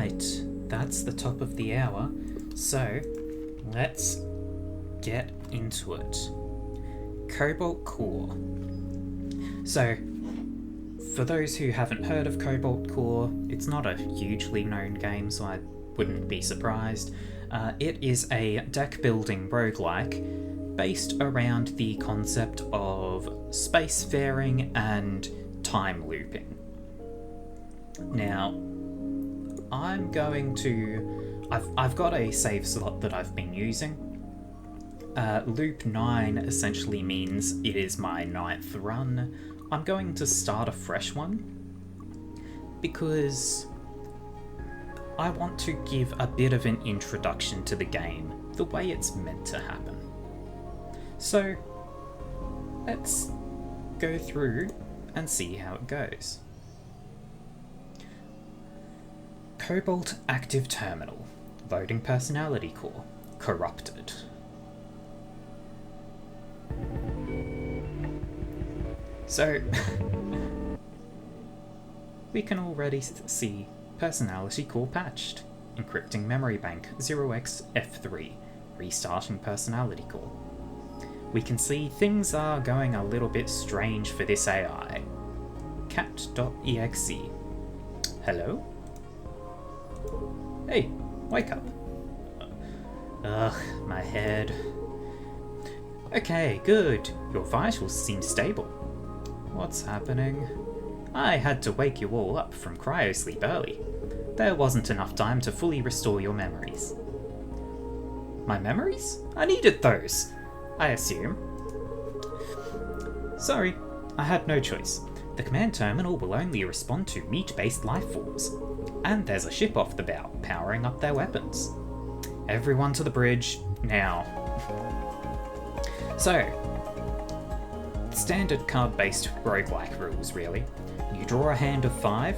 Right, that's the top of the hour, so let's get into it. Cobalt Core. So, for those who haven't heard of Cobalt Core, it's not a hugely known game, so I wouldn't be surprised. It is a deck-building roguelike based around the concept of spacefaring and time looping. Now, I've got a save slot that I've been using. Loop 9 essentially means it is my 9th run. I'm going to start a fresh one because I want to give a bit of an introduction to the game the way it's meant to happen. So, let's go through and see how it goes. Cobalt Active Terminal. Loading Personality Core. Corrupted. So, we can already see Personality Core patched. Encrypting Memory Bank 0xF3. Restarting Personality Core. We can see things are going a little bit strange for this AI. Cat.exe. Hello? Hey, wake up. Ugh, my head. Okay, good. Your vitals seem stable. What's happening? I had to wake you all up from cryosleep early. There wasn't enough time to fully restore your memories. My memories? I needed those, I assume. Sorry, I had no choice. The command terminal will only respond to meat-based life forms. And there's a ship off the bow, powering up their weapons. Everyone to the bridge, now. So, standard card-based roguelike rules, really. You draw a hand of 5,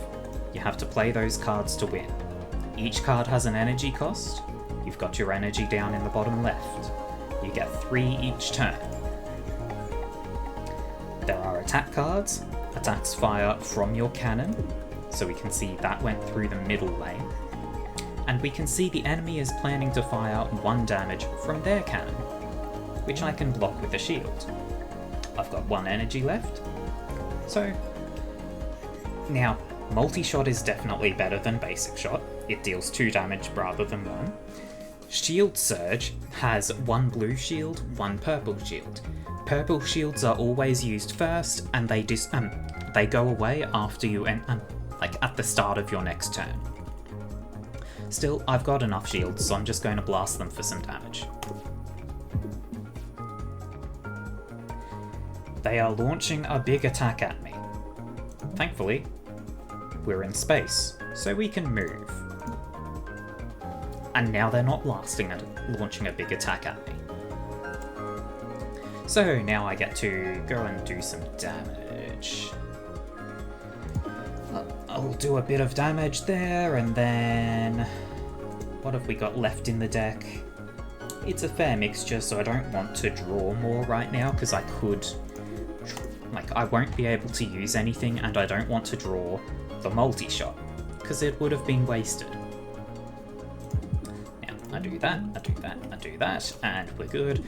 you have to play those cards to win. Each card has an energy cost. You've got your energy down in the bottom left. You get 3 each turn. There are attack cards. Attacks fire from your cannon, so we can see that went through the middle lane. And we can see the enemy is planning to fire 1 damage from their cannon, which I can block with a shield. I've got 1 energy left. So, now, multi-shot is definitely better than basic shot. It deals 2 damage rather than 1. Shield Surge has 1 blue shield, 1 purple shield. Purple shields are always used first, and they go away after you at the start of your next turn. Still, I've got enough shields, so I'm just going to blast them for some damage. They are launching a big attack at me. Thankfully, we're in space, so we can move. And now they're not launching a big attack at me. So now I get to go and do some damage. I'll do a bit of damage there, and then... what have we got left in the deck? It's a fair mixture, so I don't want to draw more right now, because I could... I won't be able to use anything, and I don't want to draw the multi-shot, because it would have been wasted. Now, I do that, I do that, I do that, and we're good.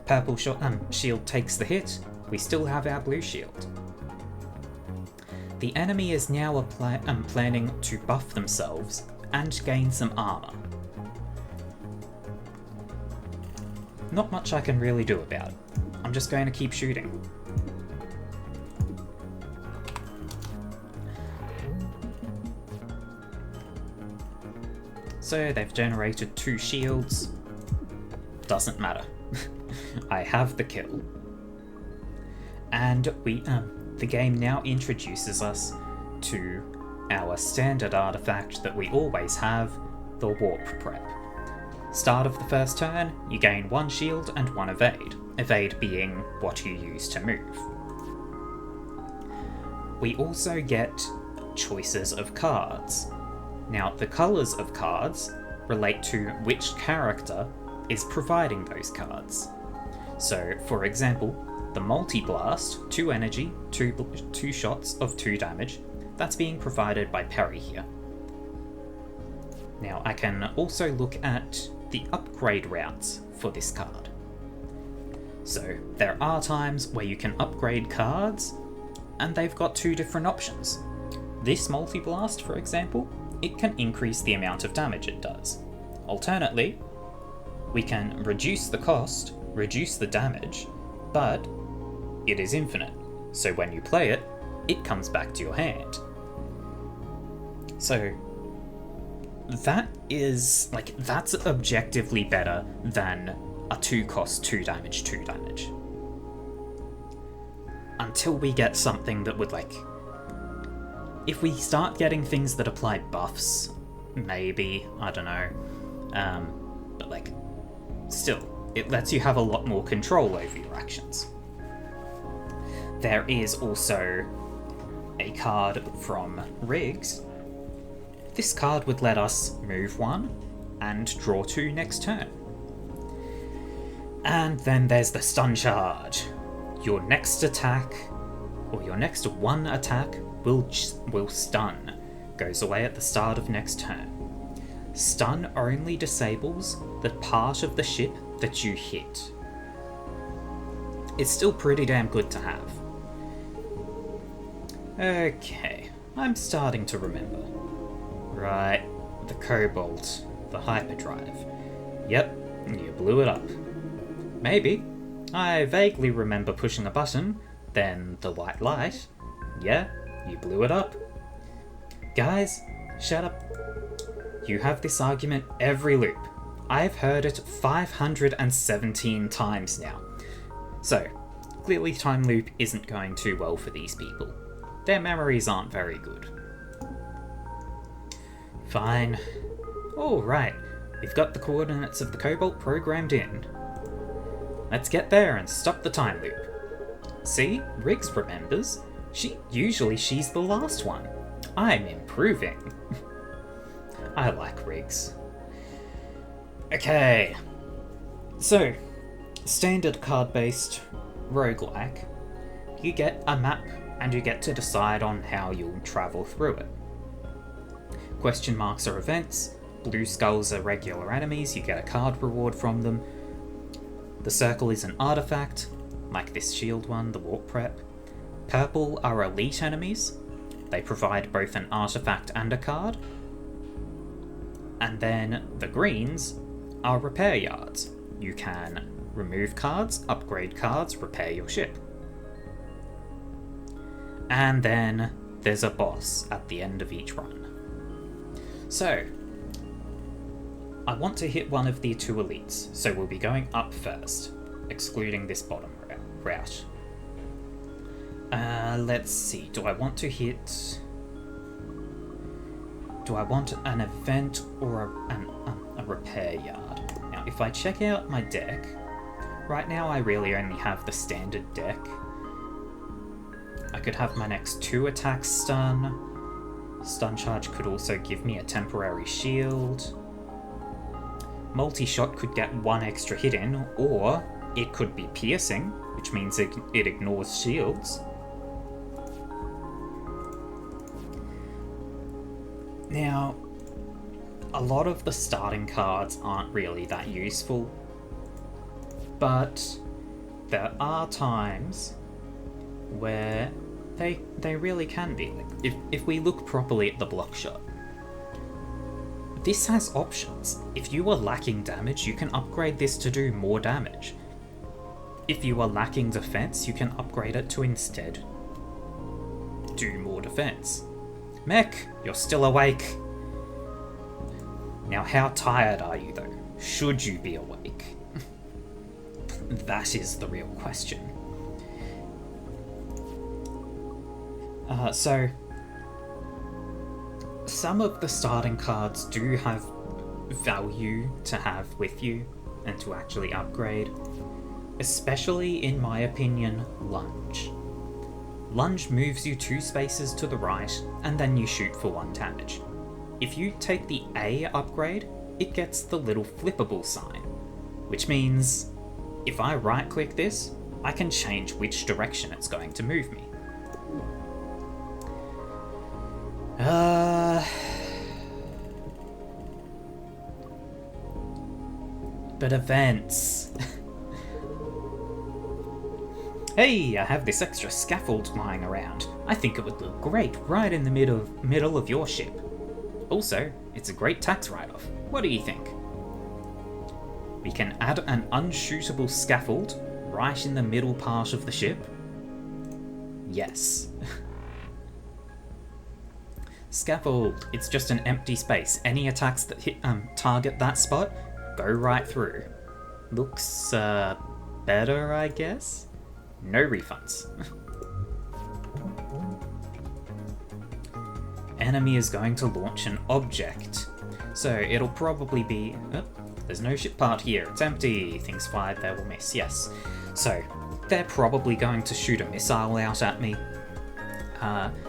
Purple shield takes the hit. We still have our blue shield. The enemy is now planning to buff themselves and gain some armor. Not much I can really do about it. I'm just going to keep shooting. So they've generated 2 shields. Doesn't matter. I have the kill. And the game now introduces us to our standard artifact that we always have, the Warp Prep. Start of the first turn, you gain 1 shield and 1 evade. Evade being what you use to move. We also get choices of cards. Now, the colours of cards relate to which character is providing those cards. So, for example, the Multi-Blast, 2 energy, 2 shots of 2 damage, that's being provided by Perry here. Now, I can also look at the upgrade routes for this card. So, there are times where you can upgrade cards, and they've got two different options. This Multi-Blast, for example, it can increase the amount of damage it does. Alternately, we can reduce the cost, reduce the damage, but it is infinite. So when you play it, it comes back to your hand. So that is, like, that's objectively better than a 2 cost, 2 damage, 2 damage. Until we get something that would, like... If we start getting things that apply buffs, maybe, I don't know. But, like, still, it lets you have a lot more control over your actions. There is also a card from Riggs. This card would let us move 1 and draw 2 next turn. And then there's the Stun Charge. Your next attack, or your next 1 attack, will stun. Goes away at the start of next turn. Stun only disables the part of the ship that you hit. It's still pretty damn good to have. Okay, I'm starting to remember. Right, the Cobalt, the hyperdrive. Yep, you blew it up. Maybe. I vaguely remember pushing a button, then the white light. Yeah, you blew it up. Guys, shut up. You have this argument every loop. I've heard it 517 times now. So, clearly time loop isn't going too well for these people. Their memories aren't very good. Fine. Alright, we've got the coordinates of the Cobalt programmed in. Let's get there and stop the time loop. See, Riggs remembers. She's the last one. I'm improving. I like Riggs. Okay. So, standard card-based roguelike. You get a map and you get to decide on how you'll travel through it. Question marks are events. Blue skulls are regular enemies. You get a card reward from them. The circle is an artifact, like this shield one, the warp prep. Purple are elite enemies. They provide both an artifact and a card. And then the greens are repair yards. You can remove cards, upgrade cards, repair your ship. And then there's a boss at the end of each run. So, I want to hit one of the 2 elites, so we'll be going up first, excluding this bottom route. Let's see, do I want to hit... Do I want an event or a repair yard? Now, if I check out my deck, right now I really only have the standard deck. I could have my next 2 attacks stun. Stun Charge could also give me a temporary shield. Multi-shot could get 1 extra hit in, or it could be piercing, which means it ignores shields. Now, a lot of the starting cards aren't really that useful, but there are times where they really can be. Like, if we look properly at the block shot, this has options. If you are lacking damage, you can upgrade this to do more damage. If you are lacking defense, you can upgrade it to instead do more defense. Mech, you're still awake. Now, how tired are you though? Should you be awake? That is the real question. So, some of the starting cards do have value to have with you and to actually upgrade, especially, in my opinion, Lunge. Lunge moves you 2 spaces to the right, and then you shoot for 1 damage. If you take the A upgrade, it gets the little flippable sign, which means if I right-click this, I can change which direction it's going to move me. but events. Hey, I have this extra scaffold lying around. I think it would look great right in the middle of your ship. Also, it's a great tax write-off. What do you think? We can add an unshootable scaffold right in the middle part of the ship. Yes. Scaffold, it's just an empty space. Any attacks that target that spot go right through. Looks better, I guess? No refunds. Enemy is going to launch an object. So it'll probably be... Oh, there's no ship part here. It's empty. Things fired there will miss. Yes. So they're probably going to shoot a missile out at me.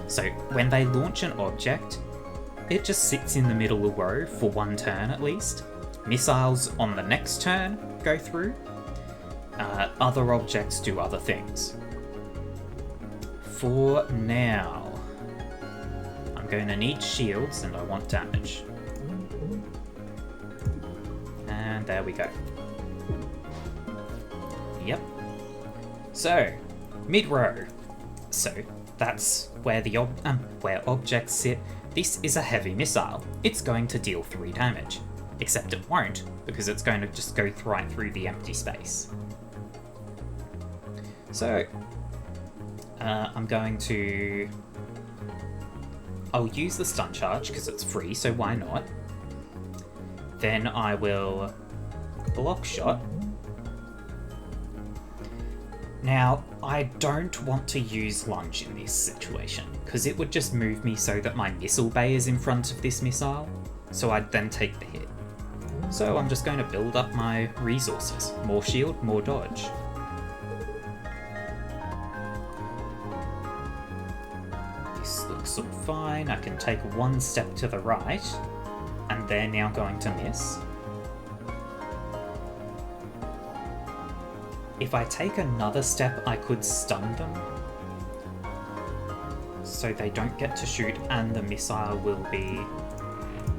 So when they launch an object, it just sits in the middle of the row for one turn at least. Missiles on the next turn go through. Other objects do other things. For now, I'm going to need shields and I want damage. And there we go. Yep. So, mid-row. So, that's where the where objects sit. This is a heavy missile. It's going to deal 3 damage. Except it won't, because it's going to just go right through the empty space. So, I'm going to... I'll use the stun charge, because it's free, so why not? Then I will block shot. Now, I don't want to use lunge in this situation, because it would just move me so that my missile bay is in front of this missile, so I'd then take the hit. So I'm just going to build up my resources. More shield, more dodge. This looks all fine. I can take one step to the right, and they're now going to miss. If I take another step, I could stun them. So they don't get to shoot, and the missile will be...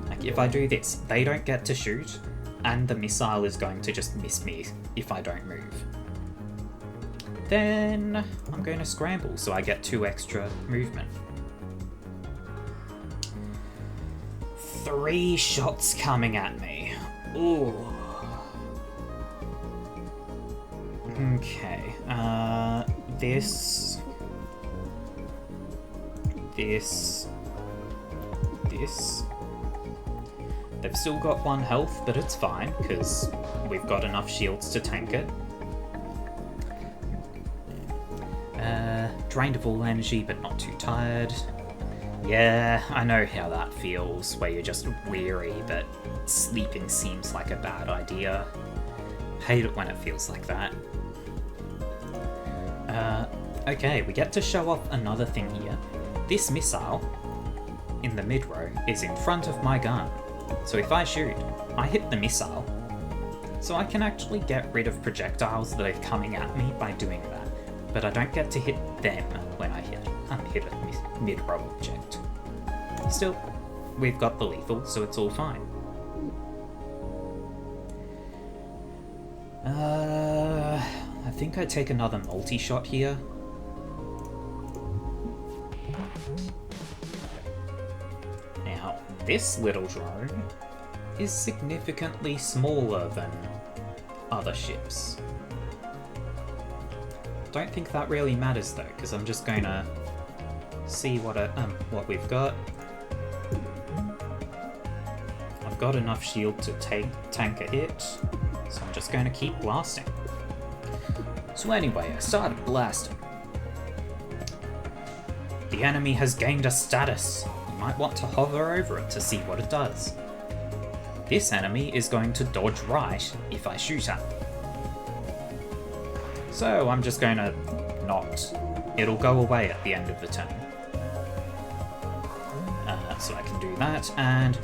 Like, if I do this, they don't get to shoot, and the missile is going to just miss me if I don't move. Then I'm going to scramble, so I get 2 extra movement. 3 shots coming at me. Ooh. Okay, this. They've still got 1 health, but it's fine, because we've got enough shields to tank it. Drained of all energy, but not too tired. Yeah, I know how that feels, where you're just weary, but sleeping seems like a bad idea. Hate it when it feels like that. Okay, we get to show off another thing here. This missile, in the mid-row, is in front of my gun. So if I shoot, I hit the missile. So I can actually get rid of projectiles that are coming at me by doing that. But I don't get to hit them when I hit a mid-row object. Still, we've got the lethal, so it's all fine. I think I take another multi-shot here. Now, this little drone is significantly smaller than other ships. Don't think that really matters though, because I'm just going to see what we've got. I've got enough shield to tank a hit, so I'm just going to keep blasting. So anyway, I started blasting. The enemy has gained a status. You might want to hover over it to see what it does. This enemy is going to dodge right if I shoot at it. So I'm just going to not. It'll go away at the end of the turn. So I can do that, and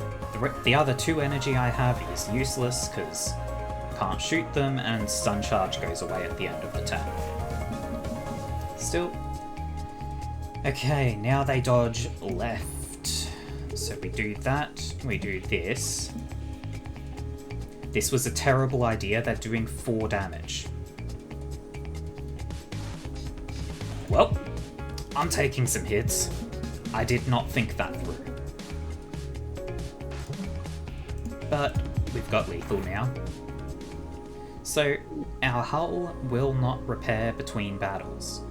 the other 2 energy I have is useless because can't shoot them, and stun charge goes away at the end of the turn. Still. Okay, now they dodge left. So we do that, we do this. This was a terrible idea. They're doing 4 damage. Well, I'm taking some hits. I did not think that through. But we've got lethal now. So our hull will not repair between battles.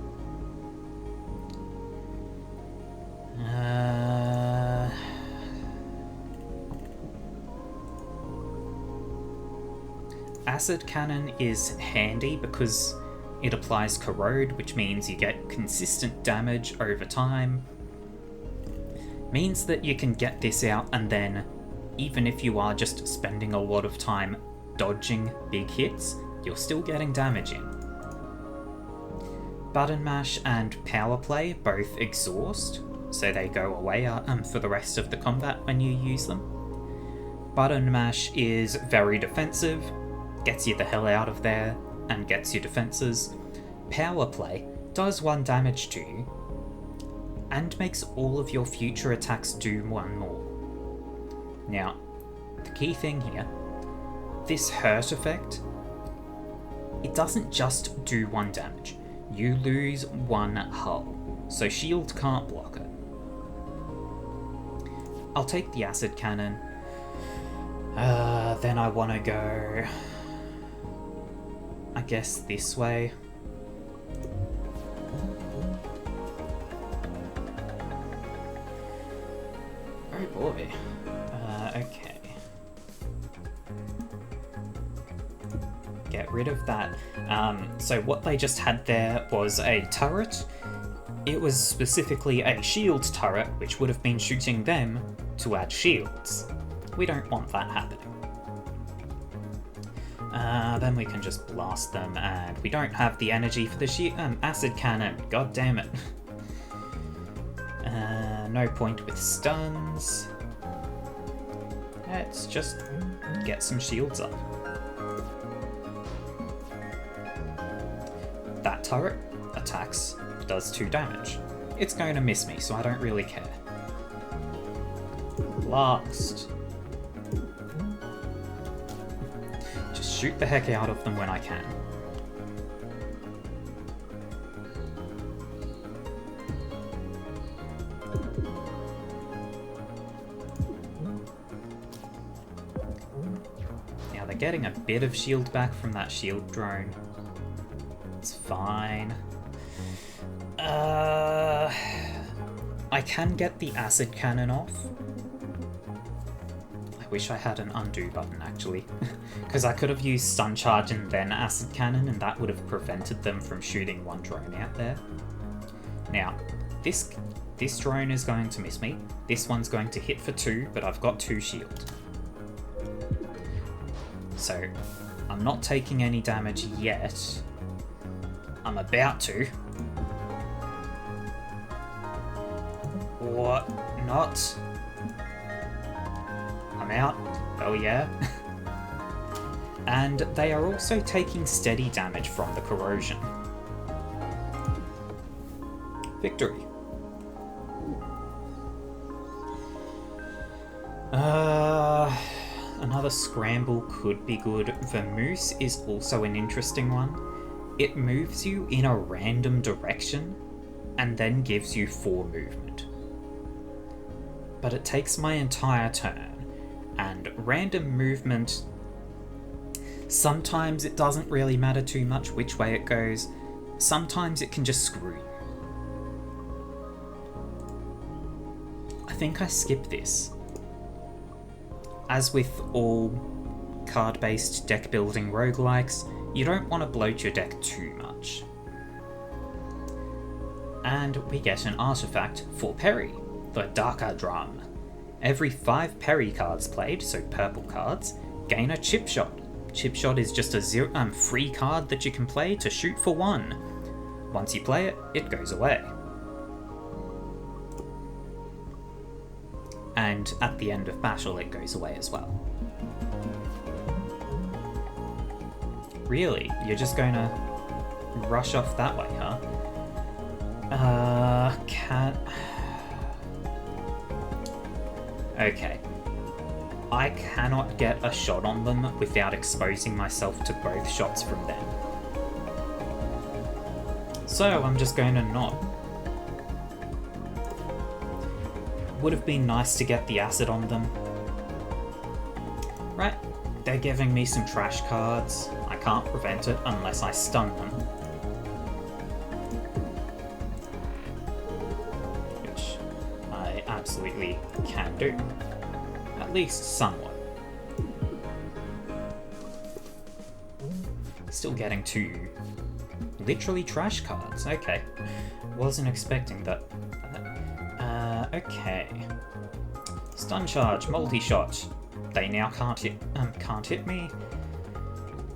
Acid Cannon is handy because it applies corrode, which means you get consistent damage over time. Means that you can get this out, and then even if you are just spending a lot of time dodging big hits, you're still getting damage in. Button Mash and Power Play both exhaust, so they go away for the rest of the combat when you use them. Button Mash is very defensive, gets you the hell out of there and gets you defenses. Power Play does 1 damage to you and makes all of your future attacks do 1 more. Now, the key thing here, this hurt effect, it doesn't just do 1 damage. You lose 1 hull, so shield can't block it. I'll take the Acid Cannon. Then I want to go, I guess, this way. Oh boy. Okay. Get rid of that. So what they just had there was a turret. It was specifically a shield turret, which would have been shooting them to add shields. We don't want that happening. Then we can just blast them, and we don't have the energy for the acid cannon. God damn it. No point with stuns. Let's just get some shields up. That turret attacks, does 2 damage. It's going to miss me, so I don't really care. Blast. Just shoot the heck out of them when I can. Now they're getting a bit of shield back from that shield drone. It's fine. I can get the acid cannon off. I wish I had an undo button, actually. Because I could have used stun charge and then acid cannon, and that would have prevented them from shooting 1 drone out there. Now, this drone is going to miss me. This one's going to hit for 2, but I've got 2 shield. So, I'm not taking any damage yet. I'm about to. Or not. I'm out. Oh yeah. And they are also taking steady damage from the corrosion. Victory. Another scramble could be good. Vamoose is also an interesting one. It moves you in a random direction and then gives you 4 movement. But it takes my entire turn, and random movement, sometimes it doesn't really matter too much which way it goes. Sometimes it can just screw you. I think I skip this. As with all card-based deck-building roguelikes, you don't want to bloat your deck too much. And we get an artifact for Perry, the Darker Drum. Every 5 Perry cards played, so purple cards, gain a Chip Shot. Chip Shot is just a free card that you can play to shoot for 1. Once you play it, it goes away. And at the end of battle, it goes away as well. Really? You're just going to rush off that way, huh? Okay. I cannot get a shot on them without exposing myself to both shots from them. So I'm just going to not. Would have been nice to get the acid on them. Right, they're giving me some trash cards. I can't prevent it unless I stun them. Which I absolutely can do. At least somewhat. Still getting two literally trash cards. Okay. Wasn't expecting that. Okay. Stun charge, multi-shot. They now can't hit me.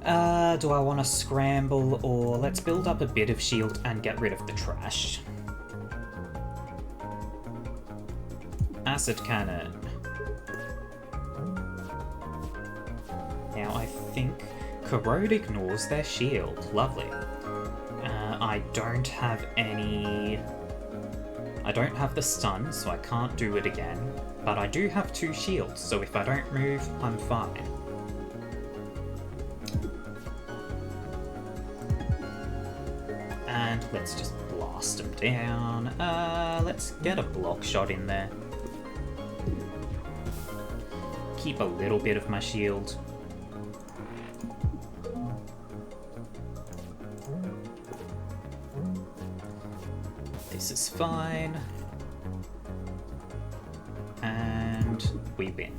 Do I want to scramble, or let's build up a bit of shield and get rid of the trash? Acid cannon. Now I think corrode ignores their shield. Lovely. I don't have any. I don't have the stun, so I can't do it again. But I do have 2 shields, so if I don't move, I'm fine. And let's just blast them down. Let's get a block shot in there. Keep a little bit of my shield. This is fine. And we win.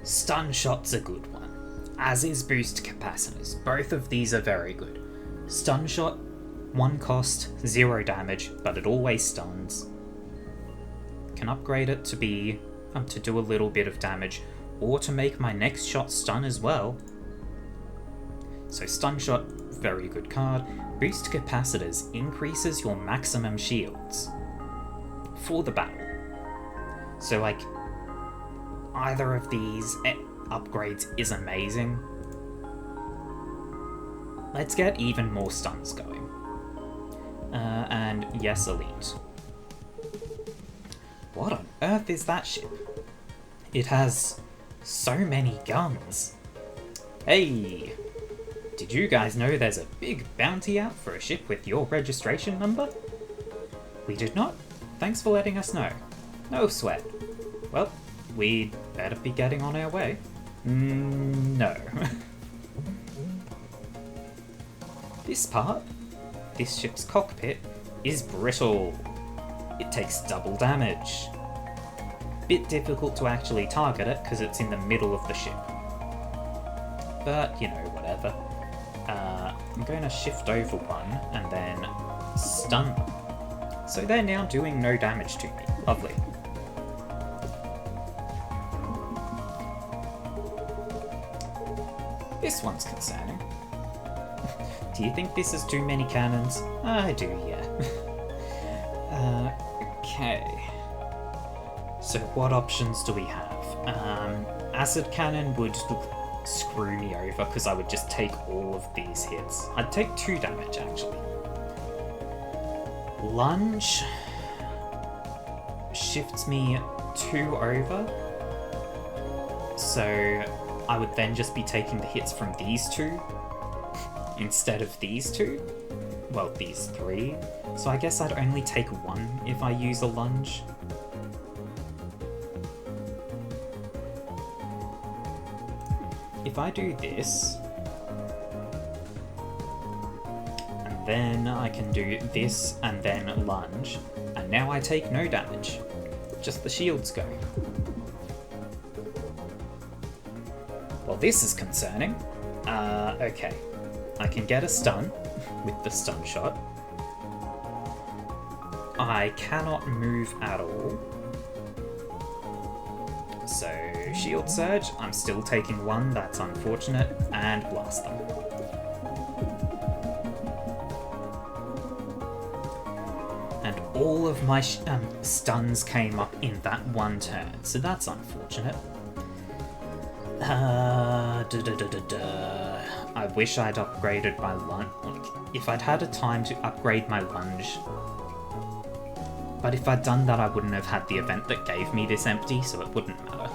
Stun shot's a good one, as is boost capacitors. Both of these are very good. Stun shot, 1 cost, 0 damage, but it always stuns. Can upgrade it to be to do a little bit of damage, or to make my next shot stun as well. So stun shot, very good card. Boost capacitors increases your maximum shields for the battle. So like, either of these upgrades is amazing. Let's get even more stuns going. And yes, elite. What on earth is that ship? It has so many guns. Hey! Did you guys know there's a big bounty out for a ship with your registration number? We did not? Thanks for letting us know. No sweat. Well, we'd better be getting on our way. No. This ship's cockpit, is brittle. It takes double damage. Bit difficult to actually target it because it's in the middle of the ship. But, you know, whatever. I'm going to shift over one and then stun them. So they're now doing no damage to me. Lovely. This one's concerning. Do you think this is too many cannons? I do, yeah. Okay. So what options do we have? Acid cannon would screw me over because I would just take all of these hits. I'd take 2 damage actually. Lunge shifts me 2 over, so I would then just be taking the hits from these 2 instead of these 2. Well, these 3. So I guess I'd only take 1 if I use a lunge. If I do this, and then I can do this and then lunge, and now I take no damage. Just the shields go. Well, this is concerning. Okay. I can get a stun with the stun shot. I cannot move at all. So, shield surge, I'm still taking 1, that's unfortunate, and blast them. And all of my stuns came up in that one turn, so that's unfortunate. I wish I'd upgraded my lunge. If I'd had a time to upgrade my lunge, But if I'd done that, I wouldn't have had the event that gave me this empty, so it wouldn't matter.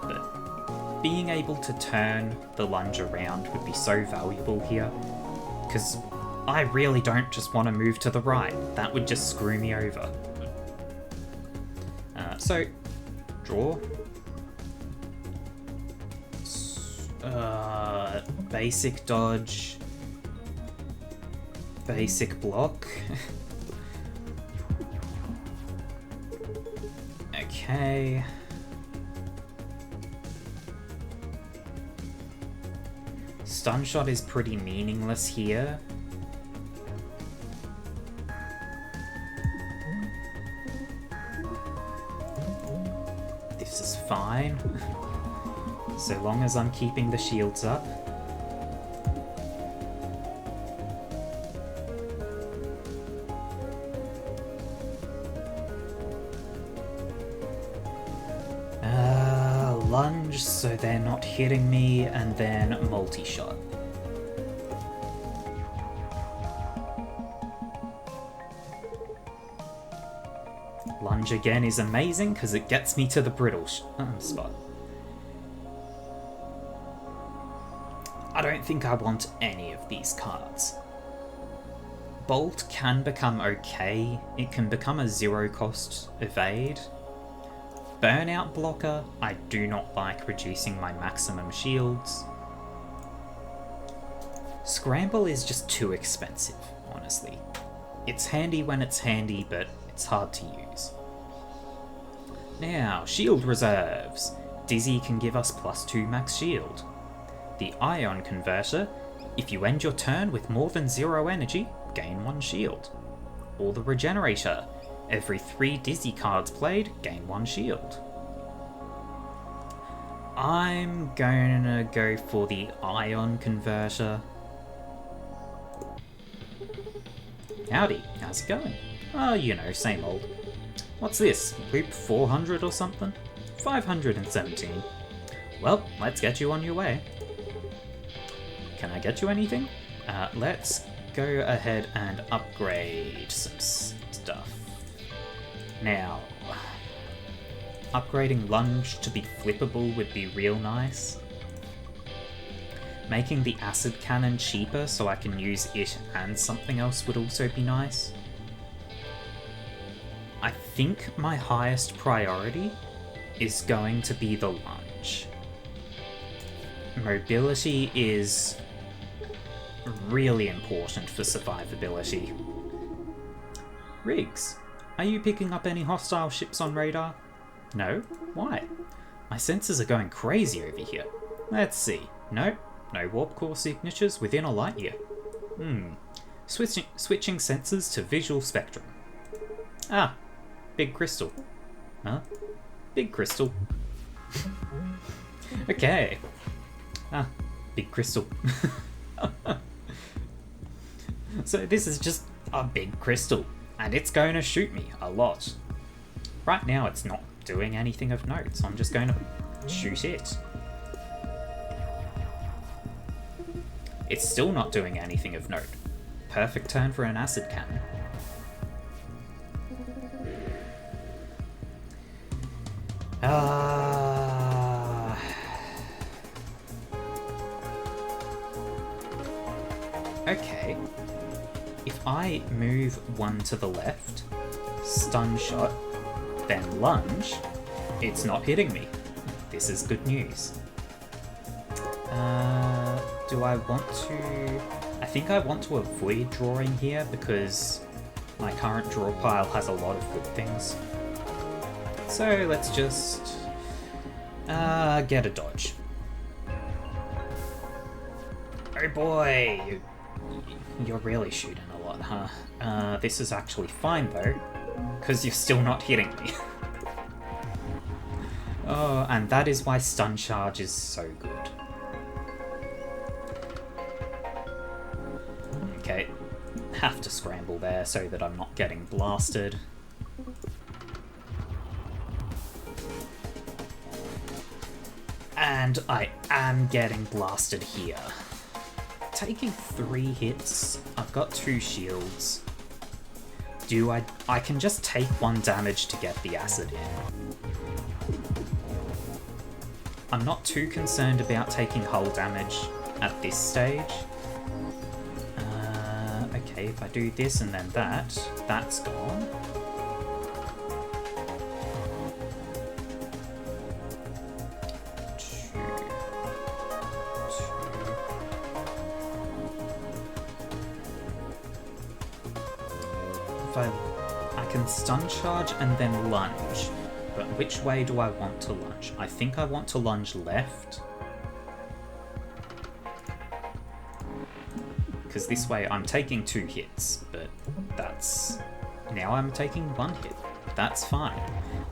But being able to turn the lunge around would be so valuable here, because I really don't just want to move to the right. That would just screw me over. So, draw. Basic dodge. Basic block. Okay. Stun shot is pretty meaningless here. This is fine. So long as I'm keeping the shields up. Lunge, so they're not hitting me, and then multi-shot. Lunge again is amazing because it gets me to the brittle spot. I don't think I want any of these cards. Bolt can become okay. It can become a zero-cost evade. Burnout blocker, I do not like reducing my maximum shields. Scramble is just too expensive, honestly. It's handy when it's handy, but it's hard to use. Now, shield reserves. Dizzy can give us +2 max shield. The Ion Converter, if you end your turn with more than 0 energy, gain 1 shield. Or the Regenerator, every 3 Dizzy cards played, gain 1 shield. I'm gonna go for the Ion Converter. Howdy, how's it going? Oh, you know, same old. What's this, loop 400 or something? 517. Well, let's get you on your way. Can I get you anything? Let's go ahead and upgrade some stuff. Now, upgrading Lunge to be flippable would be real nice. Making the Acid Cannon cheaper so I can use it and something else would also be nice. I think my highest priority is going to be the Lunge. Mobility is really important for survivability. Riggs, are you picking up any hostile ships on radar? No? Why? My sensors are going crazy over here. Let's see. Nope. No warp core signatures within a light year. Switching sensors to visual spectrum. Ah, big crystal. Huh? Big crystal. Okay. Ah, big crystal. So this is just a big crystal, and it's going to shoot me a lot. Right now it's not doing anything of note, so I'm just going to shoot it. It's still not doing anything of note. Perfect turn for an acid cannon. Okay. If I move one to the left, stun shot, then lunge, it's not hitting me. This is good news. Do I want to... I think I want to avoid drawing here because my current draw pile has a lot of good things. So let's just get a dodge. Oh boy! You're really shooting a lot, huh? This is actually fine though, because you're still not hitting me. Oh, and that is why stun charge is so good. Okay, have to scramble there so that I'm not getting blasted. And I am getting blasted here. Taking 3 hits, I've got 2 shields. I can just take 1 damage to get the acid in. I'm not too concerned about taking hull damage at this stage. Okay, if I do this and then that's gone. I can stun charge and then lunge, but which way do I want to lunge? I think I want to lunge left. Because this way I'm taking 2 hits, but now I'm taking 1 hit. That's fine.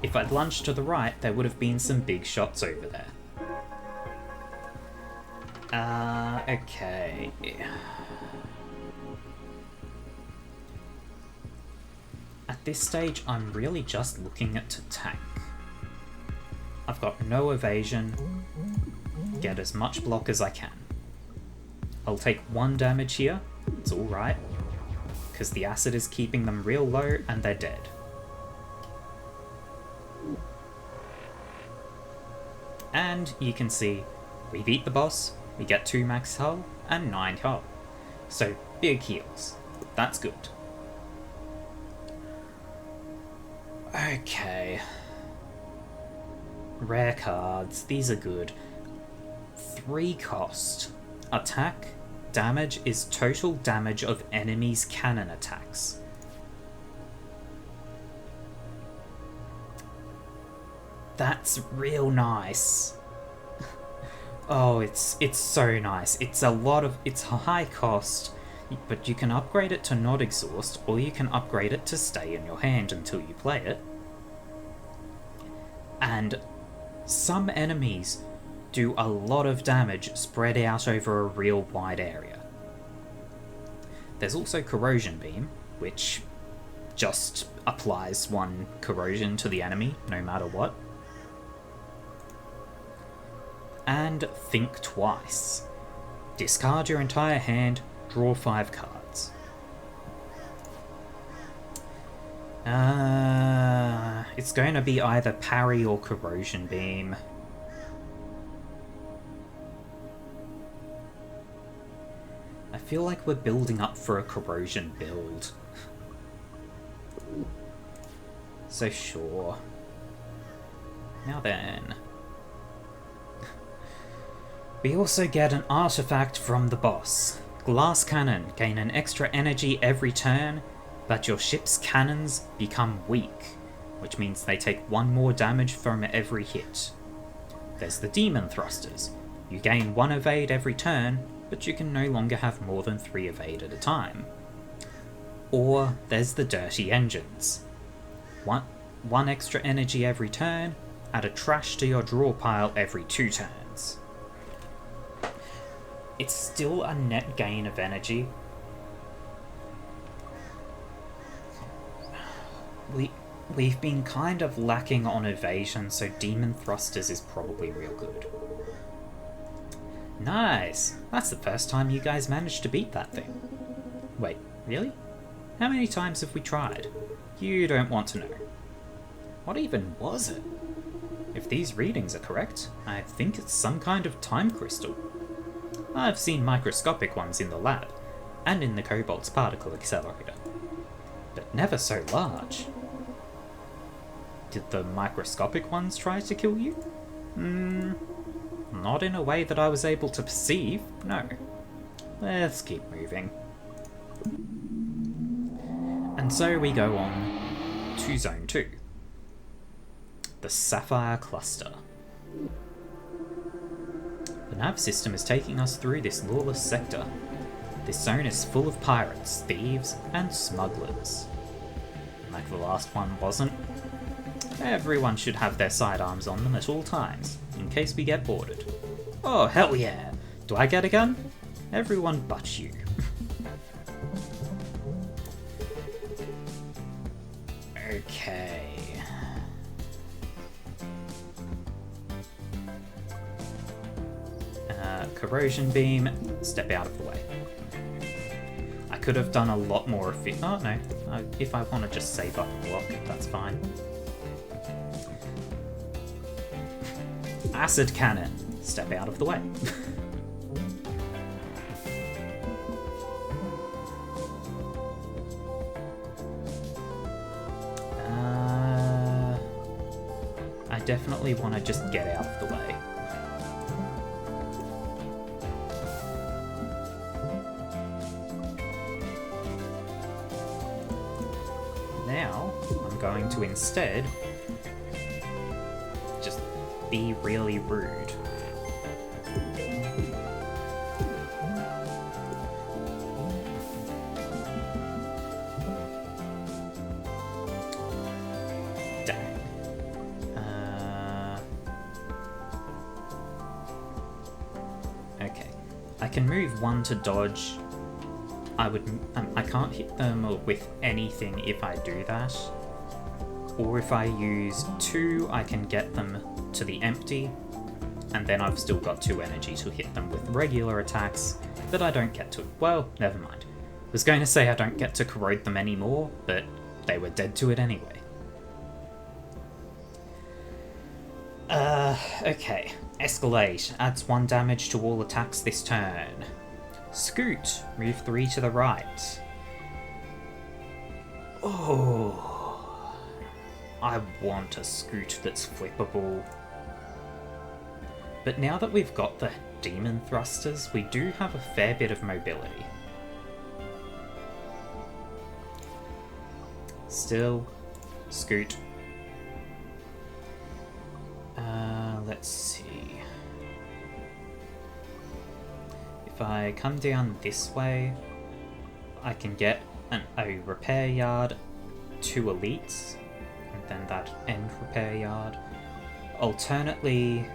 If I'd lunged to the right, there would have been some big shots over there. Okay. At this stage, I'm really just looking at to tank. I've got no evasion. Get as much block as I can. I'll take 1 damage here. It's alright. Because the acid is keeping them real low and they're dead. And you can see, we beat the boss, we get 2 max hull and 9 hull. So, big heals. That's good. Okay. Rare cards. These are good. 3 cost. Attack damage is total damage of enemies' cannon attacks. That's real nice. Oh, it's so nice. It's a high cost, but you can upgrade it to not exhaust, or you can upgrade it to stay in your hand until you play it. And some enemies do a lot of damage spread out over a real wide area. There's also Corrosion Beam, which just applies 1 corrosion to the enemy, no matter what. And Think Twice. Discard your entire hand, draw 5 cards. It's going to be either Parry or Corrosion Beam. I feel like we're building up for a Corrosion build. So sure. Now then. We also get an artifact from the boss. Glass Cannon. Gain an extra energy every turn, but your ship's cannons become weak, which means they take 1 more damage from every hit. There's the Demon Thrusters. You gain 1 evade every turn, but you can no longer have more than 3 evade at a time. Or there's the Dirty Engines. 1 extra energy every turn, add a trash to your draw pile every 2 turns. It's still a net gain of energy. We've been kind of lacking on evasion, so Demon Thrusters is probably real good. Nice! That's the first time you guys managed to beat that thing. Wait, really? How many times have we tried? You don't want to know. What even was it? If these readings are correct, I think it's some kind of time crystal. I've seen microscopic ones in the lab, and in the Cobalt's particle accelerator, but never so large. Did the microscopic ones try to kill you? Not in a way that I was able to perceive, no. Let's keep moving. And so we go on to Zone 2. The Sapphire Cluster. The nav system is taking us through this lawless sector. This zone is full of pirates, thieves, and smugglers. Like the last one wasn't. Everyone should have their sidearms on them at all times, in case we get boarded. Oh, hell yeah! Do I get a gun? Everyone but you. Okay. Corrosion Beam, step out of the way. I could have done a lot more oh no, If I want to just save up a block, that's fine. Acid cannon. Step out of the way. I definitely want to just get out of the way. Now, I'm going to instead just be really rude. Dang. Okay. I can move one to dodge. I can't hit them with anything if I do that. Or if I use 2, I can get them to the empty, and then I've still got 2 energy to hit them with regular attacks that I don't get to. Well, never mind. I was going to say I don't get to corrode them anymore, but they were dead to it anyway. Okay. Escalate. Adds 1 damage to all attacks this turn. Scoot. Move 3 to the right. Oh. I want a scoot that's flippable. But now that we've got the demon thrusters, we do have a fair bit of mobility. Still, scoot. Let's see. If I come down this way, I can get a repair yard, 2 elites, and then that end repair yard. Alternately,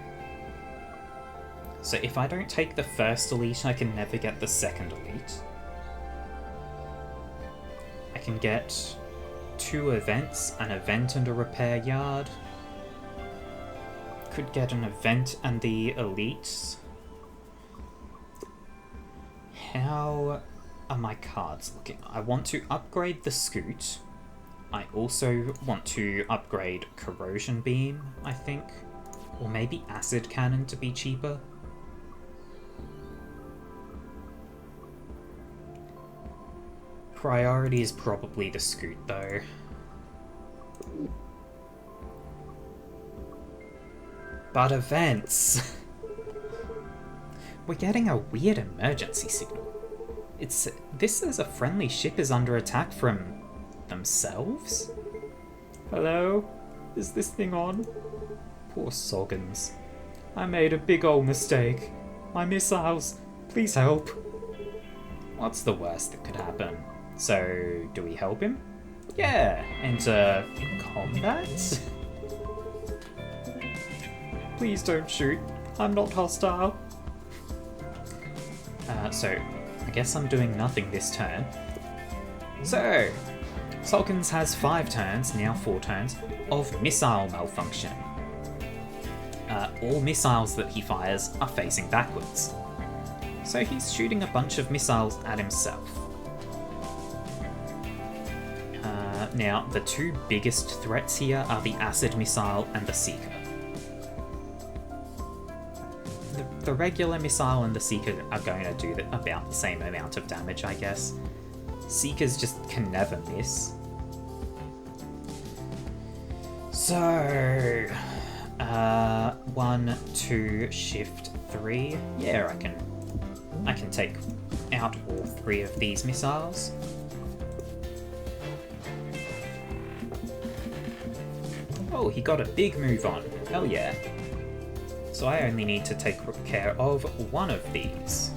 so if I don't take the first elite, I can never get the second elite. I can get 2 events, an event and a repair yard. Could get an event and the elites. How are my cards looking? I want to upgrade the scoot. I also want to upgrade corrosion beam, I think. Or maybe acid cannon to be cheaper. Priority is probably the scoot though. But events! We're getting a weird emergency signal. This says a friendly ship is under attack from themselves? Hello? Is this thing on? Poor Soggins. I made a big ol' mistake. My missiles, please help. What's the worst that could happen? So, do we help him? Yeah, enter combat? Please don't shoot. I'm not hostile. So, I guess I'm doing nothing this turn. So, Solkins has 5 turns, now 4 turns, of missile malfunction. All missiles that he fires are facing backwards. So he's shooting a bunch of missiles at himself. Now, the 2 biggest threats here are the acid missile and the Seeker. The regular missile and the Seeker are going to do about the same amount of damage, I guess. Seekers just can never miss. So, 1, 2, shift 3. Yeah, I can take out all 3 of these missiles. Oh, he got a big move on. Hell yeah. So I only need to take care of 1 of these.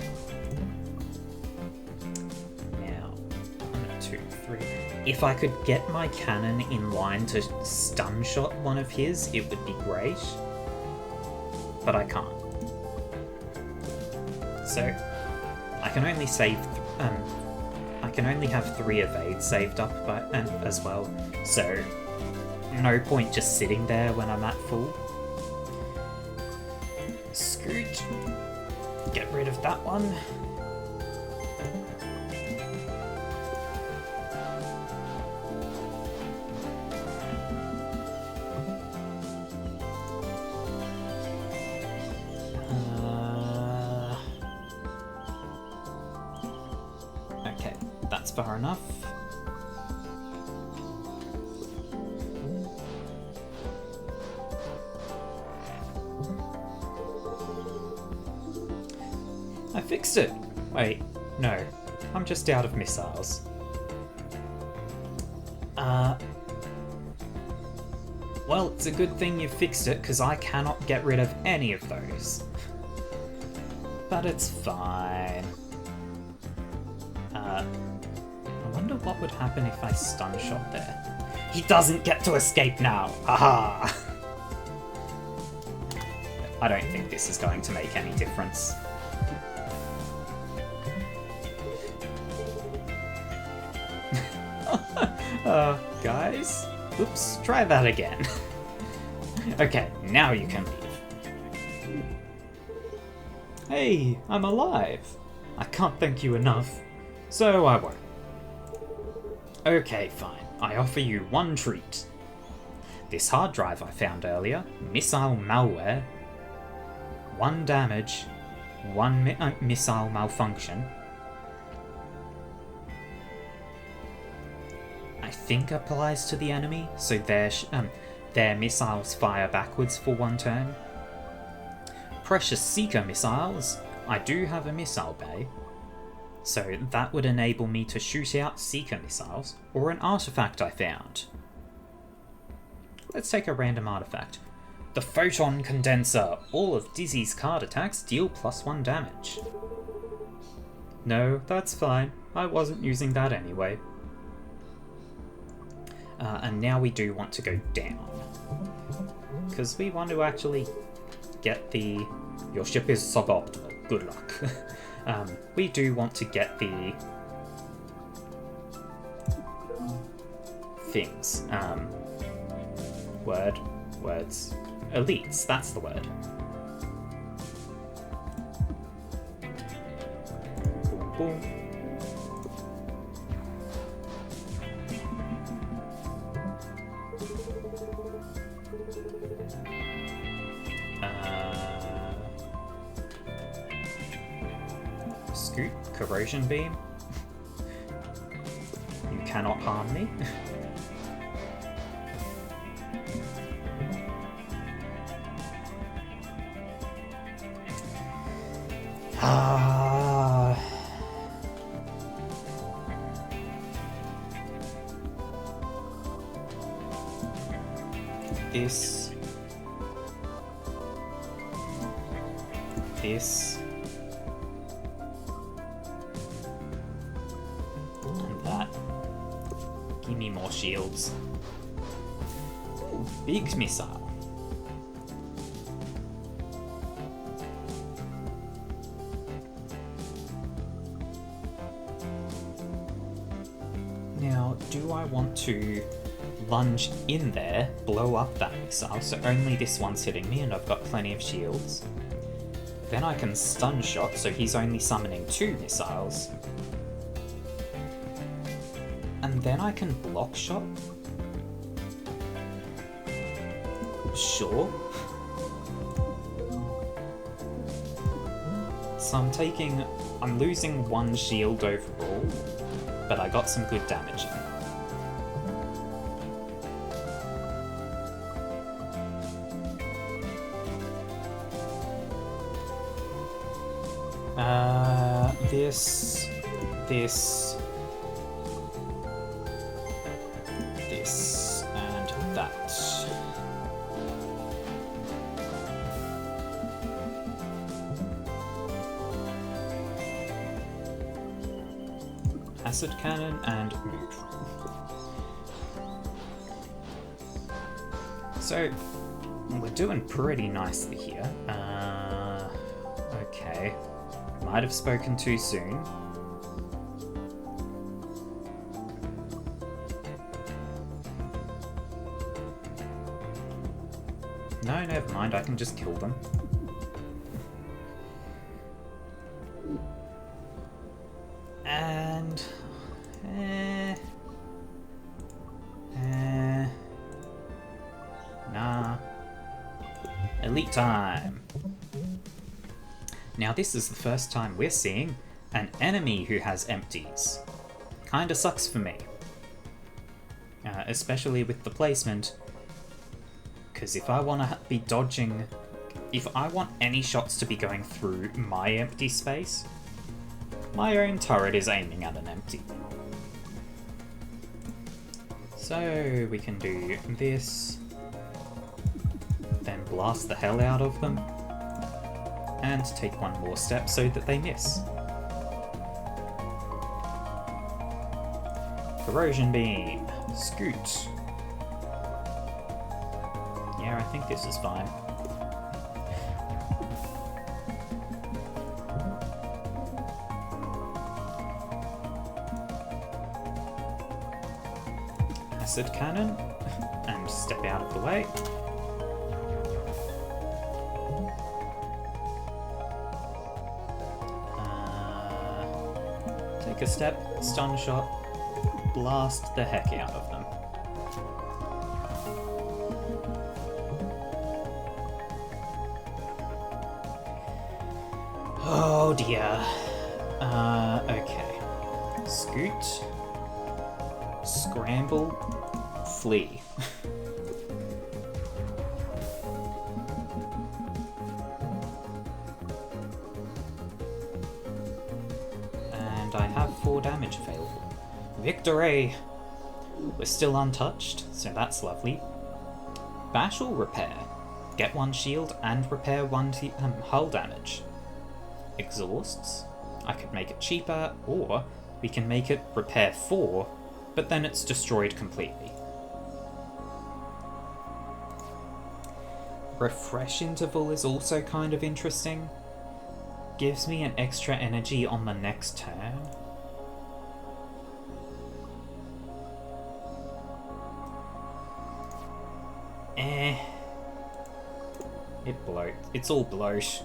Now, 1, 2, 3. If I could get my cannon in line to stun shot 1 of his, it would be great. But I can't. So, I can only save... I can only have 3 evades saved up as well. So, no point just sitting there when I'm at full. Scoot. Get rid of that one. far enough. I fixed it! Wait, no. I'm just out of missiles. Well, it's a good thing you fixed it, because I cannot get rid of any of those. But it's fine. I wonder what would happen if I stun shot there. He doesn't get to escape now! Aha! I don't think this is going to make any difference. Guys? Oops, try that again. Okay, now you can leave. Hey, I'm alive. I can't thank you enough, so I won't. Okay, fine. I offer you one treat. This hard drive I found earlier, missile malware, 1 damage, 1 missile malfunction. I think applies to the enemy, so their missiles fire backwards for 1 turn. Precious Seeker missiles. I do have a missile bay, so that would enable me to shoot out Seeker missiles, or an artifact I found. Let's take a random artifact. The Photon Condenser. All of Dizzy's card attacks deal +1 damage. No, that's fine. I wasn't using that anyway. And now we do want to go down, because we want to actually get the... Your ship is suboptimal. Good luck. We do want to get the things. Words. Elites, that's the word. Boom, boom. Scoot, corrosion beam. You cannot harm me. This. And that. Give me more shields. Ooh, big missile. Now, do I want to lunge in there, blow up that missile, so only this one's hitting me and I've got plenty of shields? Then I can stun shot, so he's only summoning 2 missiles. And then I can block shot? Sure. So I'm losing 1 shield overall, but I got some good damage in. This, and that. Acid cannon and move. So, we're doing pretty nicely here. Okay. Might have spoken too soon. No, never mind, I can just kill them. And... nah. Elite time! Now this is the first time we're seeing an enemy who has empties. kinda sucks for me. Especially with the placement, because if I want to be dodging, if I want any shots to be going through my empty space, my own turret is aiming at an empty. So we can do this, then blast the hell out of them, and take one more step so that they miss. Corrosion beam. Scoot. Yeah, I think this is fine. Acid cannon, and step out of the way. Take a step, stun shot, blast the heck out of them. Oh dear. Okay. Scoot. Scramble. Flee. And I have 4 damage available. Victory! We're still untouched, so that's lovely. Bash or repair? Get 1 shield and repair 1 hull damage. Exhausts? I could make it cheaper, or we can make it repair 4, but then it's destroyed completely. Refresh interval is also kind of interesting. Gives me an extra energy on the next turn. It's all bloat.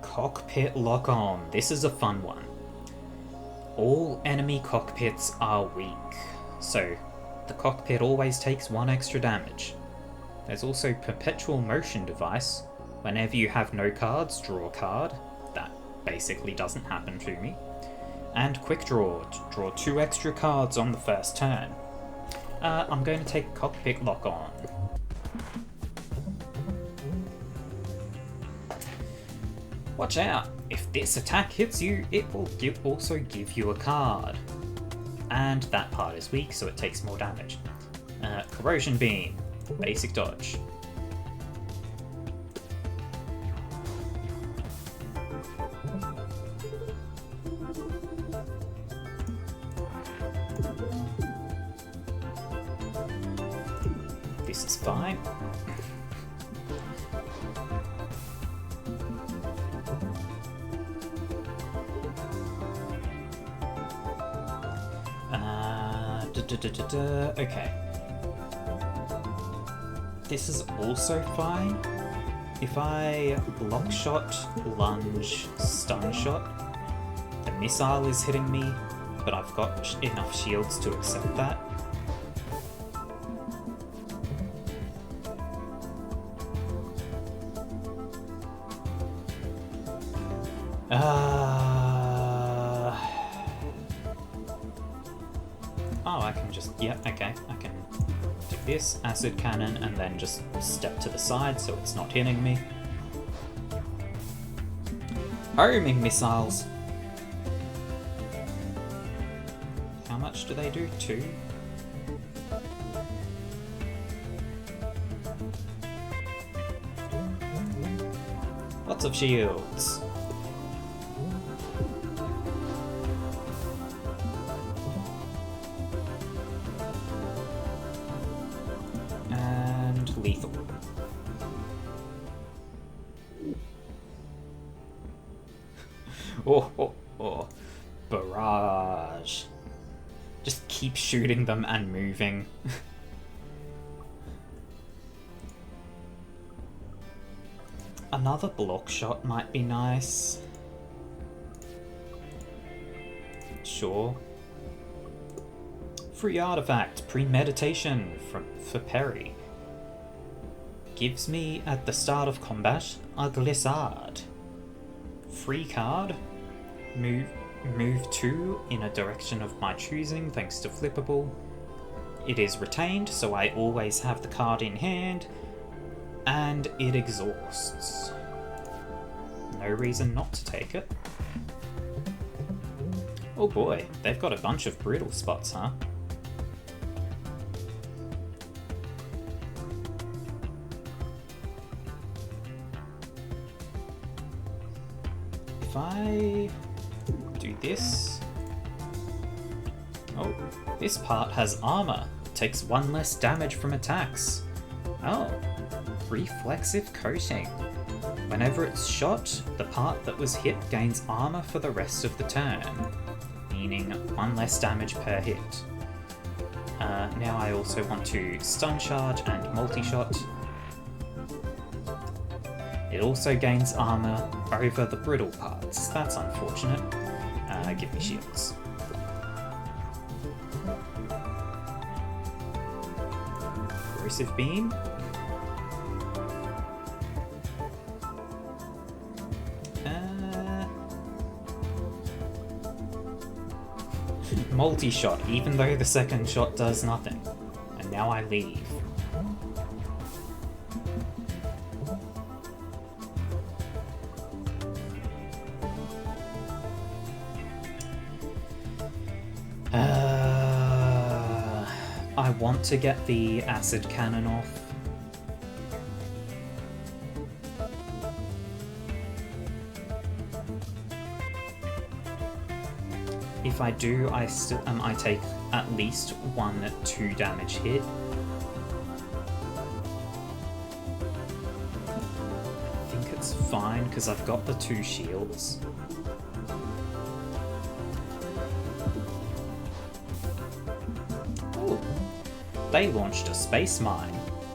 Cockpit lock on. This is a fun one. All enemy cockpits are weak, so the cockpit always takes 1 extra damage. There's also perpetual motion device. Whenever you have no cards, draw a card. That basically doesn't happen to me. And quick draw. Draw 2 extra cards on the first turn. I'm going to take cockpit lock on. Watch out! If this attack hits you, it will also give you a card. And that part is weak, so it takes more damage. Corrosion beam. Basic dodge. This is fine. Okay. This is also fine. If I block shot, lunge, stun shot, the missile is hitting me, but I've got enough shields to accept that. Oh, I can just... yeah, okay. I can do this, acid cannon, and then just step to the side so it's not hitting me. Homing missiles! How much do they do? 2? Lots of shields. And lethal. Oh. Barrage. Just keep shooting them and moving. Another block shot might be nice. Sure. Free artifact, premeditation for Perry. Gives me, at the start of combat, a glissade. Free card. Move. move 2 in a direction of my choosing thanks to flippable. It is retained, so I always have the card in hand, and it exhausts. No reason not to take it. Oh boy, they've got a bunch of brittle spots, huh? If I do this... Oh, this part has armor. Takes 1 less damage from attacks. Oh, reflexive coating. Whenever it's shot, the part that was hit gains armor for the rest of the turn, meaning 1 less damage per hit. Now I also want to stun charge and multi-shot. It also gains armor over the brittle parts. That's unfortunate. Give me shields. Corrosive beam. Multi-shot, even though the second shot does nothing. And now I leave. I want to get the acid cannon off. If I do, I take at least 1 2 damage hit. I think it's fine because I've got the 2 shields. Ooh, they launched a space mine.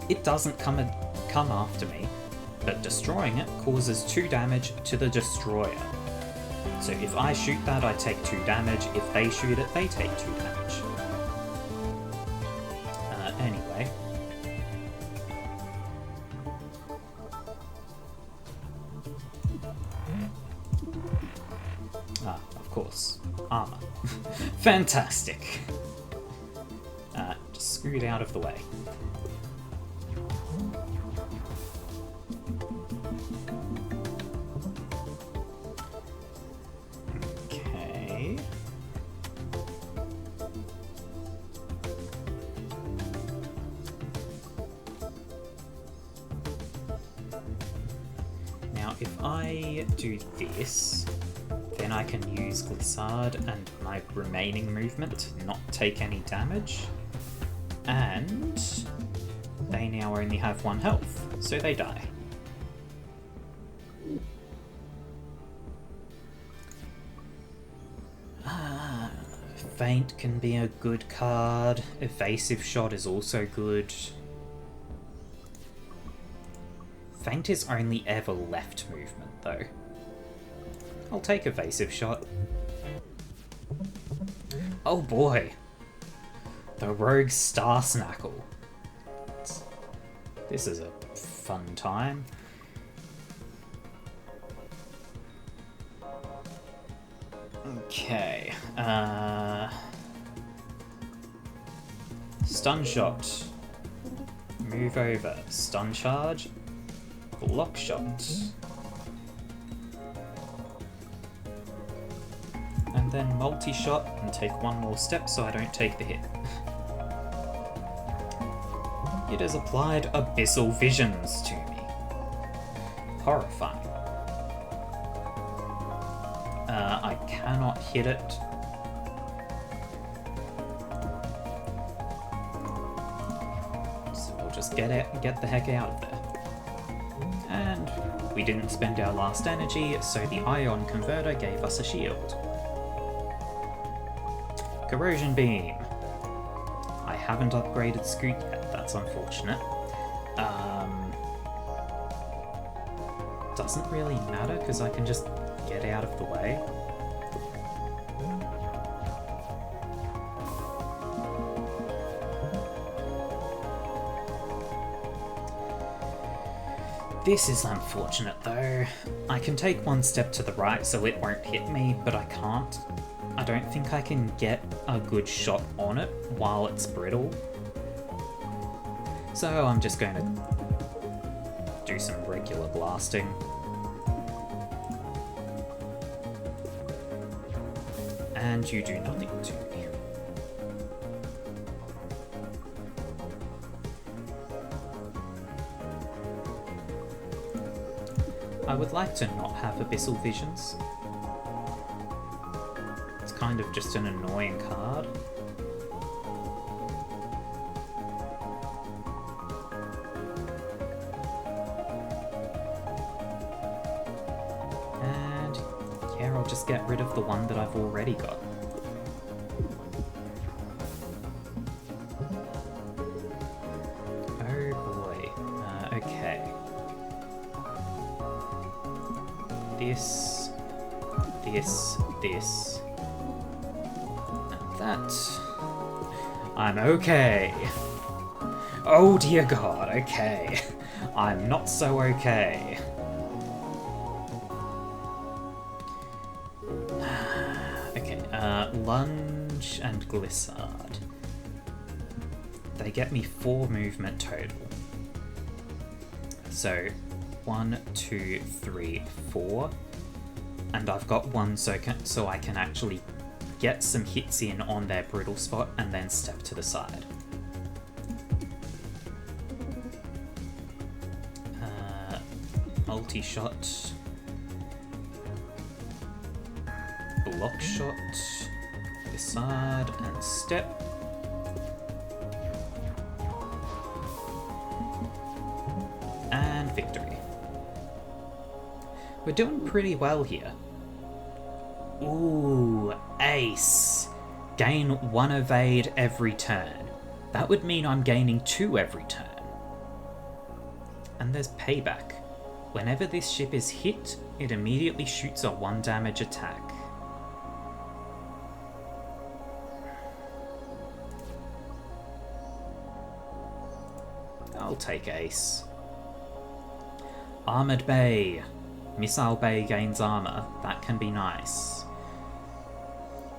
It doesn't come after me, but destroying it causes 2 damage to the destroyer. So if I shoot that, I take 2 damage. If they shoot it, they take 2 damage. Anyway. Of course. Armor. Fantastic. Just scoot out of the way. If I do this, then I can use Glissade and my remaining movement not take any damage, and they now only have 1 health, so they die. Feint can be a good card. Evasive Shot is also good. Feint is only ever left movement, though. I'll take Evasive Shot. Oh boy! The Rogue Star Snackle. This is a fun time. Okay. Stun Shot. Move over. Stun Charge. Block Shot. And then multi-shot and take 1 more step so I don't take the hit. It has applied Abyssal Visions to me. Horrifying. I cannot hit it. So we'll just get the heck out of there. And we didn't spend our last energy, so the Ion Converter gave us a shield. Corrosion Beam. I haven't upgraded Scoot yet, that's unfortunate. Doesn't really matter, because I can just get out of the way. This is unfortunate though. I can take one step to the right so it won't hit me, but I can't. I don't think I can get a good shot on it while it's brittle. So I'm just going to do some regular blasting. And you do nothing to me. I would like to not have Abyssal Visions. It's kind of just an annoying card. And yeah, I'll just get rid of the one that I've already got. Oh boy. Okay. This, and that. I'm okay. Oh dear God, okay. I'm not so okay. Okay, Lunge and Glissard. They get me 4 movement total. So 1, 2, 3, 4, and I've got 1 so I can actually get some hits in on their brittle spot and then step to the side. Multi-shot, block shot, discard and step. And victory. We're doing pretty well here. Ooh, ace. Gain 1 evade every turn. That would mean I'm gaining 2 every turn. And there's payback. Whenever this ship is hit, it immediately shoots a 1 damage attack. I'll take ace. Armoured Bay. Missile Bay gains armor. That can be nice.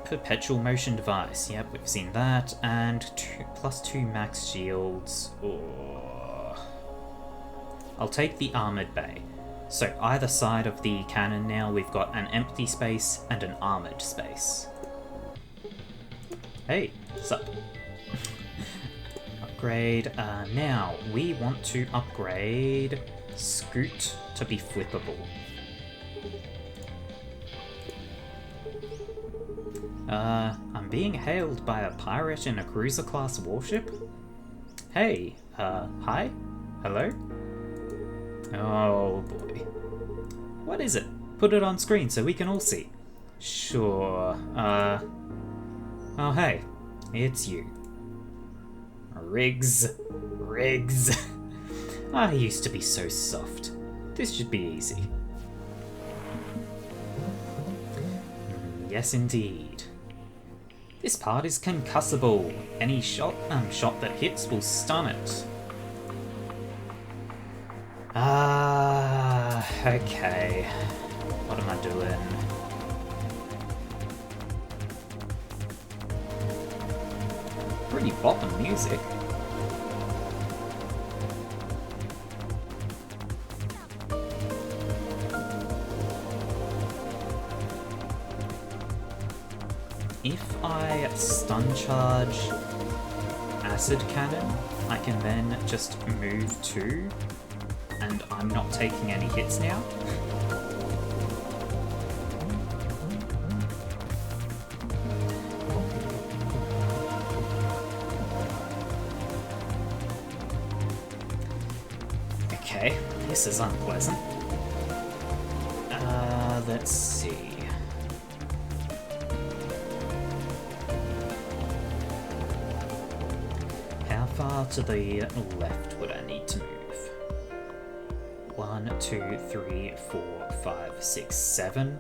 Perpetual motion device. Yep, we've seen that. And +2 max shields. Oh. I'll take the Armoured Bay. So either side of the cannon now, we've got an empty space and an armoured space. Hey, sup? Upgrade. Now, we want to upgrade Scoot to be flippable. I'm being hailed by a pirate in a cruiser-class warship? Hey, hi? Hello? Oh boy. What is it? Put it on screen so we can all see. Sure, oh hey, it's you. Riggs. I used to be so soft. This should be easy. Yes indeed. This part is concussable. Any shot that hits will stun it. Okay. What am I doing? Pretty boppin' music. If I stun charge Acid Cannon, I can then just move 2, and I'm not taking any hits now. Okay, this is unpleasant. Let's see. How far to the left would I need to move? 1, 2, 3, 4, 5, 6, 7.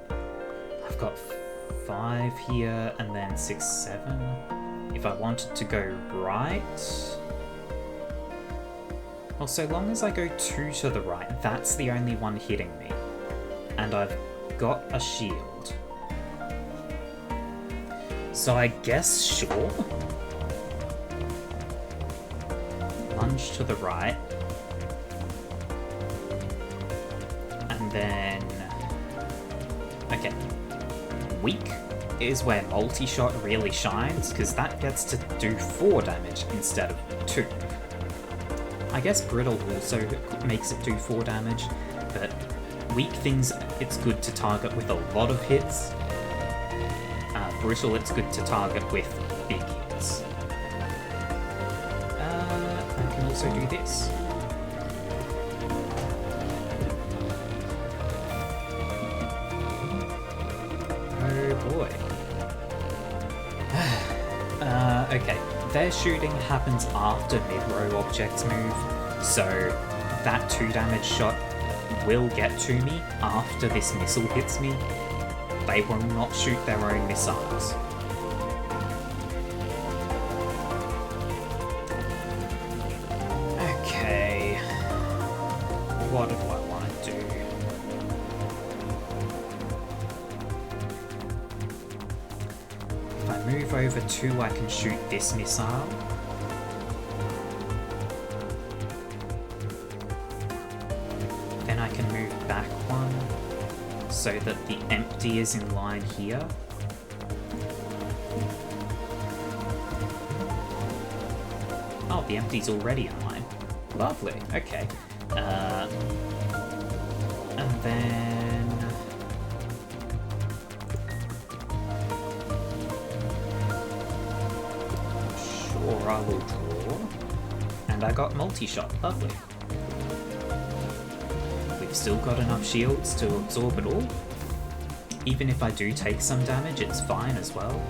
I've got 5 here and then 6, 7. If I wanted to go right, Well, so long as I go 2 to the right, that's the only one hitting me. And I've got a shield. So I guess, sure. Lunge to the right. And then... Okay. Weak is where multi-shot really shines, because that gets to do 4 damage instead of 2. I guess Brittle also makes it do 4 damage, but weak things it's good to target with a lot of hits. Brittle it's good to target with big hits. I can also do this. Oh boy. Okay, their shooting happens after mid-row objects move, so that 2 damage shot will get to me after this missile hits me. They will not shoot their own missiles. Okay, what do I want to do? If I move over 2, I can shoot this missile. Then I can move back 1 so that the empty is in line here. Oh, the empty's already in line. Lovely, okay. And then... Sure, I will draw. And I got multi-shot, lovely. We've still got enough shields to absorb it all. Even if I do take some damage, it's fine as well.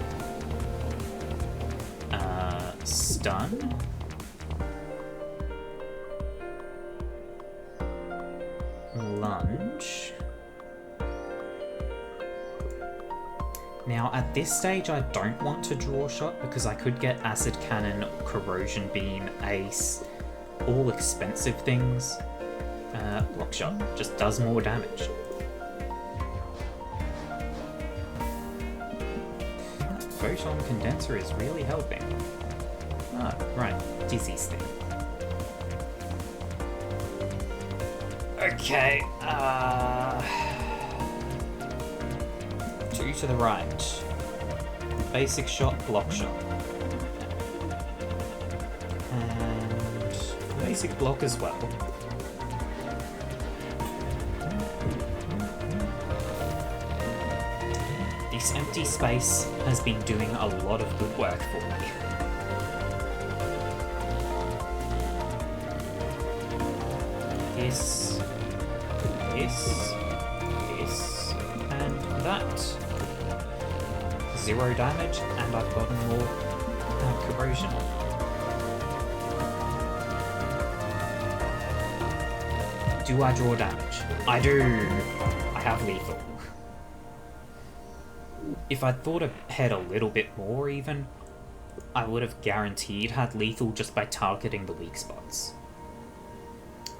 Stun. Lunge. Now, at this stage, I don't want to draw shot because I could get acid cannon, corrosion beam, ace, all expensive things. Block shot just does more damage. That photon condenser is really helping. Ah, right, Dizzy's thing. Okay, 2 to the right. Basic shot, block shot. And basic block as well. This empty space has been doing a lot of good work for me. This, and that. 0 damage, and I've gotten more corrosion. Do I draw damage? I do! I have lethal. If I'd thought ahead a little bit more even, I would have guaranteed had lethal just by targeting the weak spots.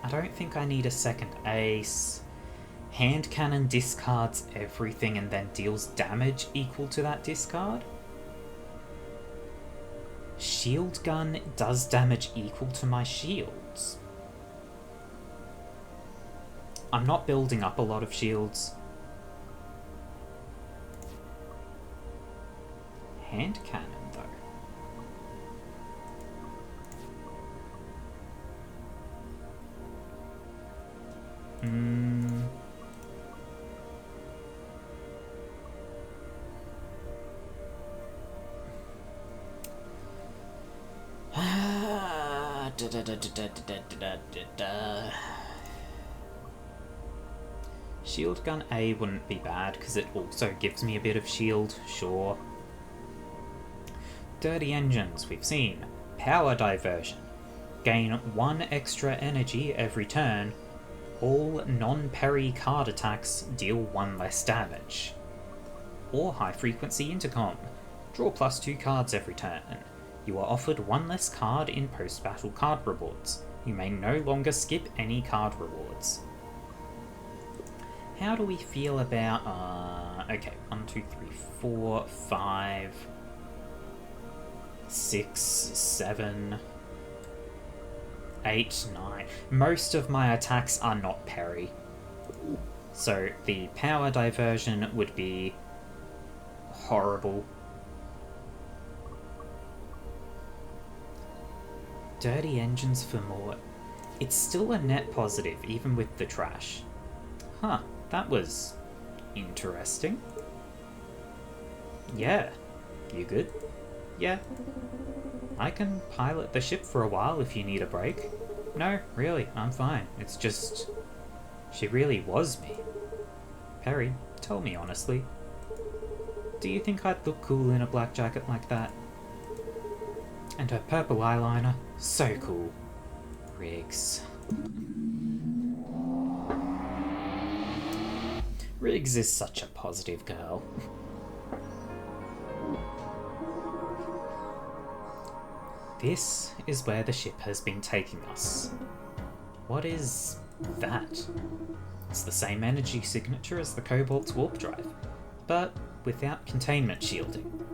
I don't think I need a second ace. Hand cannon discards everything and then deals damage equal to that discard. Shield gun does damage equal to my shields. I'm not building up a lot of shields. Hand cannon, though. Shield gun A wouldn't be bad because it also gives me a bit of shield, sure. Dirty engines, we've seen. Power diversion. Gain 1 extra energy every turn. All non-parry card attacks deal 1 less damage. Or high frequency intercom. Draw +2 cards every turn. You are offered one less card in post-battle card rewards. You may no longer skip any card rewards. How do we feel about, okay, 1, 2, 3, 4, 5, 6, 7, 8, 9. Most of my attacks are not parry. So the power diversion would be horrible. Dirty engines for more. It's still a net positive, even with the trash. Huh, that was interesting. Yeah. You good? Yeah. I can pilot the ship for a while if you need a break. No, really, I'm fine. It's just... she really was me. Perry, tell me honestly. Do you think I'd look cool in a black jacket like that? And her purple eyeliner, so cool. Riggs. Riggs is such a positive girl. This is where the ship has been taking us. What is that? It's the same energy signature as the Cobalt's warp drive, but without containment shielding.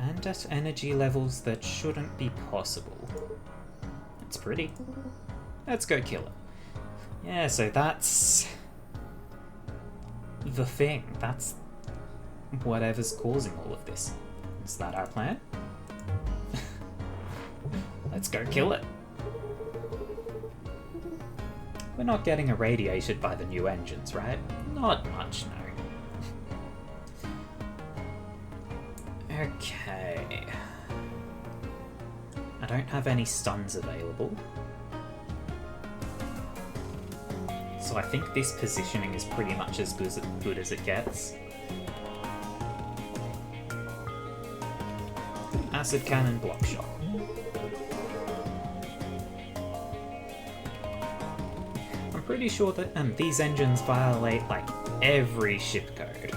And at energy levels that shouldn't be possible. It's pretty. Let's go kill it. Yeah, so that's the thing. That's whatever's causing all of this. Is that our plan? Let's go kill it. We're not getting irradiated by the new engines, right? Not much, no. Okay. I don't have any stuns available. So I think this positioning is pretty much as good as it gets. Acid cannon, block shot. I'm pretty sure that these engines violate like every ship code.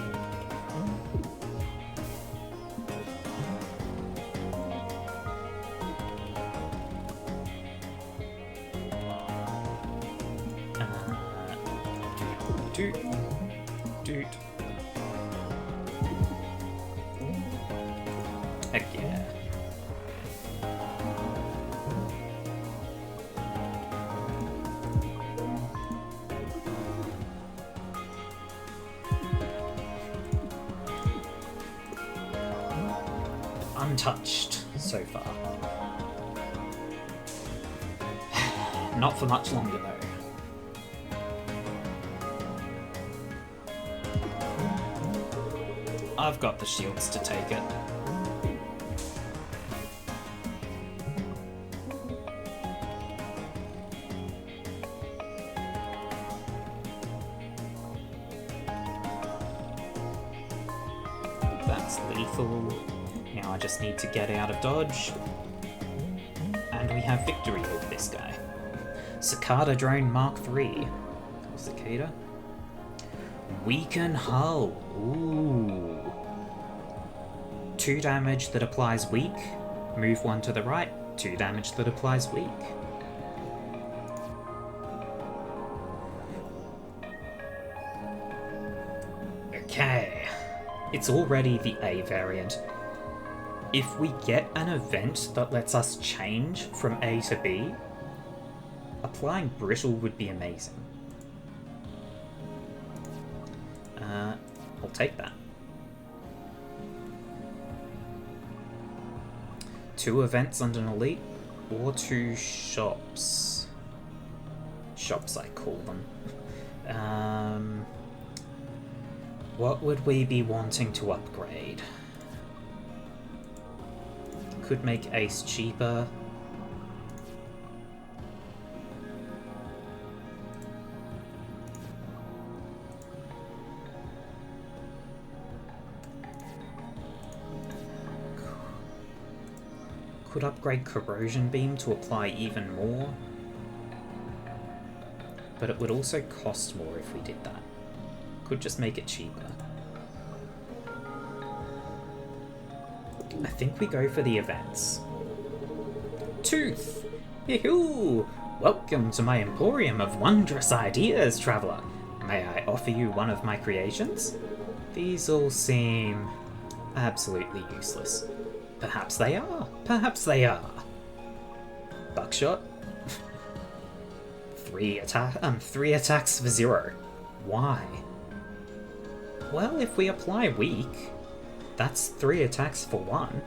Doot. Heck yeah. Untouched so far. Not for much longer though. I've got the shields to take it. That's lethal. Now I just need to get out of dodge. And we have victory over this guy. Cicada Drone Mark III. Cicada. Weaken hull. Ooh. 2 damage that applies weak. Move 1 to the right. 2 damage that applies weak. Okay. It's already the A variant. If we get an event that lets us change from A to B, applying brittle would be amazing. I'll take that. 2 events and an elite, or 2 shops. Shops, I call them. What would we be wanting to upgrade? Could make Ace cheaper. Could upgrade Corrosion Beam to apply even more. But it would also cost more if we did that. Could just make it cheaper. I think we go for the events. tooth. Yoo-hoo! Welcome to my emporium of wondrous ideas, traveller. May I offer you one of my creations? These all seem absolutely useless. Perhaps they are. Perhaps they are. Buckshot. Three attacks for 0. Why? Well, if we apply weak, that's 3 attacks for 1.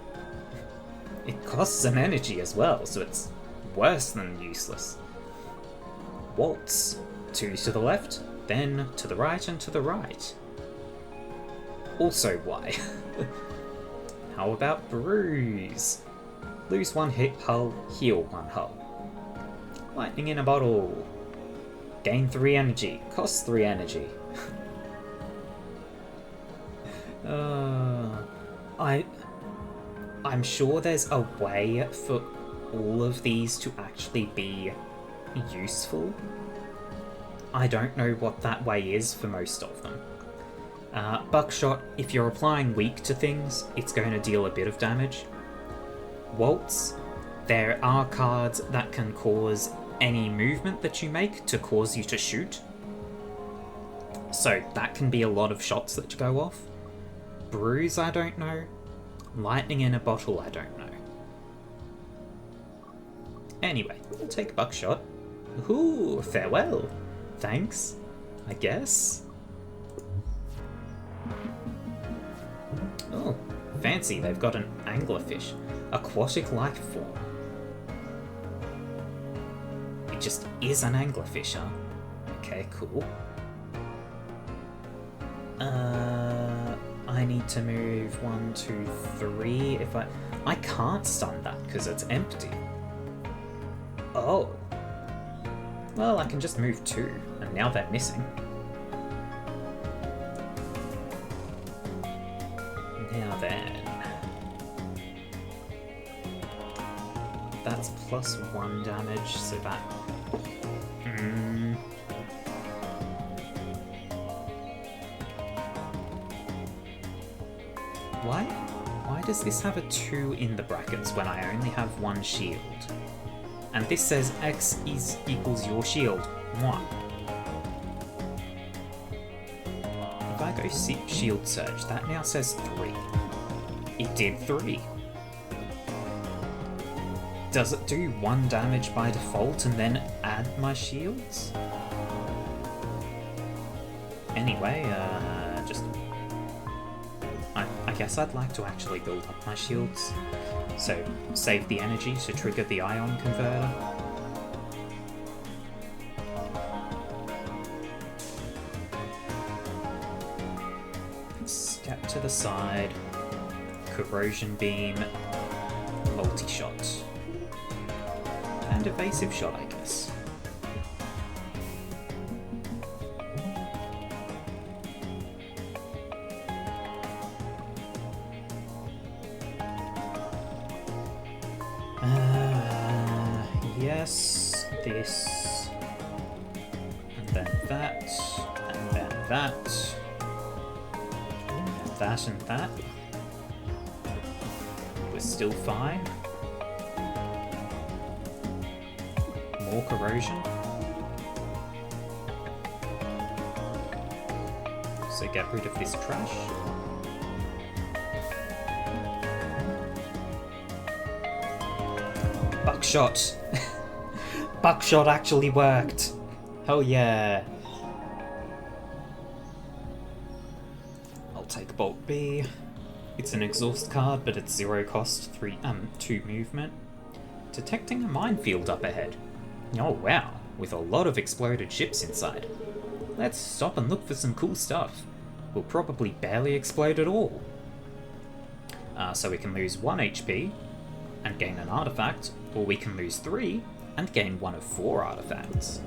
It costs some energy as well, so it's worse than useless. Waltz. 2 to the left, then to the right and to the right. Also why? How about bruise? Lose 1 hit hull, heal 1 hull. Lightning in a bottle. Gain 3 energy, costs 3 energy. I'm sure there's a way for all of these to actually be useful. I don't know what that way is for most of them. Buckshot, if you're applying weak to things, it's going to deal a bit of damage. Waltz, there are cards that can cause any movement that you make to cause you to shoot. So that can be a lot of shots that go off. Bruise, I don't know. Lightning in a bottle, I don't know. Anyway, we'll take Buckshot. Ooh, farewell. Thanks, I guess. Oh, fancy, they've got an anglerfish. Aquatic life form. It just is an anglerfish, huh? Okay, cool. I need to move 1, 2, 3. If I can't stun that because it's empty. Oh. Well, I can just move 2, and now they're missing. Now then. That's +1 damage, so that... Why does this have a 2 in the brackets when I only have 1 shield? And this says X equals your shield. Mwah. If I go shield search, that now says 3. It did 3. Does it do 1 damage by default and then add my shields? Anyway, I guess I'd like to actually build up my shields. So, save the energy to trigger the ion converter. Step to the side. Corrosion beam. Multi-shot. And evasive shot, I guess. Yes, this, and then that, and then that, and that, and that. We're still fine. More corrosion. So get rid of this trash. Buckshot! Buckshot actually worked! Oh yeah! I'll take Bolt B. It's an exhaust card, but it's 0 cost, 2 movement. Detecting a minefield up ahead. Oh wow, with a lot of exploded ships inside. Let's stop and look for some cool stuff. We'll probably barely explode at all. So we can lose 1 HP and gain an artifact, or we can lose 3 and gain 1 of 4 artifacts.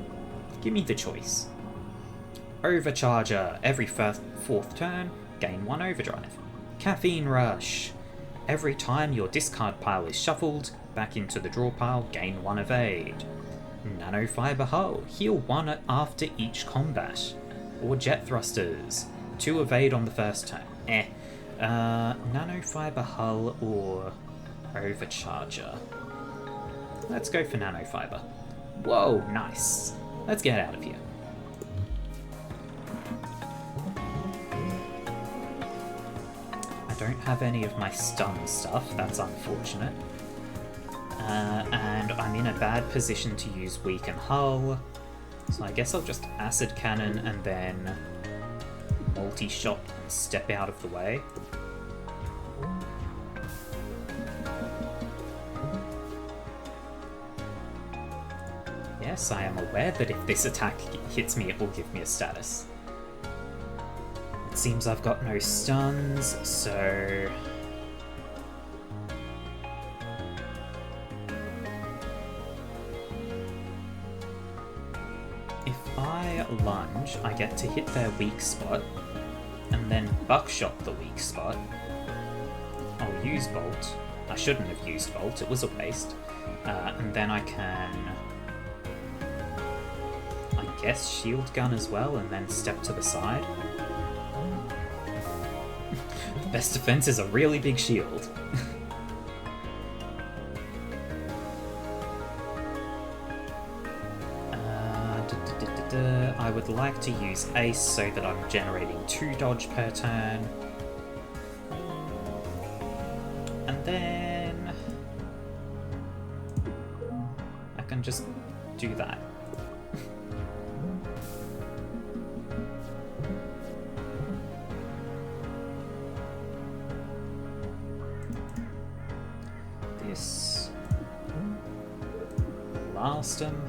Give me the choice. Overcharger. Every 4th turn, gain 1 overdrive. Caffeine Rush. Every time your discard pile is shuffled back into the draw pile, gain 1 evade. Nanofiber Hull. Heal 1 after each combat. Or Jet Thrusters. 2 evade on the first turn. Nanofiber Hull or Overcharger. Let's go for nanofiber. Whoa, nice. Let's get out of here. I don't have any of my stun stuff, that's unfortunate. And I'm in a bad position to use weaken hull, so I guess I'll just acid cannon and then multi-shot and step out of the way. Yes, I am aware that if this attack hits me, it will give me a status. It seems I've got no stuns, so... if I lunge, I get to hit their weak spot, and then buckshot the weak spot. I'll use Bolt. I shouldn't have used Bolt, it was a waste. And then I can... I guess shield gun as well, and then step to the side. The best defense is a really big shield. I would like to use Ace so that I'm generating 2 dodge per turn. And then... I can just do that. This... blast him.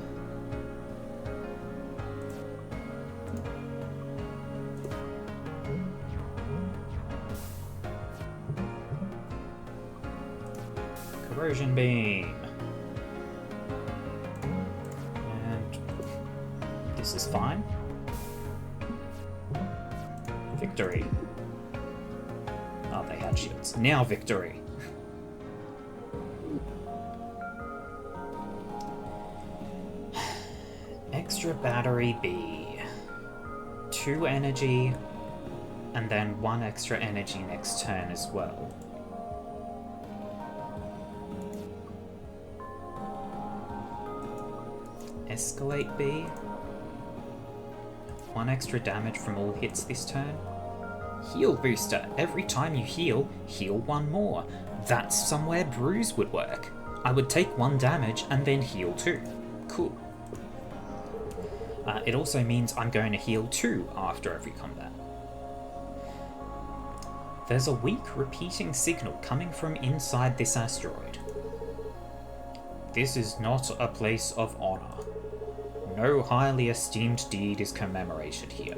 Corrosion beam. And this is fine. Victory. Oh, they had shields. Now victory. Extra battery B. 2 energy, and then 1 extra energy next turn as well. Escalate B. 1 extra damage from all hits this turn. Heal booster. Every time you heal, heal 1 more. That's somewhere Bruise would work. I would take 1 damage and then heal 2. Cool. It also means I'm going to heal 2 after every combat. There's a weak repeating signal coming from inside this asteroid. This is not a place of honor. No highly esteemed deed is commemorated here.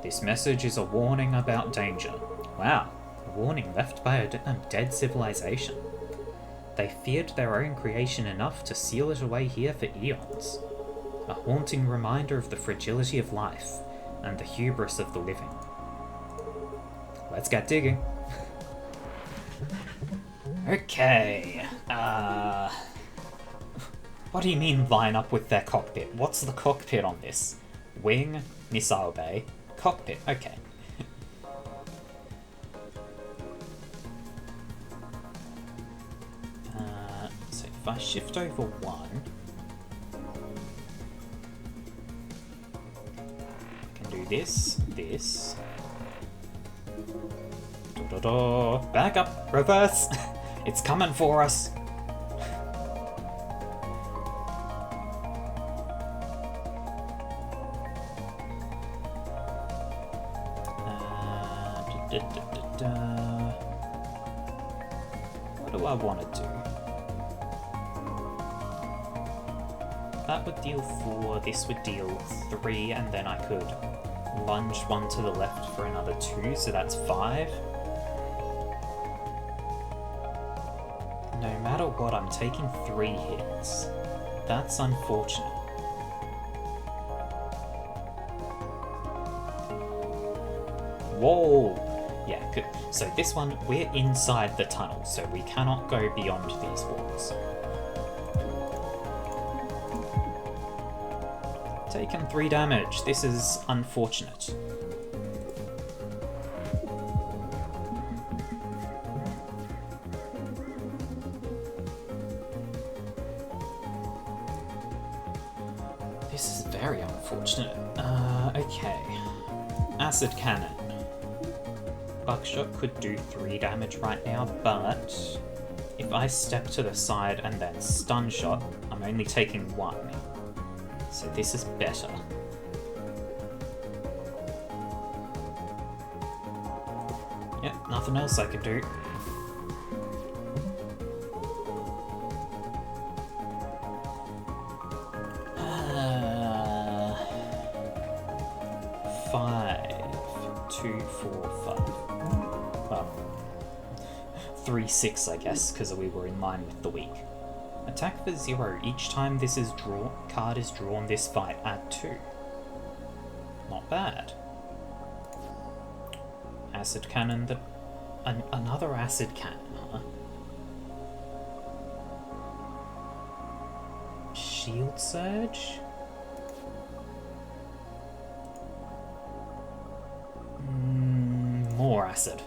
This message is a warning about danger. Wow, a warning left by a dead civilization. They feared their own creation enough to seal it away here for eons. A haunting reminder of the fragility of life and the hubris of the living. Let's get digging. Okay, what do you mean line up with their cockpit? What's the cockpit on this? Wing, missile bay, cockpit, okay. So if I shift over 1, I can do this, this. Back up, reverse! It's coming for us! What do I want to do? That would deal 4, this would deal 3, and then I could lunge 1 to the left for another 2, so that's 5. No matter what, I'm taking 3 hits. That's unfortunate. Whoa! Yeah, good. So this one, we're inside the tunnel, so we cannot go beyond these walls. Taken 3 damage. This is unfortunate. This is very unfortunate. Okay. Acid Cannon. Buckshot could do 3 damage right now, but if I step to the side and then Stun Shot, I'm only taking 1. So this is better. Yep, nothing else I can do. Well, 3-6, I guess, because we were in line with the week. Attack for 0. Each time this is card is drawn this fight, add 2. Not bad. Acid Cannon, another Acid Cannon, huh? Shield Surge? More acid.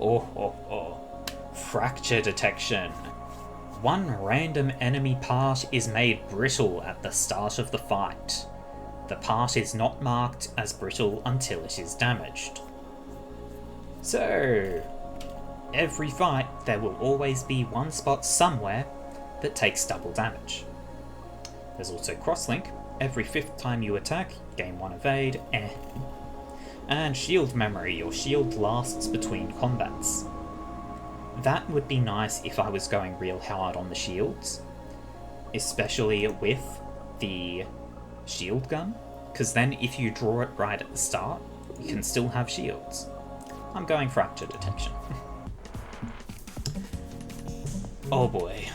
Oh. Fracture Detection. One random enemy part is made brittle at the start of the fight. The part is not marked as brittle until it is damaged. So, every fight there will always be one spot somewhere that takes double damage. There's also Crosslink. Every 5th time you attack, gain 1 evade, And Shield Memory. Your shield lasts between combats. That would be nice if I was going real hard on the shields, especially with the shield gun, because then if you draw it right at the start, you can still have shields. I'm going Fracture Detection. Oh boy.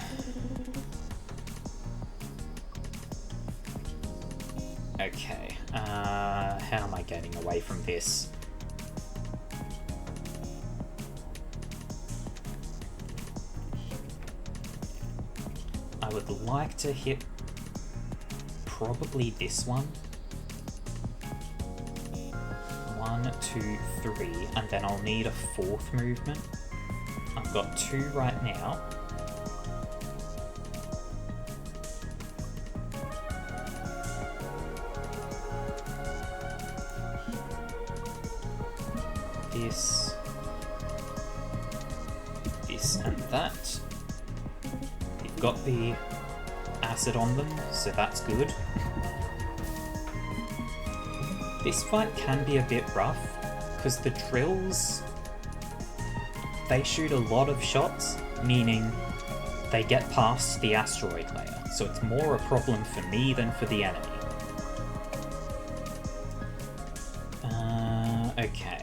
Okay, how am I getting away from this? I would like to hit probably this one. 1, 2, 3, and then I'll need a 4th movement. I've got 2 right now. This and that. You've got the acid on them, so that's good. This fight can be a bit rough, because the drills, they shoot a lot of shots, meaning they get past the asteroid layer, so it's more a problem for me than for the enemy. Okay.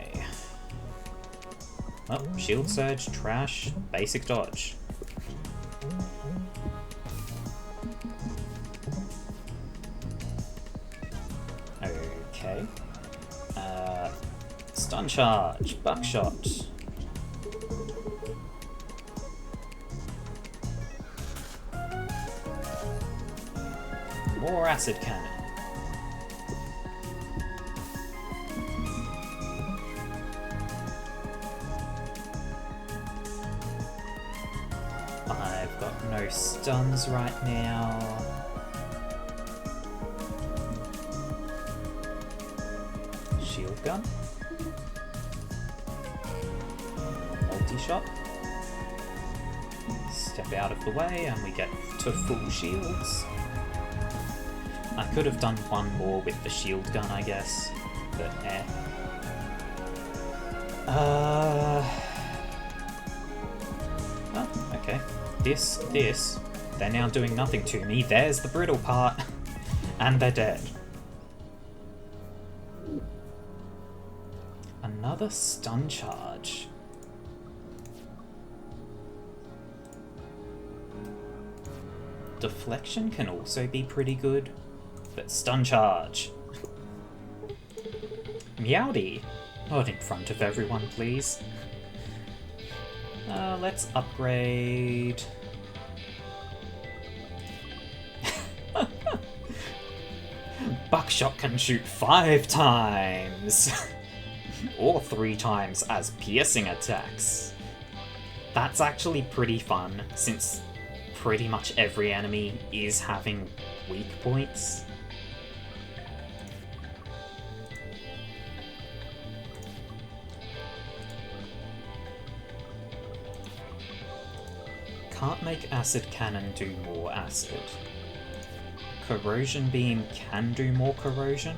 Well, Shield Surge, trash, basic dodge. Okay. Stun Charge, Buckshot. More Acid Cannon. I've got no stuns right now. Shield gun. Multi-shot. Step out of the way and we get to full shields. I could have done one more with the shield gun, I guess, but eh. Oh, okay. This, they're now doing nothing to me. There's the brittle part. And they're dead. Another stun charge. Deflection can also be pretty good, but stun charge. Meowdy! Not in front of everyone, please. Let's upgrade... Buckshot can shoot 5 times! Or 3 times as piercing attacks. That's actually pretty fun, since pretty much every enemy is having weak points. Can't make acid cannon do more acid. Corrosion beam can do more corrosion,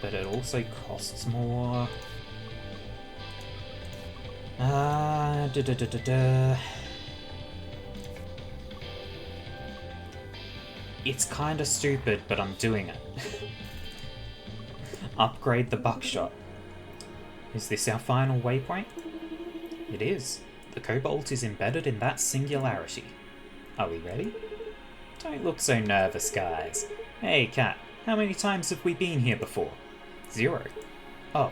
but it also costs more. It's kinda stupid, but I'm doing it. Upgrade the buckshot. Is this our final waypoint? It is. The Cobalt is embedded in that singularity. Are we ready? Don't look so nervous, guys. Hey, Cat, how many times have we been here before? 0. Oh.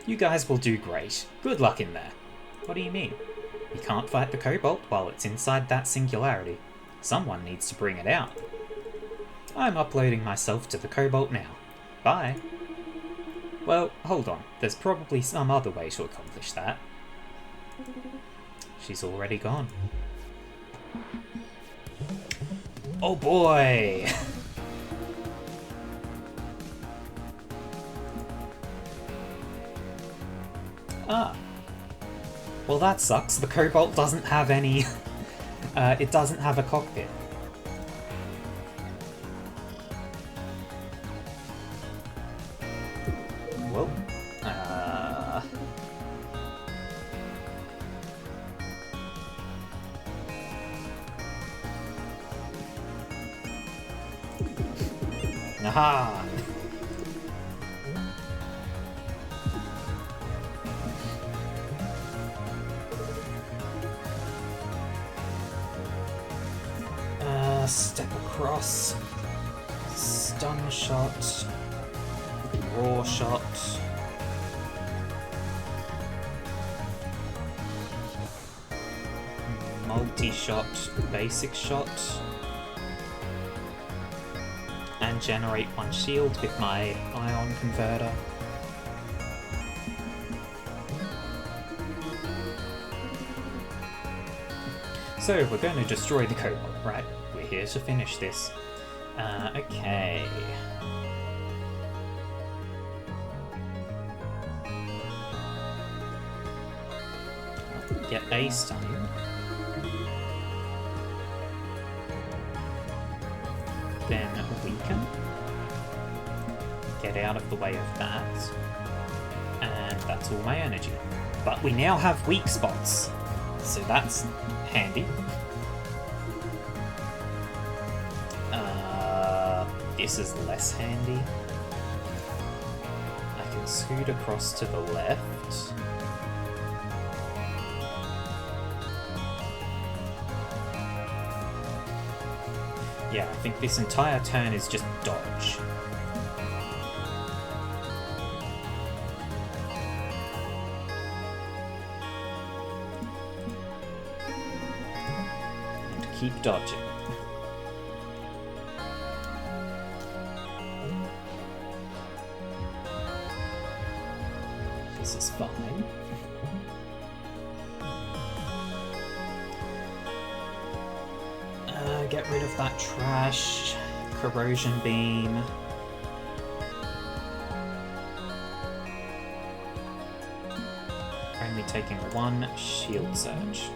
You guys will do great. Good luck in there. What do you mean? You can't fight the Cobalt while it's inside that singularity. Someone needs to bring it out. I'm uploading myself to the Cobalt now. Bye. Well, hold on. There's probably some other way to accomplish that. She's already gone. Oh boy! Ah. Well, that sucks. The Cobalt doesn't have any... it doesn't have a cockpit. Well, Aha! Step across. Stun shot. Raw shot. Multi-shot. Basic shot. And generate one shield with my ion converter. So we're going to destroy the Cobalt, right? We're here to finish this. Okay. Get a stun. Then weaken. Get out of the way of that. And that's all my energy. But we now have weak spots. So that's handy. This is less handy. I can scoot across to the left. Yeah, I think this entire turn is just dodge. And keep dodging. This is fine. Get rid of that trash. Corrosion beam. Only taking one shield surge.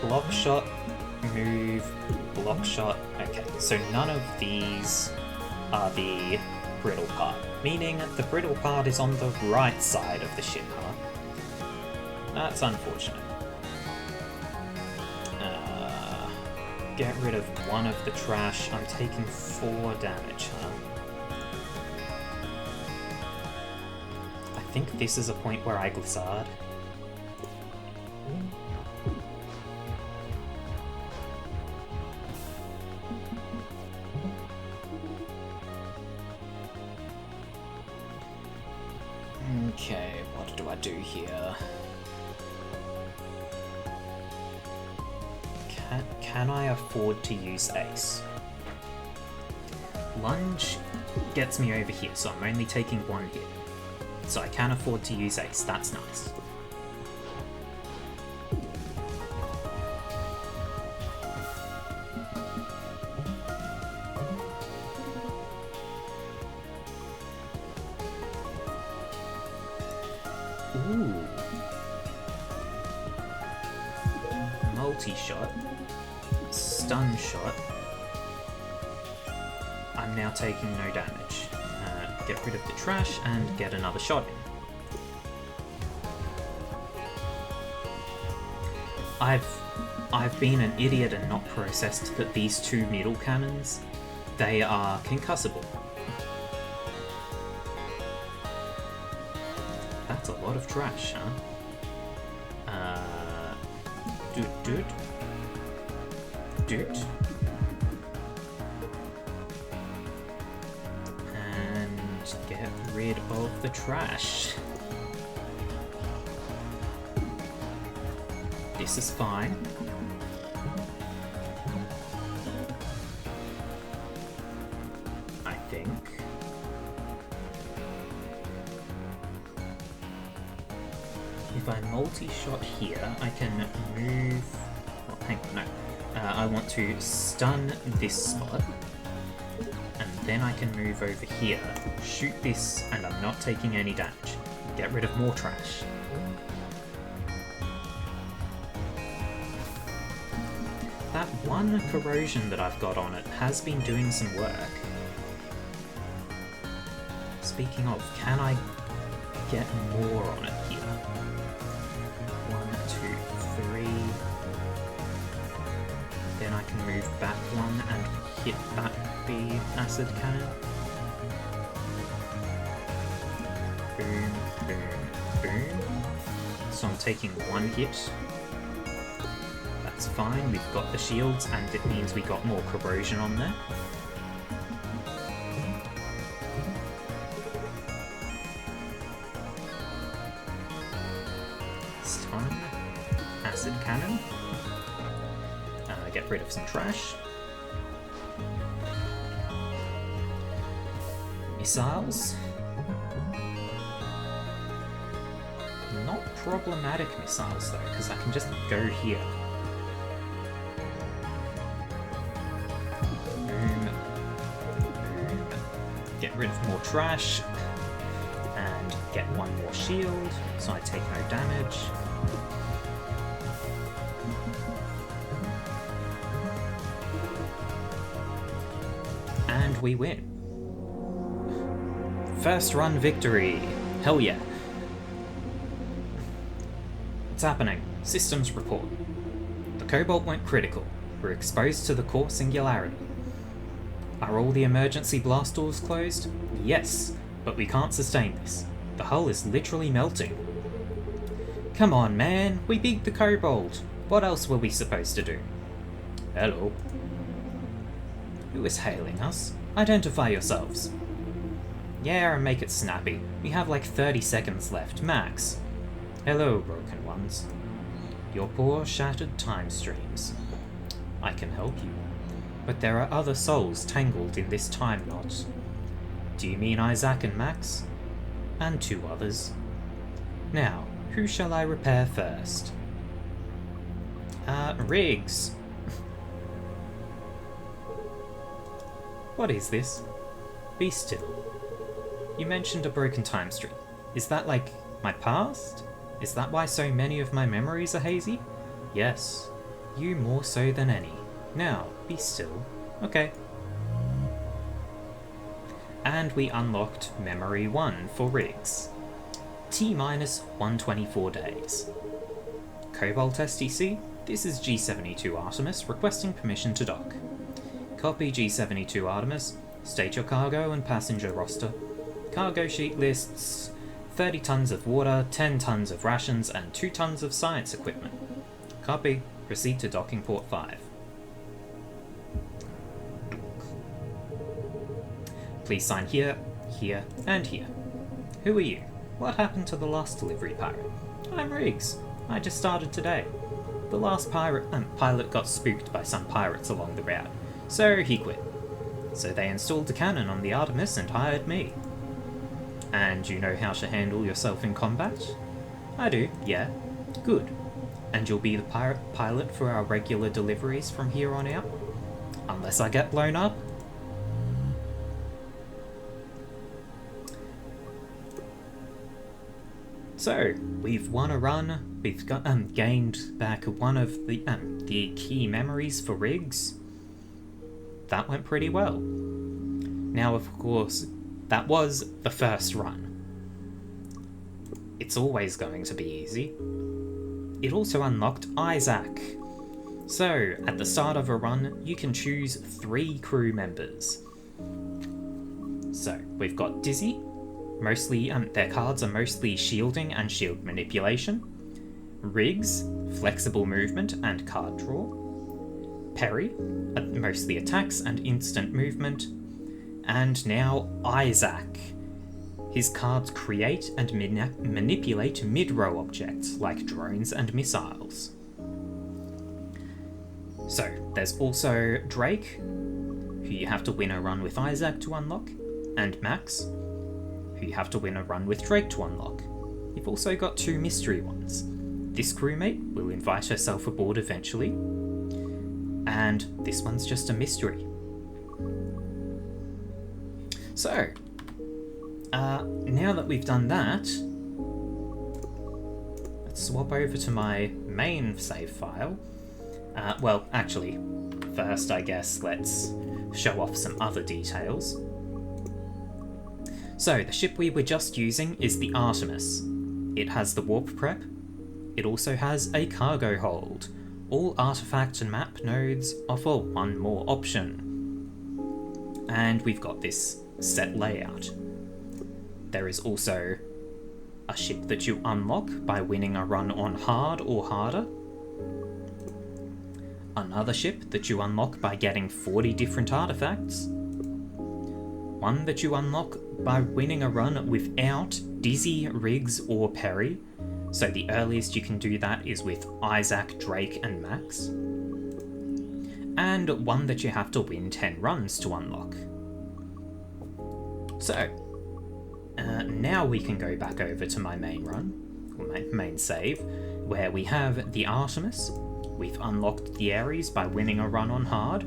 Block shot, move, block shot. Okay, so none of these are the brittle part, meaning the brittle part is on the right side of the ship, huh? That's unfortunate. Get rid of one of the trash. I'm taking 4 damage, huh? I think this is a point where I glissade. Okay, what do I do here? Can I afford to use Ace? lunge gets me over here, so I'm only taking one hit. So I can afford to use ace, that's nice. Ooh. Multi-shot. Stun shot. I'm now taking no damage. Get rid of the trash and get another shot in. I've been an idiot and not processed that these two middle cannons, they are concussable. That's a lot of trash, huh? Doot. And get rid of the trash. This is fine. I think. If I multi-shot here, I can move... Oh, hang on, no. I want to stun this spot, and then I can move over here, shoot this, and I'm not taking any damage. Get rid of more trash. That one corrosion that I've got on it has been doing some work. Speaking of, can I get more on it here? 1, 2, 3. Then I can move back one and hit back the acid cannon. Boom, boom, boom. So I'm taking one hit. That's fine, we've got the shields and it means we got more corrosion on there. Stun. Acid cannon. Get rid of some trash. Missiles. Not problematic missiles though, because I can just go here. Boom. Boom. Get rid of more trash. And get one more shield, so I take no damage. And we win. First run victory! Hell yeah. What's happening? Systems report. The Cobalt went critical. We're exposed to the core singularity. Are all the emergency blast doors closed? Yes, but we can't sustain this. The hull is literally melting. Come on, man. We beat the Cobalt. What else were we supposed to do? Hello. Who is hailing us? Identify yourselves. Yeah, and make it snappy. We have like 30 seconds left, max. Hello, broken ones. Your poor, shattered time streams. I can help you. But there are other souls tangled in this time knot. Do you mean Isaac and Max? And 2 others. Now, who shall I repair first? Riggs. What is this? Be still. You mentioned a broken time stream. Is that like my past? Is that why so many of my memories are hazy? Yes. You more so than any. Now, be still. Okay. And we unlocked Memory 1 for Riggs. T-minus 124 days. Cobalt STC, this is G72 Artemis requesting permission to dock. Copy G72 Artemis, state your cargo and passenger roster. Cargo sheet lists 30 tons of water, 10 tons of rations, and 2 tons of science equipment. Copy, proceed to docking port 5. Please sign here, here, and here. Who are you? What happened to the last delivery pirate? I'm Riggs. I just started today. The last pilot got spooked by some pirates along the route, so he quit. So they installed a cannon on the Artemis and hired me. And you know how to handle yourself in combat? I do, yeah. Good. And you'll be the pilot for our regular deliveries from here on out? Unless I get blown up? So, we've won a run, we've gained back one of the key memories for rigs. That went pretty well. Now, of course, that was the first run. It's always going to be easy. It also unlocked Isaac. So, at the start of a run, you can choose 3 crew members. So, we've got Dizzy. Mostly, their cards are mostly shielding and shield manipulation. Riggs, flexible movement and card draw. Perry, mostly attacks and instant movement. And now Isaac. His cards create and manipulate mid-row objects like drones and missiles. So, there's also Drake, who you have to win a run with Isaac to unlock, and Max, who you have to win a run with Drake to unlock. You've also got 2 mystery ones. This crewmate will invite herself aboard eventually, and this one's just a mystery. So, now that we've done that, let's swap over to my main save file. Well, actually, first I guess let's show off some other details. So, the ship we were just using is the Artemis. It has the warp prep. It also has a cargo hold. All artifact and map nodes offer one more option. And we've got this set layout. There is also a ship that you unlock by winning a run on hard or harder. Another ship that you unlock by getting 40 different artifacts. One that you unlock by winning a run without Dizzy, Riggs or Perry. So the earliest you can do that is with Isaac, Drake and Max. And one that you have to win 10 runs to unlock. So, now we can go back over to my main run, or my main save, where we have the Artemis. We've unlocked the Ares by winning a run on hard.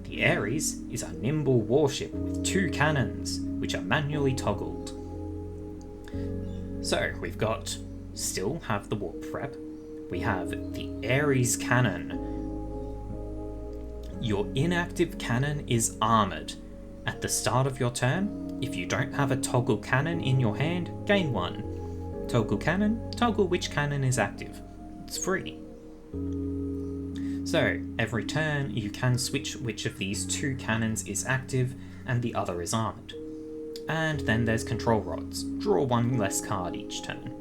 The Ares is a nimble warship with 2 cannons, which are manually toggled. So, we've got, still have the warp prep. We have the Ares cannon. Your inactive cannon is armoured. At the start of your turn, if you don't have a toggle cannon in your hand, gain 1. Toggle cannon, toggle which cannon is active. It's free. So, every turn you can switch which of these 2 cannons is active and the other is armoured. And then there's control rods. Draw 1 less card each turn.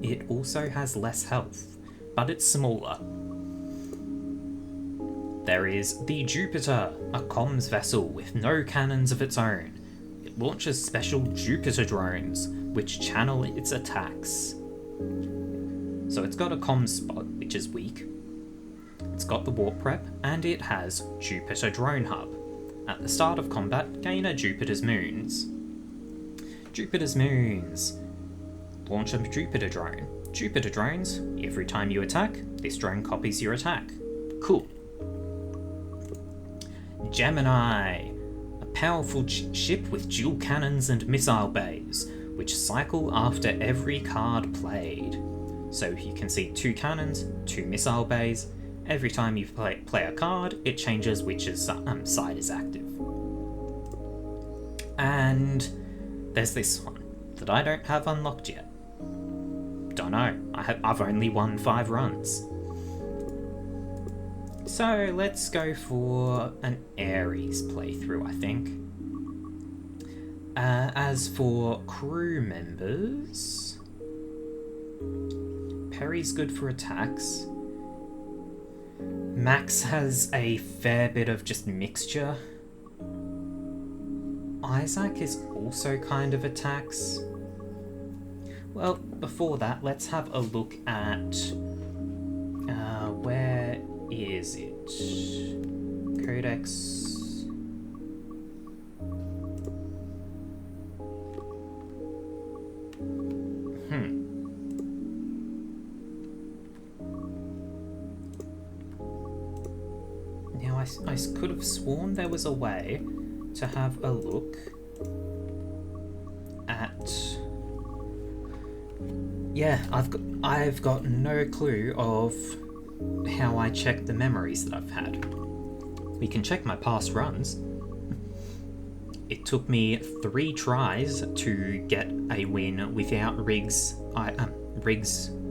It also has less health, but it's smaller. There is the Jupiter, a comms vessel with no cannons of its own. It launches special Jupiter drones, which channel its attacks. So it's got a comms spot, which is weak. It's got the warp prep, and it has Jupiter Drone Hub. At the start of combat, gain a Jupiter's Moons. Jupiter's Moons. Launch a Jupiter drone. Jupiter drones, every time you attack, this drone copies your attack. Cool. Gemini. A powerful ship with dual cannons and missile bays, which cycle after every card played. So you can see 2 cannons, 2 missile bays. Every time you play a card, it changes which side is active. And there's this one that I don't have unlocked yet. Don't know. I've only won 5 runs. So let's go for an Ares playthrough, I think. As for crew members, Perry's good for attacks. Max has a fair bit of just mixture. Isaac is also kind of attacks. Well, before that, let's have a look at... where is it? Codex... I could have sworn there was a way to have a look at... Yeah, I've got no clue of how I check the memories that I've had. We can check my past runs. It took me 3 tries to get a win without Riggs,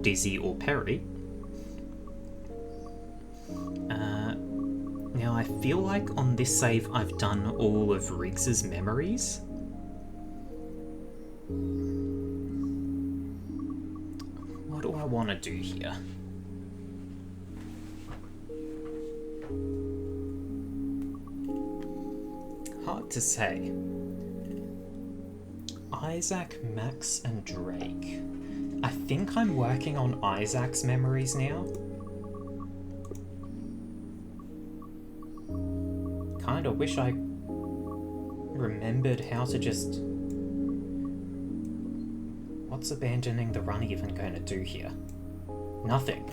Dizzy, or Perry. Now I feel like on this save I've done all of Riggs's memories. What do I want to do here? Hard to say. Isaac, Max, and Drake. I think I'm working on Isaac's memories now. Kinda wish I remembered how to just... What's abandoning the run even going to do here? Nothing.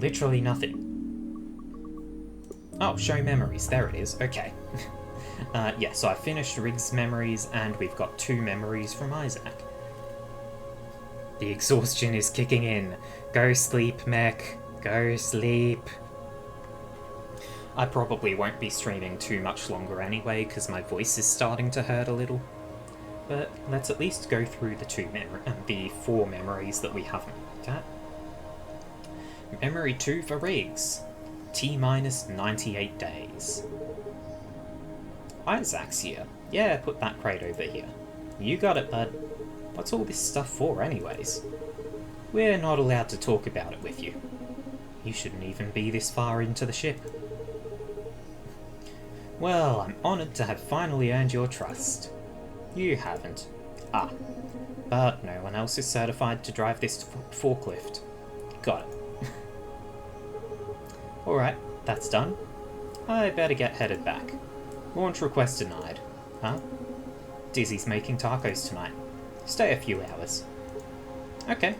Literally nothing. Oh, show memories. There it is. Okay. Yeah, so I finished Riggs' memories, and we've got 2 memories from Isaac. The exhaustion is kicking in. Go sleep, mech. Go sleep. I probably won't be streaming too much longer anyway, because my voice is starting to hurt a little. But let's at least go through the 4 memories that we haven't looked at. Memory 2 for Riggs. T-minus 98 days. Isaac's here. Yeah, put that crate over here. You got it, bud. What's all this stuff for, anyways? We're not allowed to talk about it with you. You shouldn't even be this far into the ship. Well, I'm honoured to have finally earned your trust. You haven't. Ah. But no one else is certified to drive this forklift. Got it. Alright, that's done. I better get headed back. Launch request denied. Huh? Dizzy's making tacos tonight. Stay a few hours. Okay.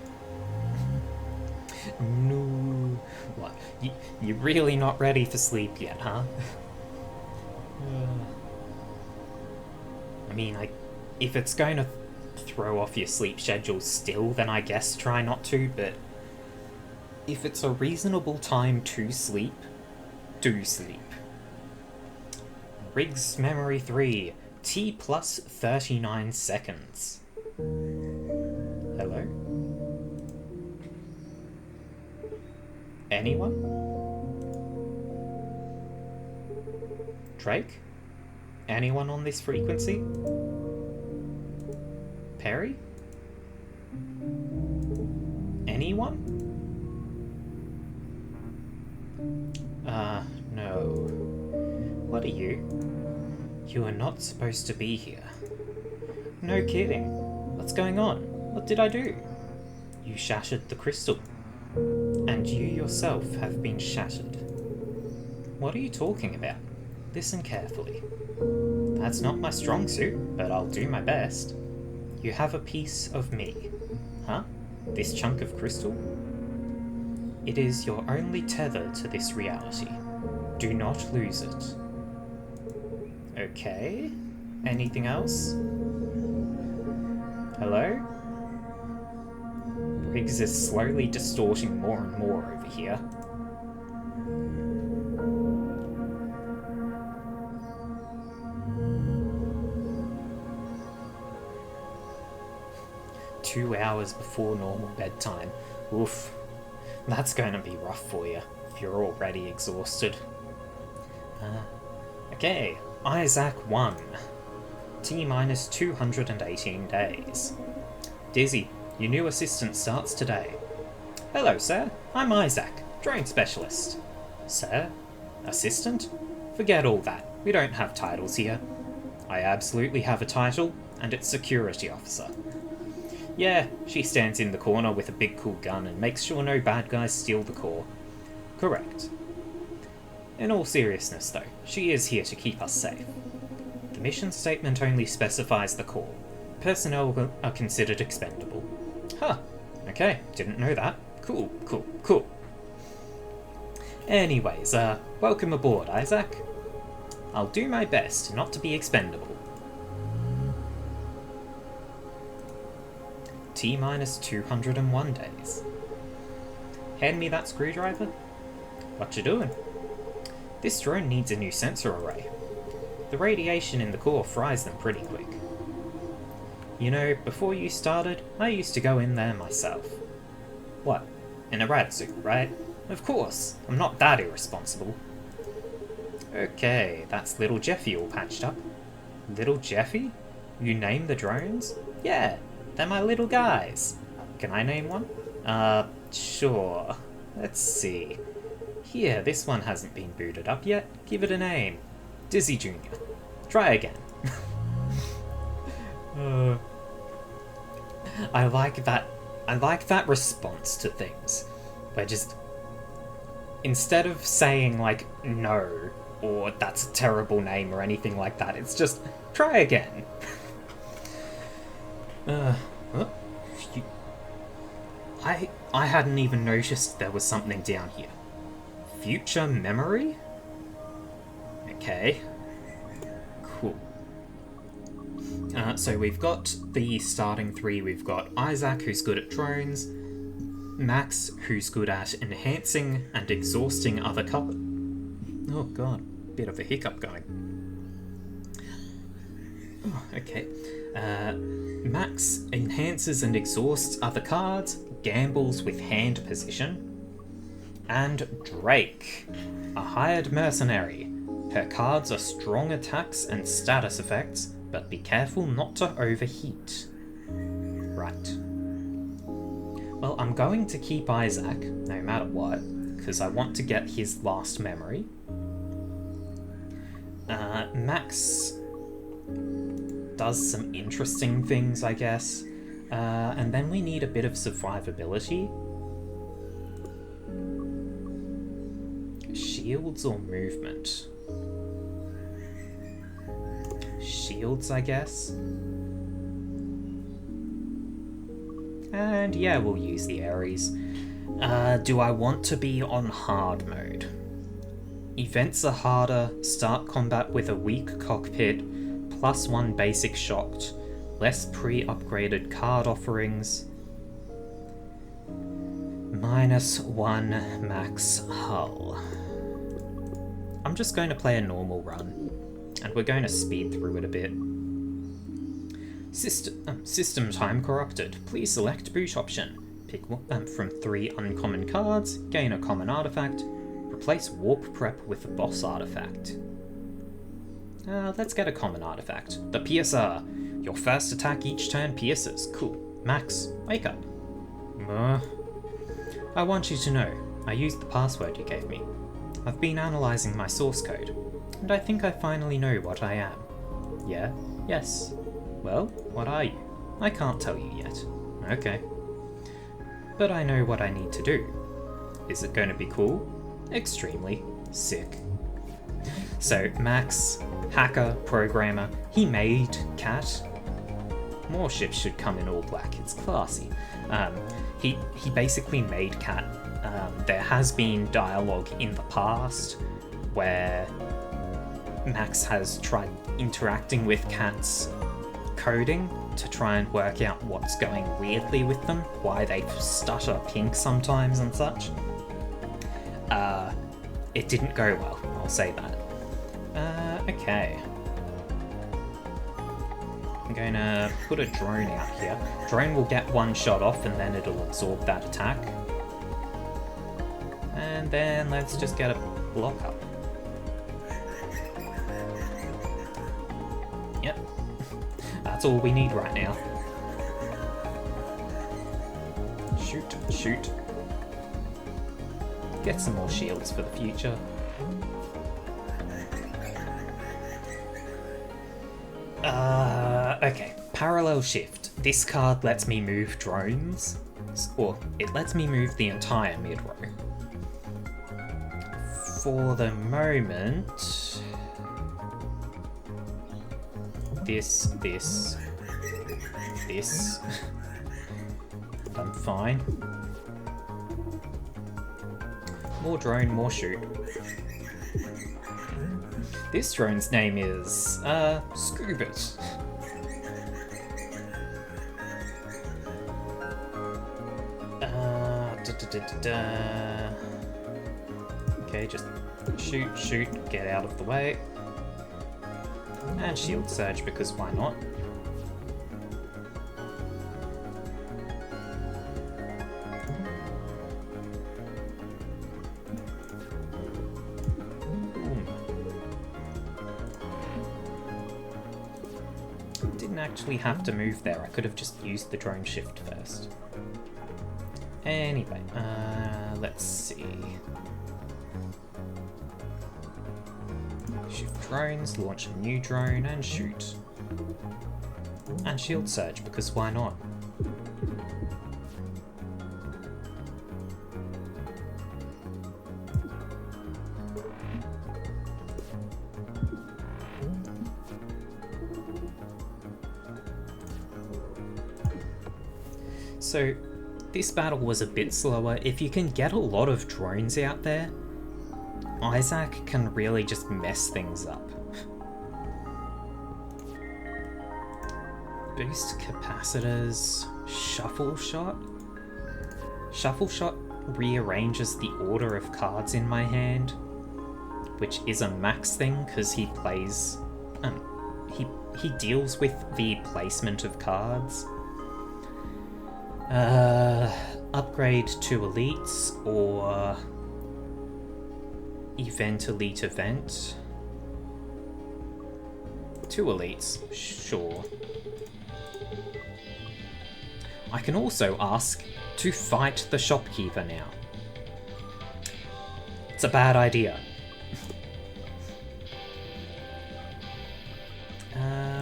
No. What? You're really not ready for sleep yet, huh? I mean, if it's going to throw off your sleep schedule still, then I guess try not to, but if it's a reasonable time to sleep, do sleep. Riggs Memory 3, T plus 39 seconds. Hello? Anyone? Drake? Anyone on this frequency? Perry? Anyone? No. What are you? You are not supposed to be here. No kidding. What's going on? What did I do? You shattered the crystal. And you yourself have been shattered. What are you talking about? Listen carefully. That's not my strong suit, but I'll do my best. You have a piece of me. Huh? This chunk of crystal? It is your only tether to this reality. Do not lose it. Okay. Anything else? Hello? Riggs is slowly distorting more and more over here. Two hours before normal bedtime. Oof. That's going to be rough for you, if you're already exhausted. Okay, Isaac 1. T-minus 218 days. Dizzy, your new assistant starts today. Hello, sir. I'm Isaac, drone specialist. Sir? Assistant? Forget all that. We don't have titles here. I absolutely have a title, and it's security officer. Yeah, she stands in the corner with a big cool gun and makes sure no bad guys steal the core. Correct. In all seriousness though, she is here to keep us safe. The mission statement only specifies the core. Personnel are considered expendable. Huh, okay, didn't know that. Cool. Anyways, welcome aboard, Isaac. I'll do my best not to be expendable. T-minus 201 days. Hand me that screwdriver. What you doing? This drone needs a new sensor array. The radiation in the core fries them pretty quick. You know, before you started, I used to go in there myself. What? In a rad suit, right? Of course, I'm not that irresponsible. Okay, that's little Jeffy all patched up. Little Jeffy? You name the drones? Yeah, they're my little guys. Can I name one? Sure. Let's see. Here, this one hasn't been booted up yet. Give it a name. Dizzy Jr. Try again. I like that response to things. Where just, instead of saying like no or that's a terrible name or anything like that, it's just try again. I hadn't even noticed there was something down here. Future memory? Okay. Cool. So we've got the starting three. We've got Isaac, who's good at drones, Max, who's good at enhancing and exhausting other cards. Oh god, bit of a hiccup going. Oh, okay. Max enhances and exhausts other cards, gambles with hand position. And Drake, a hired mercenary. Her cards are strong attacks and status effects, but be careful not to overheat. Right. Well, I'm going to keep Isaac, no matter what, because I want to get his last memory. Max does some interesting things, I guess. And then we need a bit of survivability. Shields or movement? Shields, I guess. And yeah, we'll use the Ares. Do I want to be on hard mode? Events are harder, start combat with a weak cockpit, +1 basic shocked, less pre-upgraded card offerings, -1 max hull. I'm just going to play a normal run, and we're going to speed through it a bit. System time corrupted. Please select boot option. Pick from 3 uncommon cards, gain a common artifact, replace warp prep with a boss artifact. Let's get a common artifact. The Piercer. Your first attack each turn pierces. Cool. Max, wake up. I want you to know, I used the password you gave me. I've been analysing my source code, and I think I finally know what I am. Yeah? Yes. Well, what are you? I can't tell you yet. Okay. But I know what I need to do. Is it going to be cool? Extremely. Sick. So, Max, hacker, programmer, he made Cat. More ships should come in all black, it's classy. He basically made Cat. There has been dialogue in the past where Max has tried interacting with Cat's coding to try and work out what's going weirdly with them, why they stutter pink sometimes and such. It didn't go well, I'll say that. Okay. I'm going to put a drone out here. Drone will get one shot off and then it'll absorb that attack. And then let's just get a block up. Yep. That's all we need right now. Shoot, shoot. Get some more shields for the future. Okay. Parallel shift. This card lets me move drones. Or, it lets me move the entire mid-row. For the moment... This... I'm fine. More drone, more shoot. This drone's name is, Scoobit. Okay, just shoot, shoot, get out of the way. And shield surge, because why not? Didn't actually have to move there, I could have just used the drone shift first. Anyway, let's see. Shift drones, launch a new drone, and shoot. And shield surge, because why not? So, this battle was a bit slower. If you can get a lot of drones out there, Isaac can really just mess things up. Boost capacitors, shuffle shot. Shuffle shot rearranges the order of cards in my hand, which is a max thing because he plays, he deals with the placement of cards. Upgrade to elites or event elite event. 2 elites, sure. I can also ask to fight the shopkeeper now. It's a bad idea.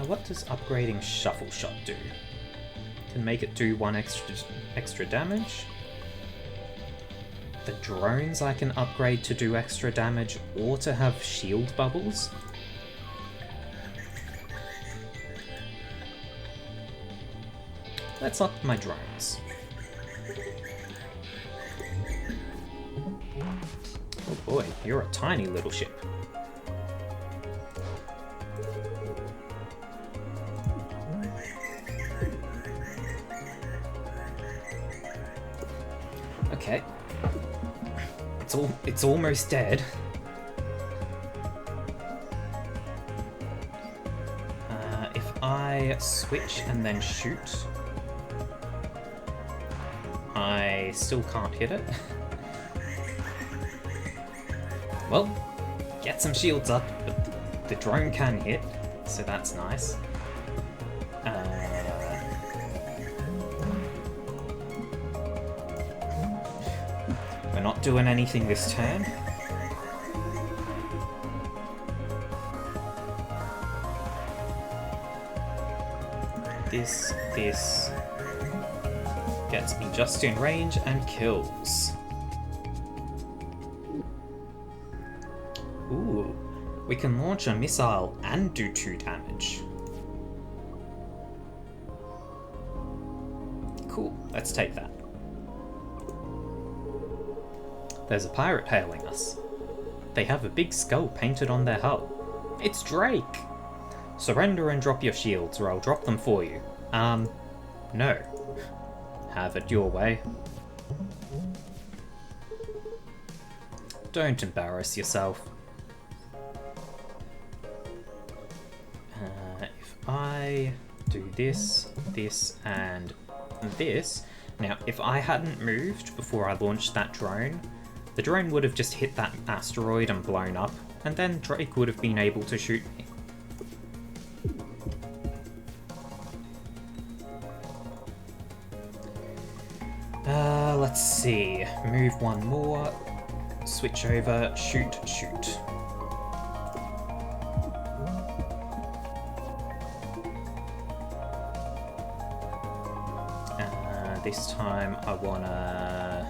What does upgrading shuffle shot do? Can make it do 1 extra damage. The drones I can upgrade to do extra damage or to have shield bubbles. Let's up my drones. Oh boy, you're a tiny little ship. Okay. It's almost dead. If I switch and then shoot, I still can't hit it. Well, get some shields up, but the drone can hit, so that's nice. We're not doing anything this turn. This gets me just in range and kills. Ooh, we can launch a missile and do 2 damage. Cool, let's take that. There's a pirate hailing us. They have a big skull painted on their hull. It's Drake! Surrender and drop your shields, or I'll drop them for you. No. Have it your way. Don't embarrass yourself. If I do this, this, and this... Now, if I hadn't moved before I launched that drone, the drone would have just hit that asteroid and blown up, and then Drake would have been able to shoot me. Let's see. Move 1 more. Switch over. Shoot, shoot. This time I wanna...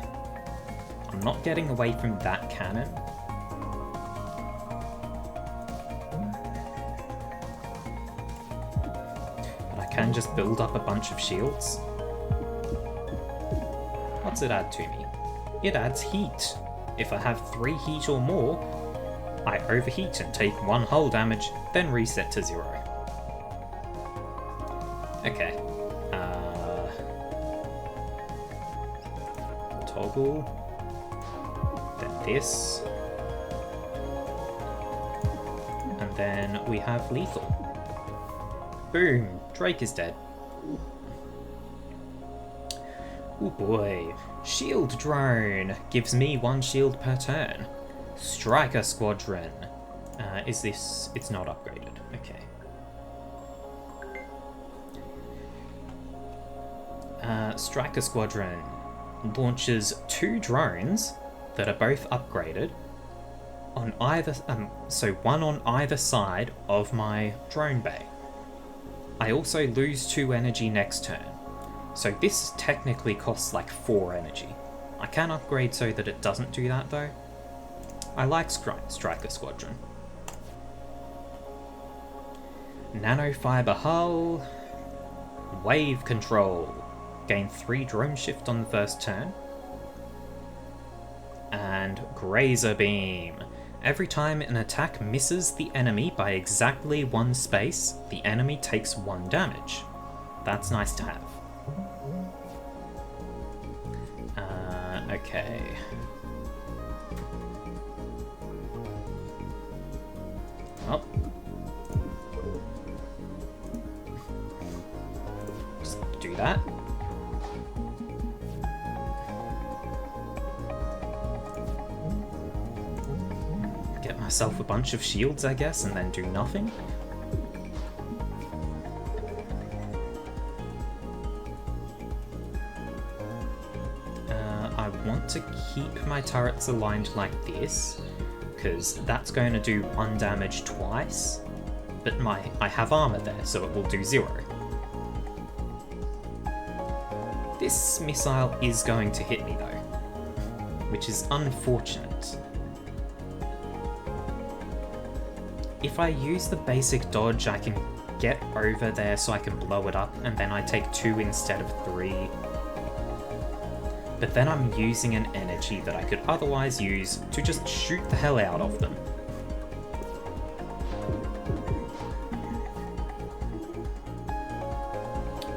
I'm not getting away from that cannon. But I can just build up a bunch of shields. What's it add to me? It adds heat. If I have 3 heat or more, I overheat and take 1 hull damage, then reset to 0. Okay. Toggle. Then this. And then we have lethal. Boom! Drake is dead. Oh boy. Shield drone gives me 1 shield per turn. Striker squadron. Is this... It's not upgraded. Okay. Striker squadron launches 2 drones that are both upgraded on either... so 1 on either side of my drone bay. I also lose 2 energy next turn. So this technically costs like 4 energy. I can upgrade so that it doesn't do that though. I like Striker Squadron. Nanofiber hull. Wave control. Gain 3 drone shift on the first turn. And Grazer beam. Every time an attack misses the enemy by exactly 1 space, the enemy takes 1 damage. That's nice to have. Okay. Oh. Just do that. Get myself a bunch of shields, I guess, and then do nothing. I want to keep my turrets aligned like this, because that's going to do 1 damage twice, but I have armor there, so it will do 0. This missile is going to hit me though, which is unfortunate. If I use the basic dodge, I can get over there so I can blow it up, and then I take 2 instead of 3. But then I'm using an energy that I could otherwise use to just shoot the hell out of them.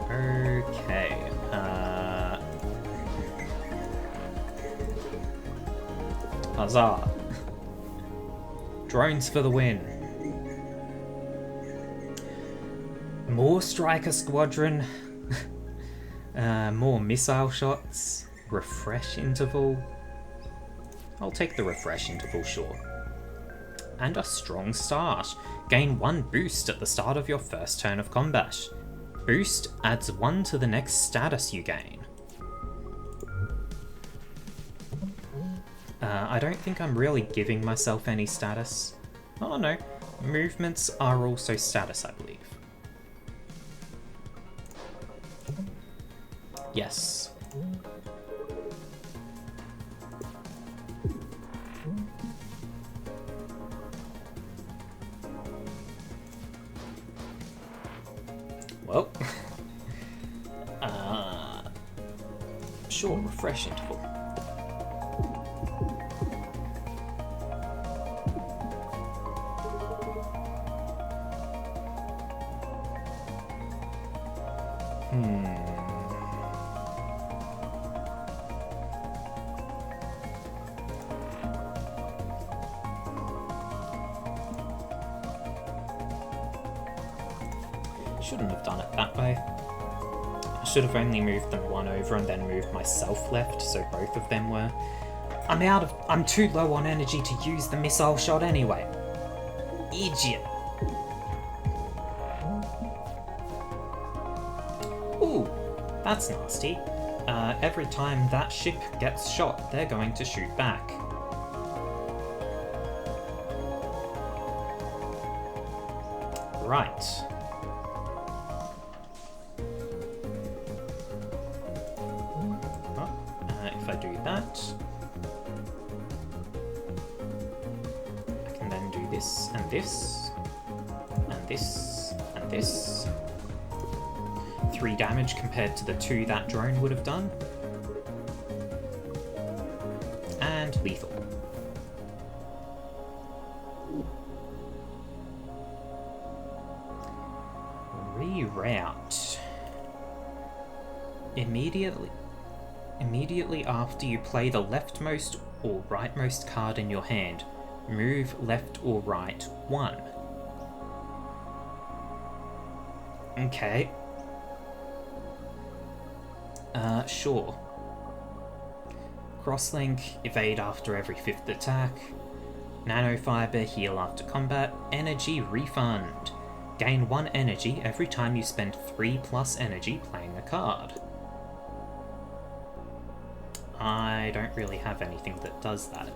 Okay. Huzzah. Drones for the win. More Striker Squadron. More missile shots. Refresh interval. I'll take the refresh interval, sure. And a strong start. Gain 1 boost at the start of your first turn of combat. Boost adds 1 to the next status you gain. I don't think I'm really giving myself any status. Oh no, movements are also status, I believe. Yes. Well, sure, refresh interval. Shouldn't have done it that way. I should have only moved them 1 over and then moved myself left, so both of them were. I'm too low on energy to use the missile shot anyway. Idiot. Ooh, that's nasty. Every time that ship gets shot, they're going to shoot back. Right. If I do that, I can then do this, and this, and this, and this. 3 damage compared to the 2 that drone would have done. And lethal. route. Immediately after you play the leftmost or rightmost card in your hand, move left or right 1. Okay. Sure. Crosslink, evade after every 5th attack. Nanofiber, heal after combat. Energy refund. Gain 1 energy every time you spend 3+ energy playing a card. I don't really have anything that does that.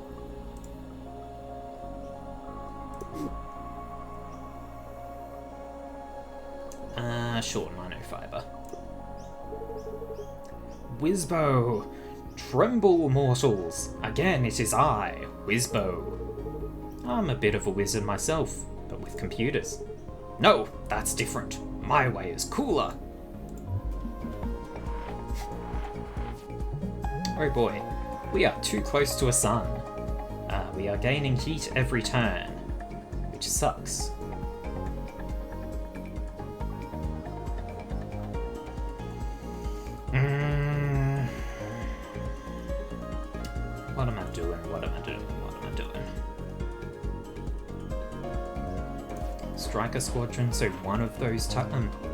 Sure, Nanofiber. Wizbo! Tremble, mortals! Again, it is I, Wizbo. I'm a bit of a wizard myself, but with computers. No, that's different. My way is cooler. Oh boy, we are too close to a sun. We are gaining heat every turn, which sucks. What am I doing? Striker squadron, so one of those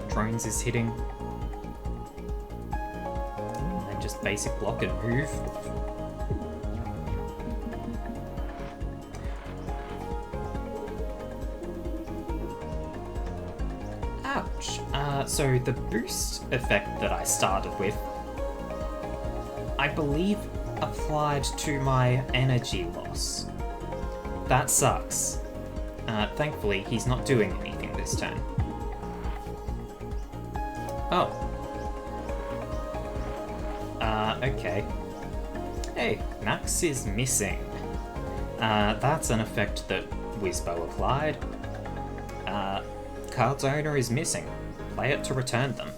drones is hitting. And then just basic block and move. Ouch. So the boost effect that I started with, I believe applied to my energy loss. That sucks. Thankfully, he's not doing anything this turn. Oh. Okay. Hey, Max is missing. That's an effect that Wizbo applied. Card's owner is missing. Play it to return them.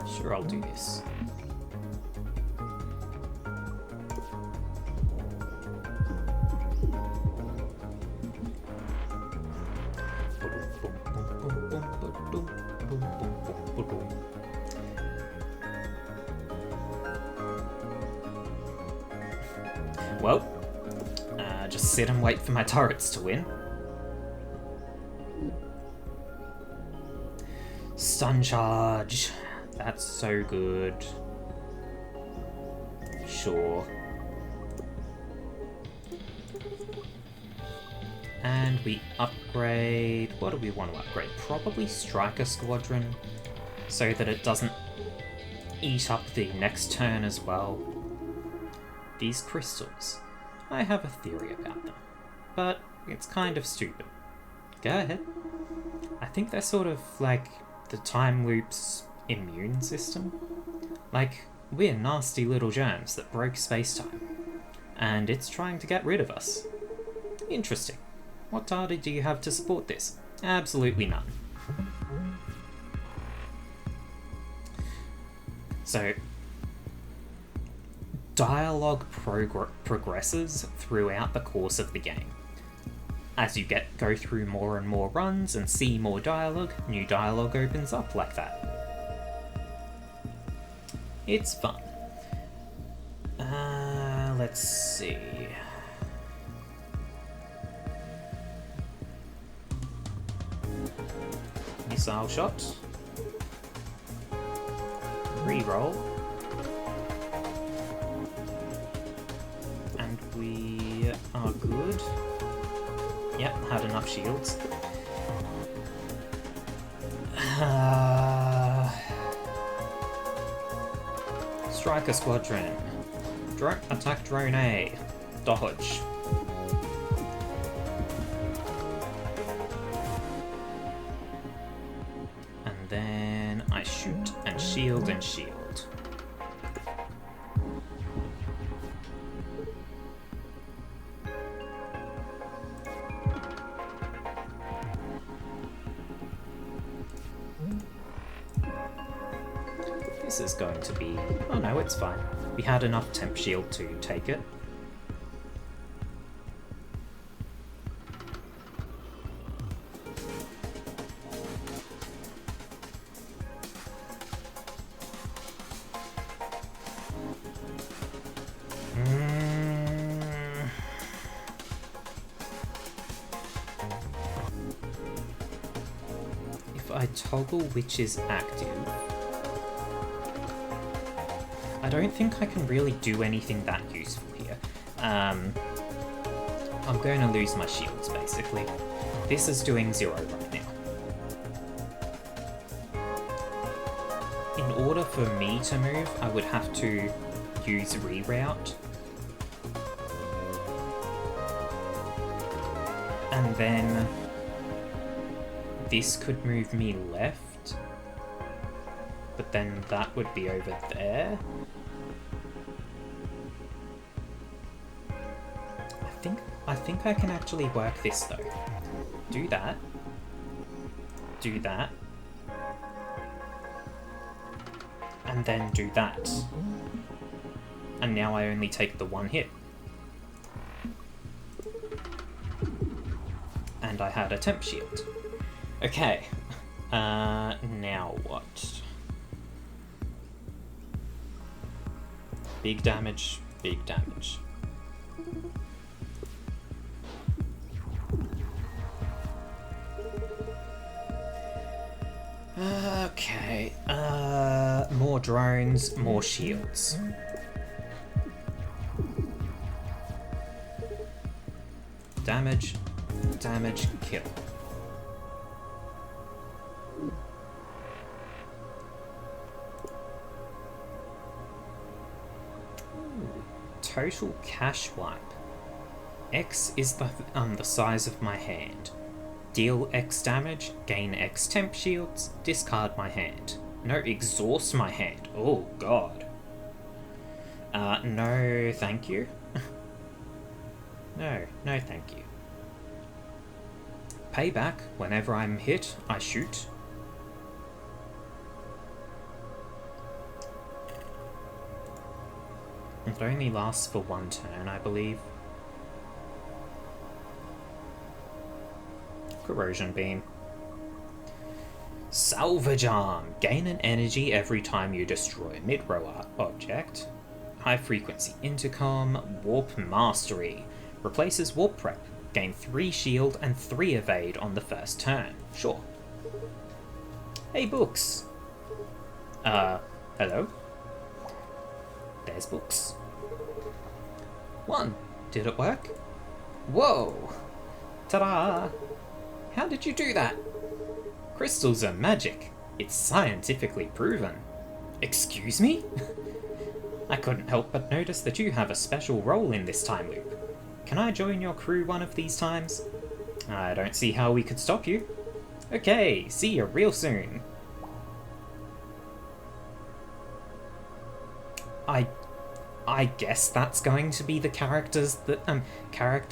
Sure, I'll do this. Well, just sit and wait for my turrets to win. Stun charge. That's so good. Sure. And we upgrade... What do we want to upgrade? Probably Striker Squadron, so that it doesn't eat up the next turn as well. These crystals. I have a theory about them, but it's kind of stupid. Go ahead. I think they're sort of like the time loop's immune system. Like, we're nasty little germs that broke space-time, and it's trying to get rid of us. Interesting. What data do you have to support this? Absolutely none. So, dialogue progresses throughout the course of the game. As you go through more and more runs and see more dialogue, new dialogue opens up like that. It's fun. Let's see. Missile shot. Reroll. And we are good. Yep, had enough shields. Striker Squadron. Attack Drone A. Dodge. And then I shoot and shield and shield. this is going to be... Oh no, it's fine. We had enough temp shield to take it. If I toggle which is active, I don't think I can really do anything that useful here. I'm going to lose my shields, basically. This is doing 0 right now. In order for me to move, I would have to use reroute. And then this could move me left, but then that would be over there. I think I can actually work this though. Do that. Do that. And then do that. And now I only take the one hit. And I had a temp shield. Okay. Now what? Big damage, big damage. Okay, more drones, more shields. Damage, damage, kill. Total cash wipe. X is the size of my hand. Deal X damage, gain X temp shields, discard my hand. No, exhaust my hand. Oh god. No thank you. No thank you. Payback, whenever I'm hit, I shoot. It only lasts for 1 turn, I believe. Corrosion beam. Salvage arm. Gain an energy every time you destroy a mid-row object. High frequency intercom. Warp mastery. Replaces warp prep. Gain 3 shield and 3 evade on the first turn. Sure. Hey, books. Hello? There's books. 1. Did it work? Whoa! Ta-da! How did you do that? Crystals are magic. It's scientifically proven. Excuse me? I couldn't help but notice that you have a special role in this time loop. Can I join your crew one of these times? I don't see how we could stop you. Okay, see you real soon. I guess that's going to be the character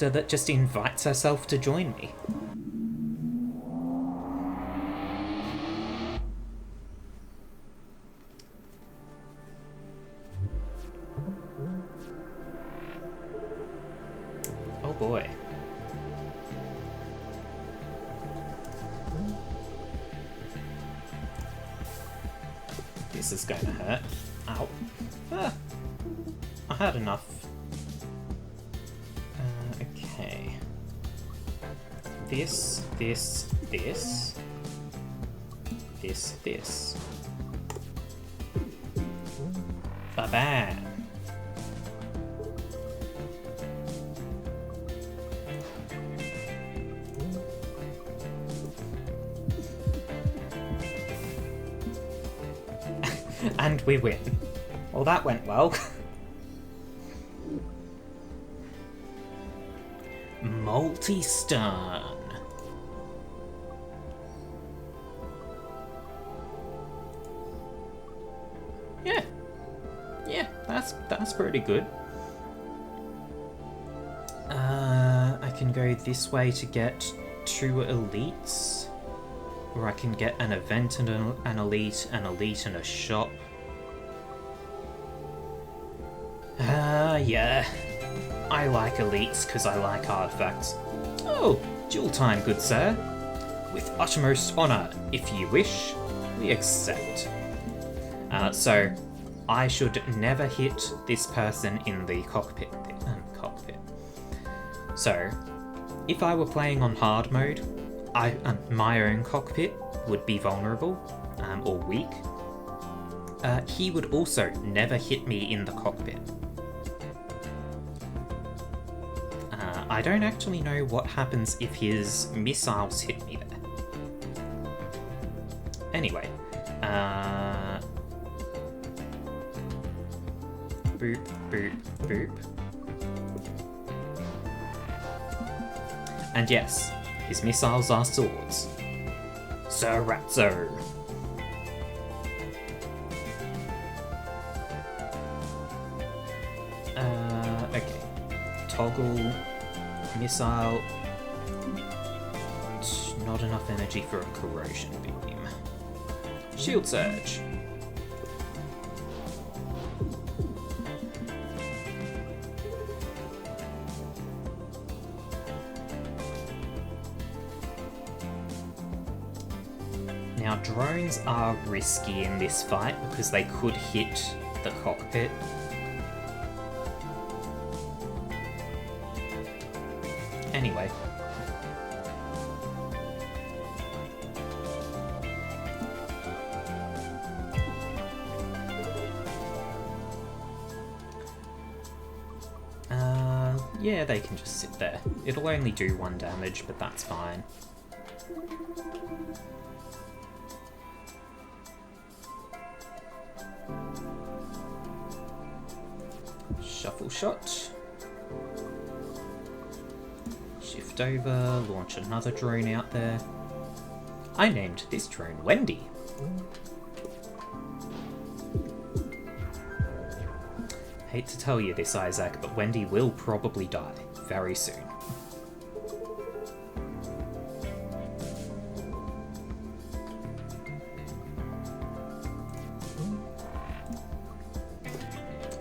that just invites herself to join me. Oh boy. This is going to hurt. Ow. Ah. I had enough. Okay. This. Ba-bam. And we win. Well, that went well. Multi-stun. Yeah, that's pretty good. I can go this way to get 2 elites, or I can get an event and an elite and a shop. Yeah. I like elites because I like artifacts. Oh, duel time, good sir. With utmost honour, if you wish, we accept. So, I should never hit this person in the cockpit. So, if I were playing on hard mode, my own cockpit would be vulnerable or weak. He would also never hit me in the cockpit. I don't actually know what happens if his missiles hit me there. Anyway, boop, boop, boop. And yes, his missiles are swords. Sriracha. Okay. Toggle, missile. Not enough energy for a corrosion beam. Shield surge. Now, drones are risky in this fight because they could hit the cockpit. Anyway. Yeah, they can just sit there. It'll only do 1 damage, but that's fine. Shuffle shot. Shift over, launch another drone out there. I named this drone Wendy. Hate to tell you this, Isaac, but Wendy will probably die very soon.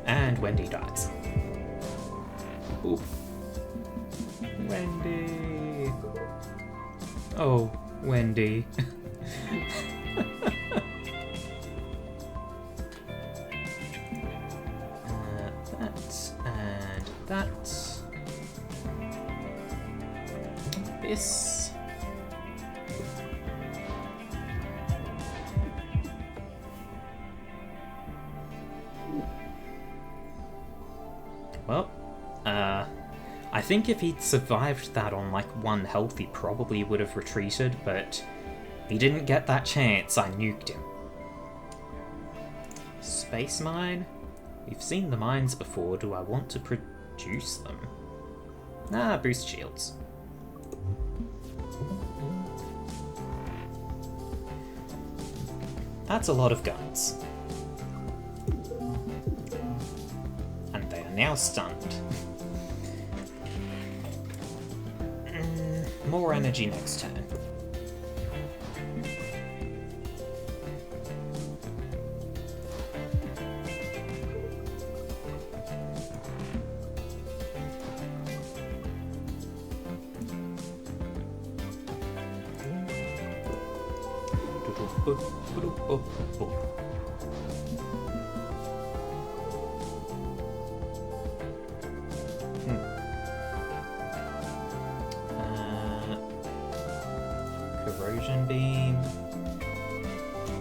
And Wendy dies. Ooh. Wendy. Oh, Wendy. This. Well, I think if he'd survived that on like 1 health, he probably would have retreated, but he didn't get that chance. I nuked him. Space mine? We've seen the mines before. Do I want to produce them? Nah, boost shields. That's a lot of guns. And they are now stunned. More energy next turn. Corrosion beam.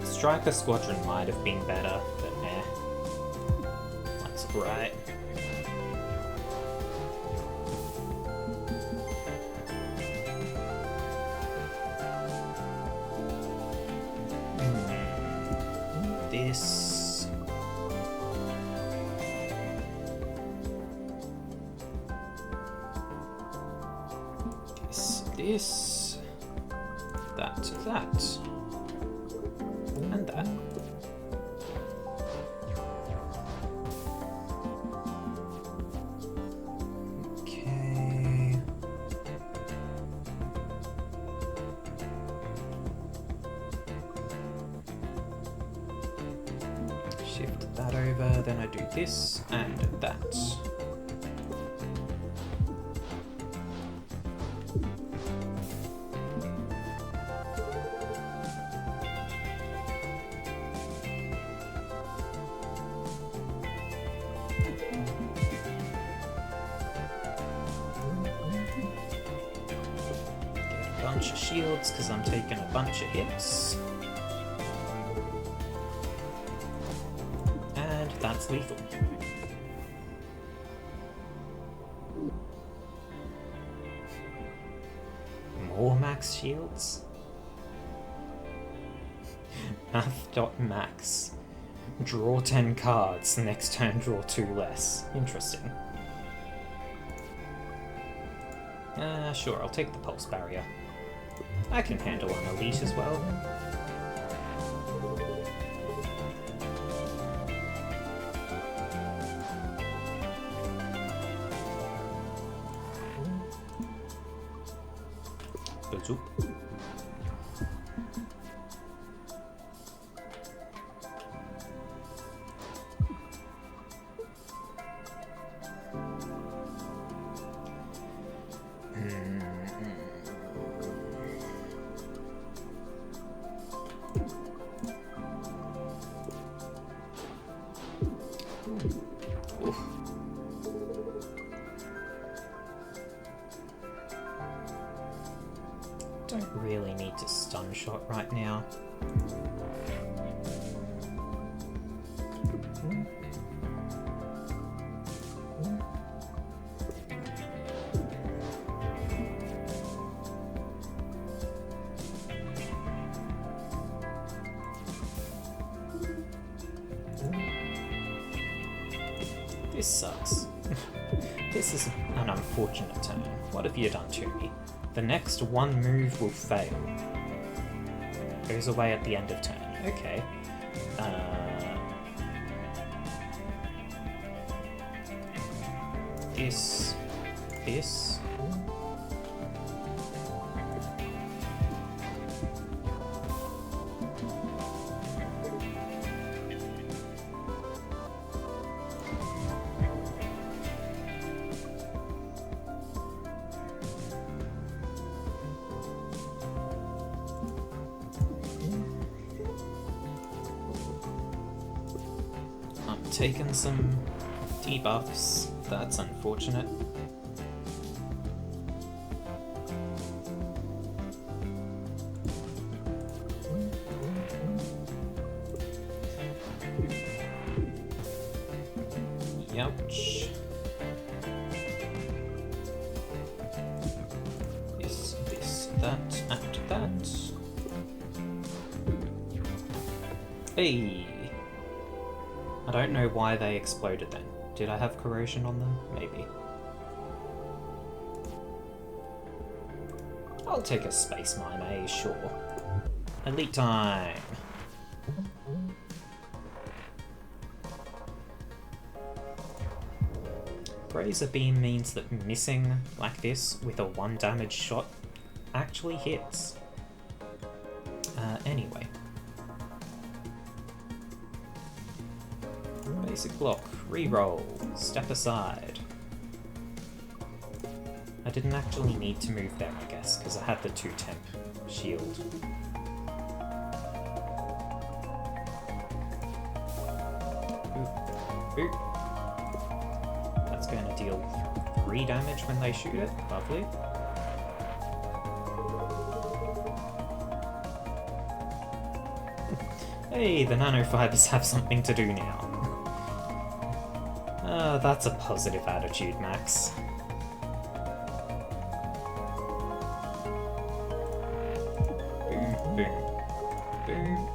Striker squadron might have been better, but eh. That's alright. This. This. That. And that. Okay. Shift that over, then I do this and that. Bunch of shields because I'm taking a bunch of hits. And that's lethal. More max shields? Math.max. Draw 10 cards, next turn draw 2 less. Interesting. Sure, I'll take the pulse barrier. I can handle an elite as well. Bazoop. Don't really need to stun shot right now. This sucks. This is an unfortunate turn. What have you done to me? The next one move will fail. Goes away at the end of turn. Okay. This. Taken some debuffs. That's unfortunate. Youch. This, that, and that. Hey! I don't know why they exploded then. Did I have corrosion on them? Maybe. I'll take a space mine, eh? Sure. Elite time! Razor Beam means that missing like this with a 1 damage shot actually hits. Anyway. Basic block, reroll, step aside. I didn't actually need to move there, I guess, because I had the 2 temp shield. Ooh. That's going to deal 3 damage when they shoot it. Lovely. Hey, the nanofibers have something to do now. That's a positive attitude, Max. Boom, boom, boom.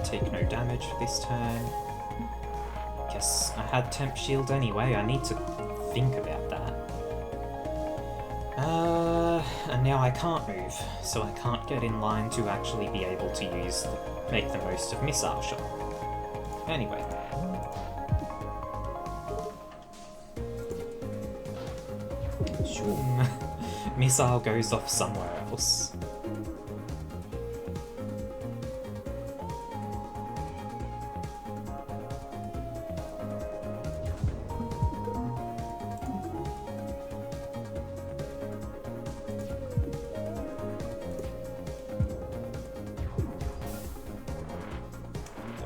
Take no damage this turn. Guess I had temp shield anyway, I need to think about that. And now I can't move, so I can't get in line to actually be able to make the most of Missile Shot. Anyway. Shoom. Missile goes off somewhere else.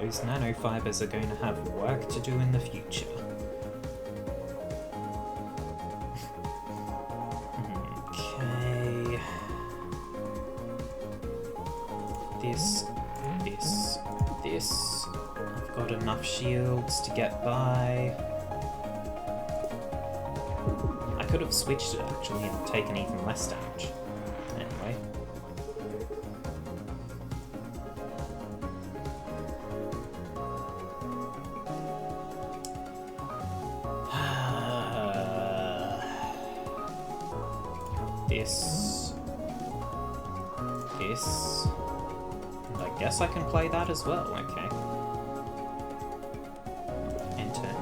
Those nanofibers are going to have work to do in the future. Okay. This. I've got enough shields to get by. I could have switched it actually and taken even less damage. Anyway. This. And I guess I can play that as well, okay. Enter.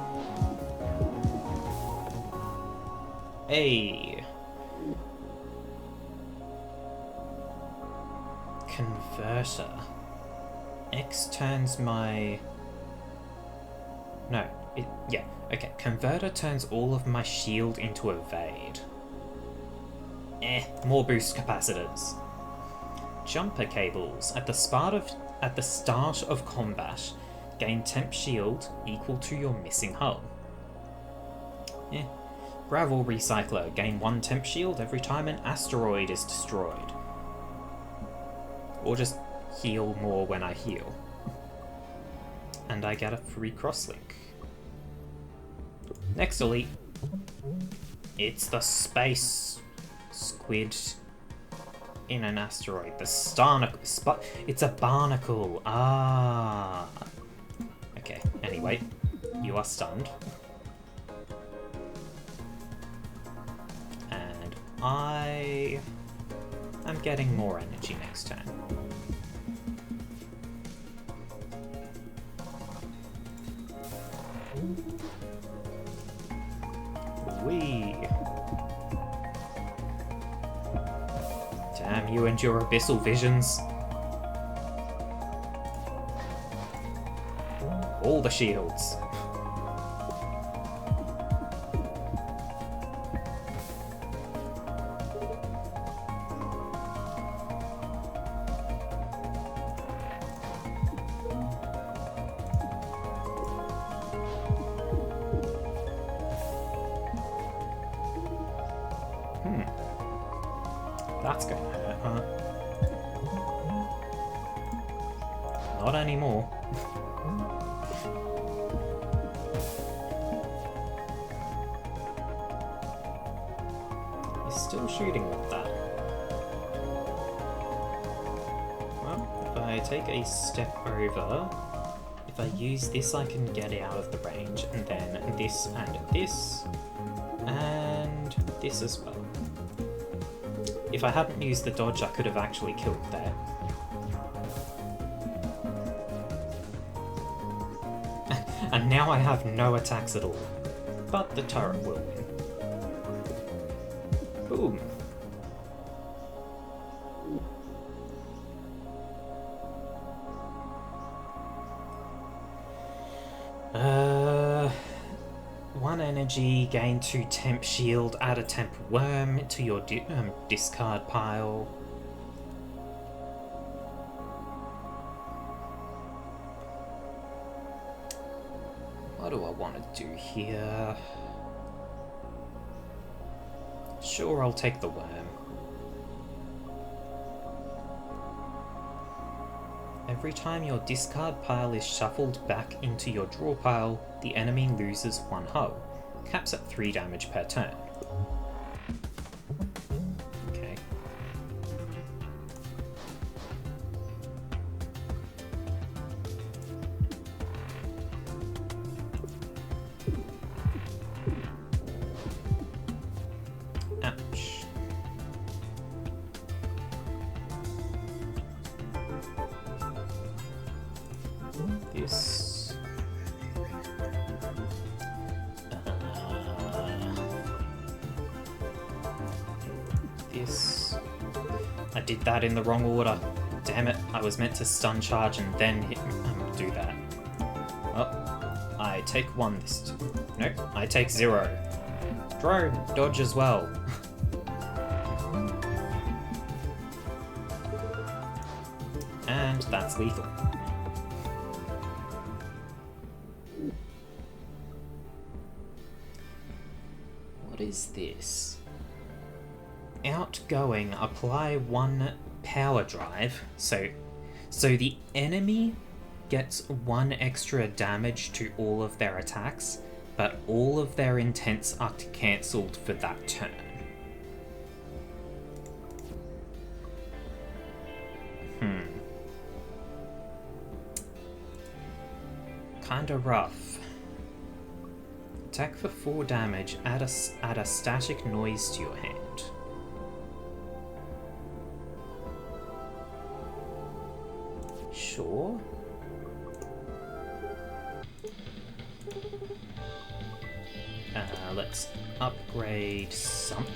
Hey! Converter. X turns my... No, yeah, okay. Converter turns all of my shield into evade. More boost capacitors. Jumper cables. At the start of combat, gain temp shield equal to your missing hull. Gravel recycler. Gain 1 temp shield every time an asteroid is destroyed. Or just heal more when I heal. And I get a free crosslink. Next elite. It's the space squid in an asteroid. The it's a barnacle. Ah. Okay, anyway. You are stunned. And I am getting more energy next turn. Whee! Damn you and your abyssal visions. All the shields. That's gonna hurt, huh? Not anymore. He's still shooting with that. Well, if I take a step over, if I use this I can get out of the range, and then this and this, and this as well. If I hadn't used the dodge, I could have actually killed there. And now I have no attacks at all. But the turret will win. Boom. One energy, gain 2 temp shield, add a temp worm to your discard pile. What do I want to do here? Sure, I'll take the worm. Every time your discard pile is shuffled back into your draw pile, the enemy loses 1 hull. Caps at 3 damage per turn. Okay. Ouch. This. This. I did that in the wrong order. Damn it, I was meant to stun charge and then do that. Well, I take 1 this time. Nope, I take 0. Drone, dodge as well. And that's lethal. is this? Outgoing, apply 1 power drive. So the enemy gets 1 extra damage to all of their attacks, but all of their intents are cancelled for that turn. Kinda rough. Attack for 4 damage, add a static noise to your hand. Sure. Let's upgrade something.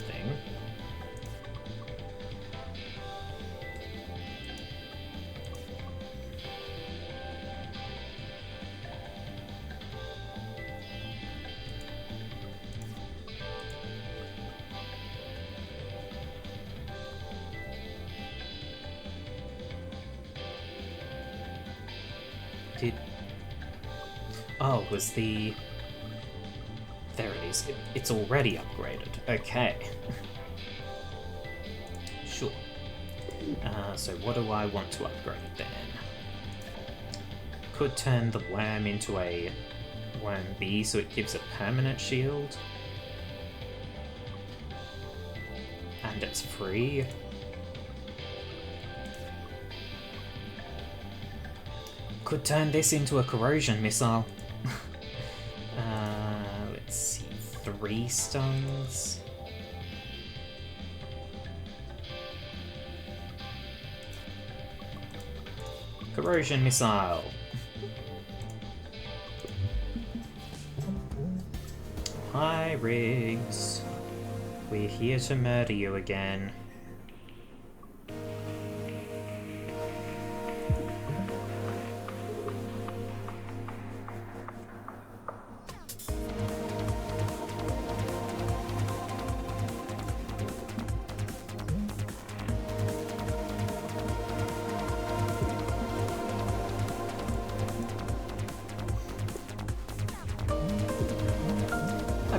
Oh, was the... There it is. It's already upgraded. Okay. Sure. So what do I want to upgrade then? Could turn the worm into a worm bee so it gives a permanent shield. And it's free. Could turn this into a corrosion missile. Let's see, 3 stuns. Corrosion missile. Hi, Riggs. We're here to murder you again.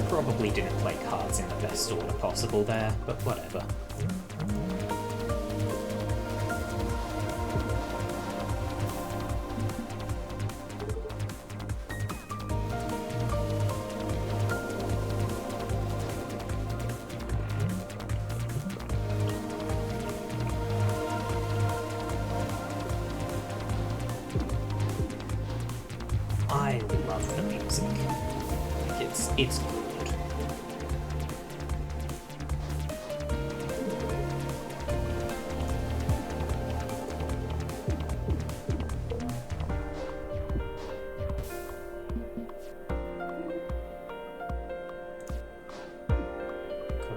Probably didn't play cards in the best order possible there, but whatever. I love the music. It's good.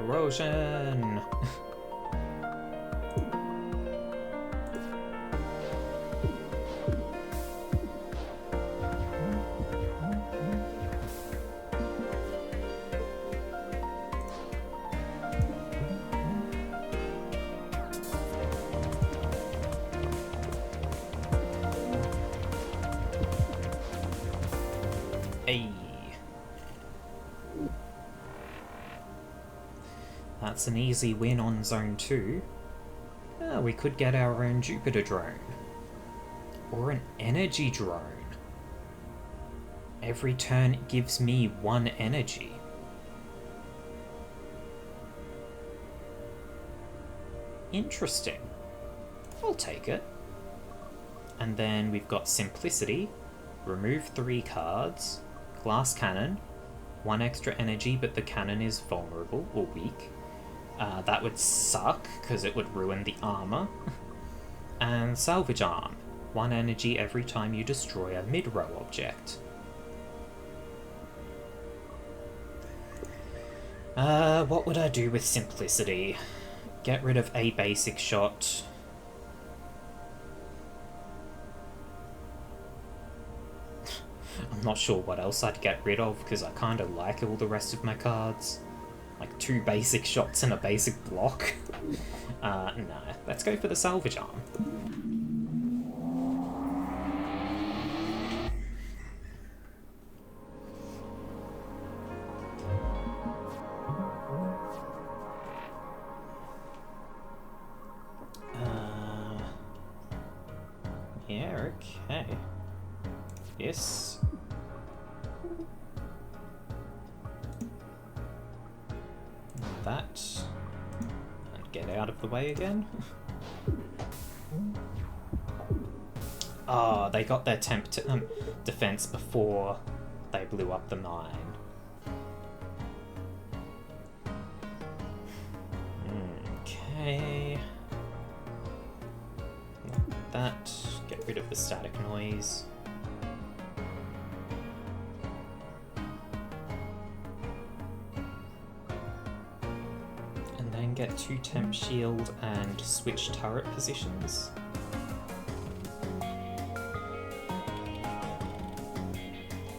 Corrosion. Hey. That's an easy win on Zone 2. We could get our own Jupiter drone. Or an energy drone. Every turn it gives me 1 energy. Interesting. I'll take it. And then we've got Simplicity. Remove 3 cards. Glass Cannon. 1 extra energy, but the cannon is vulnerable or weak. That would suck, because it would ruin the armor. And Salvage Arm. 1 energy every time you destroy a mid-row object. What would I do with Simplicity? Get rid of a basic shot. I'm not sure what else I'd get rid of, because I kind of like all the rest of my cards. Like 2 basic shots and a basic block. No, let's go for the Salvage Arm. Yeah, okay. Yes. That. And get out of the way again. Oh, they got their temp defense before they blew up the mine. Okay. Like that. Get rid of the static noise. And then get 2 temp shield and switch turret positions.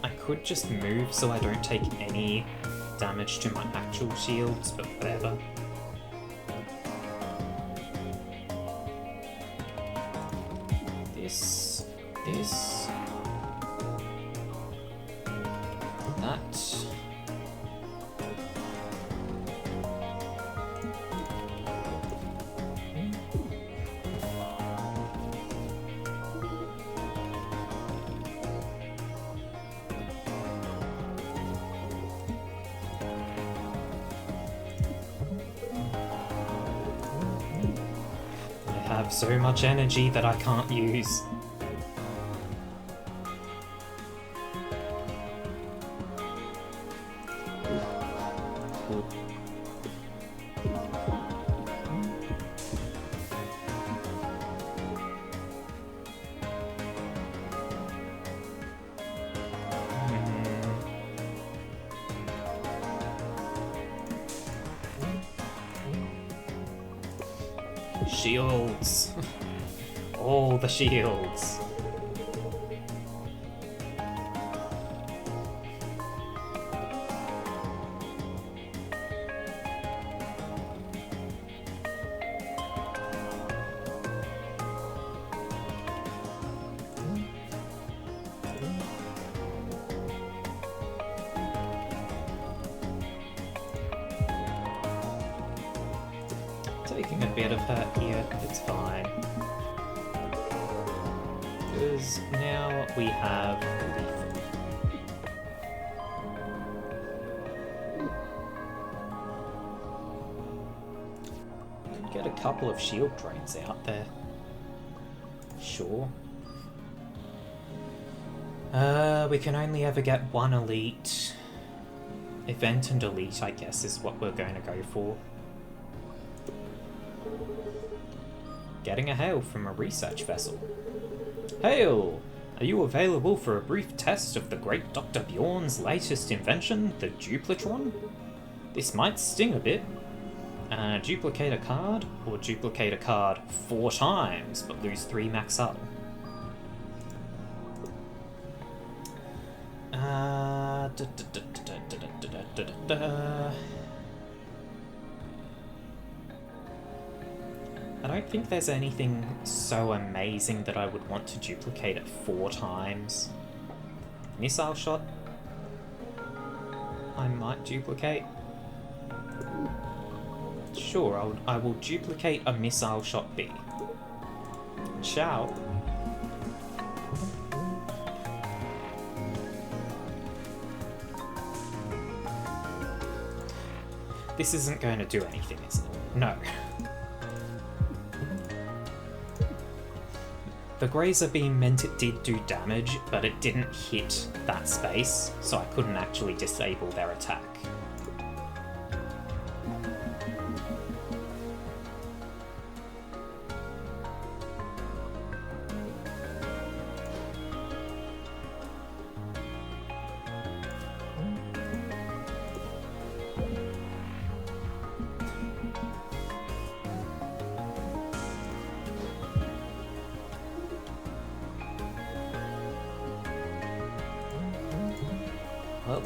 I could just move so I don't take any damage to my actual shields, but whatever. This. That. I have so much energy that I can't use. Shields! All the shields! Taking a bit of hurt here, it's fine. Because now we have lethal. Could get a couple of shield drains out there. Sure. We can only ever get 1 elite. Event and elite, I guess, is what we're going to go for. Getting a hail from a research vessel. Hail! Are you available for a brief test of the great Dr. Bjorn's latest invention, the Duplicatron? This might sting a bit. Duplicate a card, or duplicate a card 4 times, but lose 3 max up. I don't think there's anything so amazing that I would want to duplicate it 4 times. Missile shot, I might duplicate. Sure, I will duplicate a missile shot B. Ciao. This isn't going to do anything, is it? No. The Grazer Beam meant it did do damage, but it didn't hit that space, so I couldn't actually disable their attack. Well.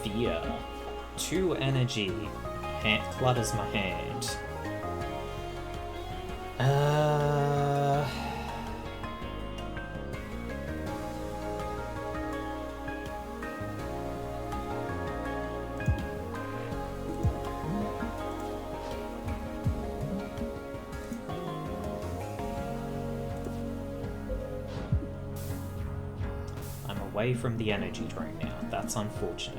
Fear. 2 energy. Clutters my hand. away from the energy drone now. That's unfortunate.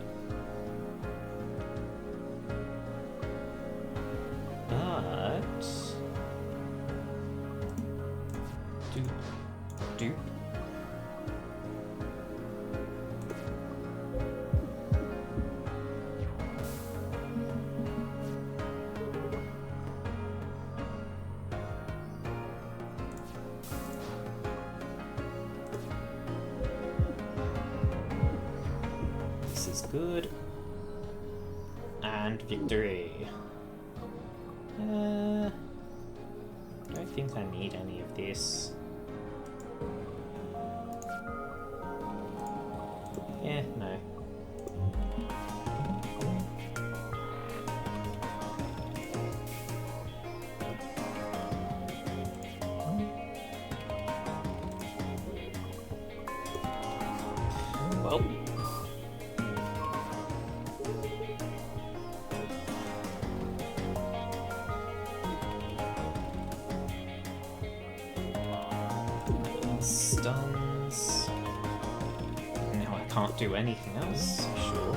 But... Doop. This is good. And victory. Don't think I need any of this. Yeah, no. Well. Stuns. Now I can't do anything else, sure.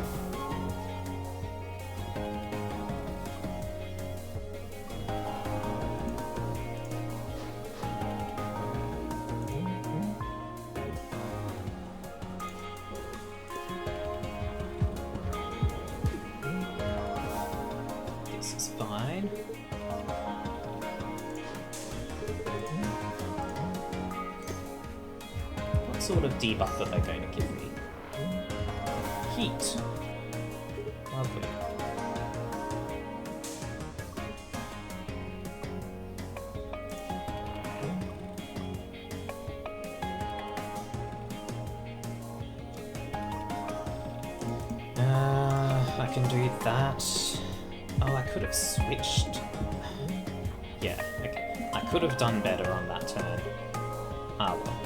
This is fine. What sort of debuff are they going to give me? Heat. Lovely. I can do that. Oh, I could have switched. Yeah, okay. I could have done better on that turn. Ah, well.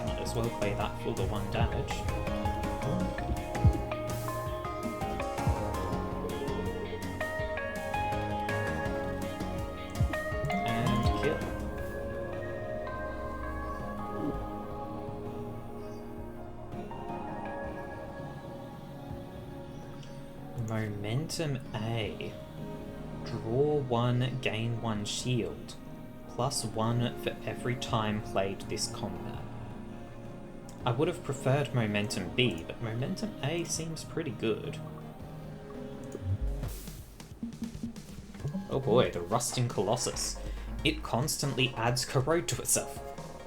Might as well play that for the 1 damage. And kill. Momentum A. Draw 1, gain 1 shield. +1 for every time played this combat. I would have preferred Momentum B, but Momentum A seems pretty good. Oh boy, the Rusting Colossus. It constantly adds corrode to itself.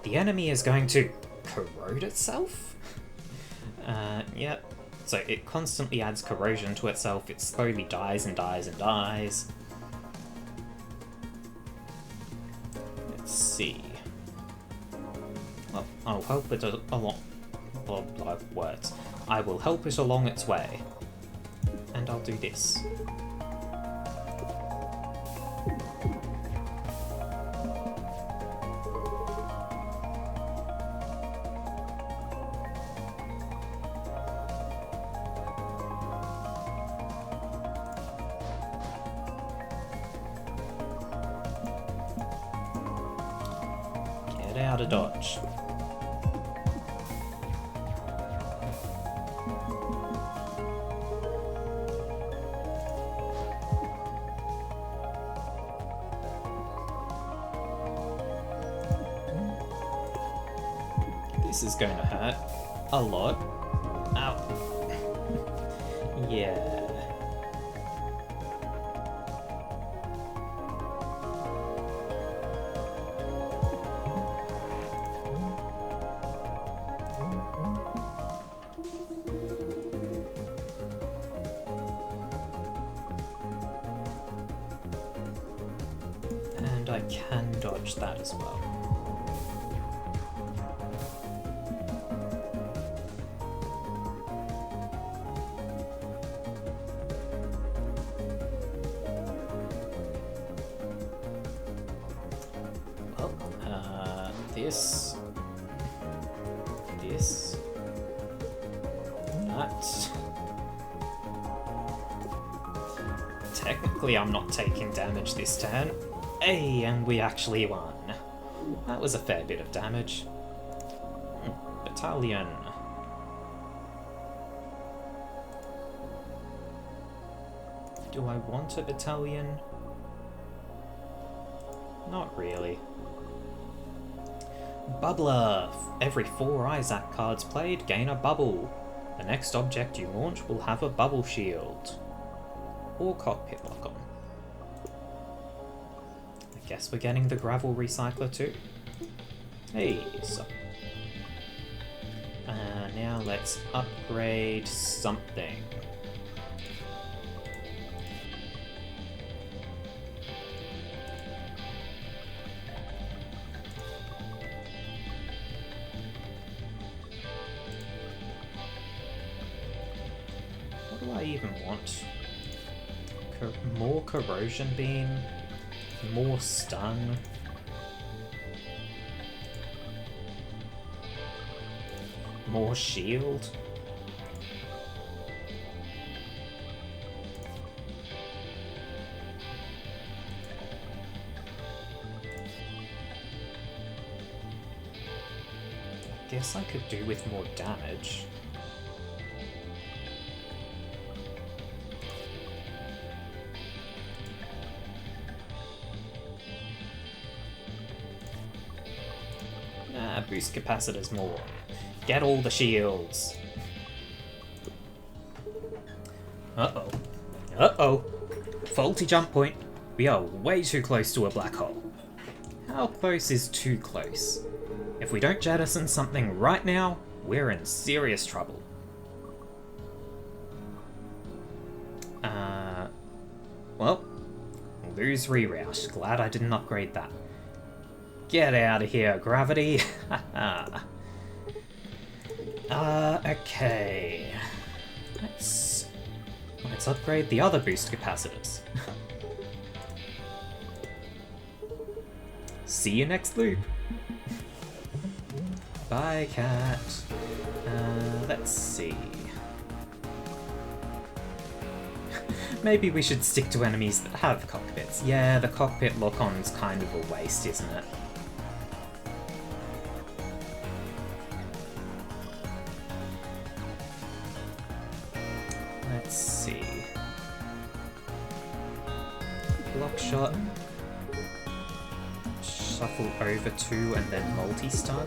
The enemy is going to corrode itself? Yep. So it constantly adds corrosion to itself, it slowly dies and dies and dies. Let's see. Well, I'll help it along... Blah, blah, words. I will help it along its way. And I'll do this. Get out of dodge. This is going to hurt a lot. Ow. Yeah. And I can dodge that as well. This, that, technically I'm not taking damage this turn. Hey, and we actually won. That was a fair bit of damage. Battalion. Do I want a battalion? Not really. Bubbler. Every 4 Isaac cards played gain a bubble. The next object you launch will have a bubble shield. Or cockpit lock on. I guess we're getting the gravel recycler too. Hey, so. Now let's upgrade something. What do I even want? More corrosion beam? More stun? More shield? Guess I could do with more damage. Boost capacitors more. Get all the shields. Uh-oh. Uh-oh. Faulty jump point. We are way too close to a black hole. How close is too close? If we don't jettison something right now, we're in serious trouble. Well, lose reroute. Glad I didn't upgrade that. Get out of here, gravity. Okay. Let's upgrade the other boost capacitors. See you next loop. Bye, cat. Let's see. Maybe we should stick to enemies that have cockpits. Yeah, the cockpit lock-on's kind of a waste, isn't it? Let's see. Block shot. Shuffle over 2 and then multi-stun.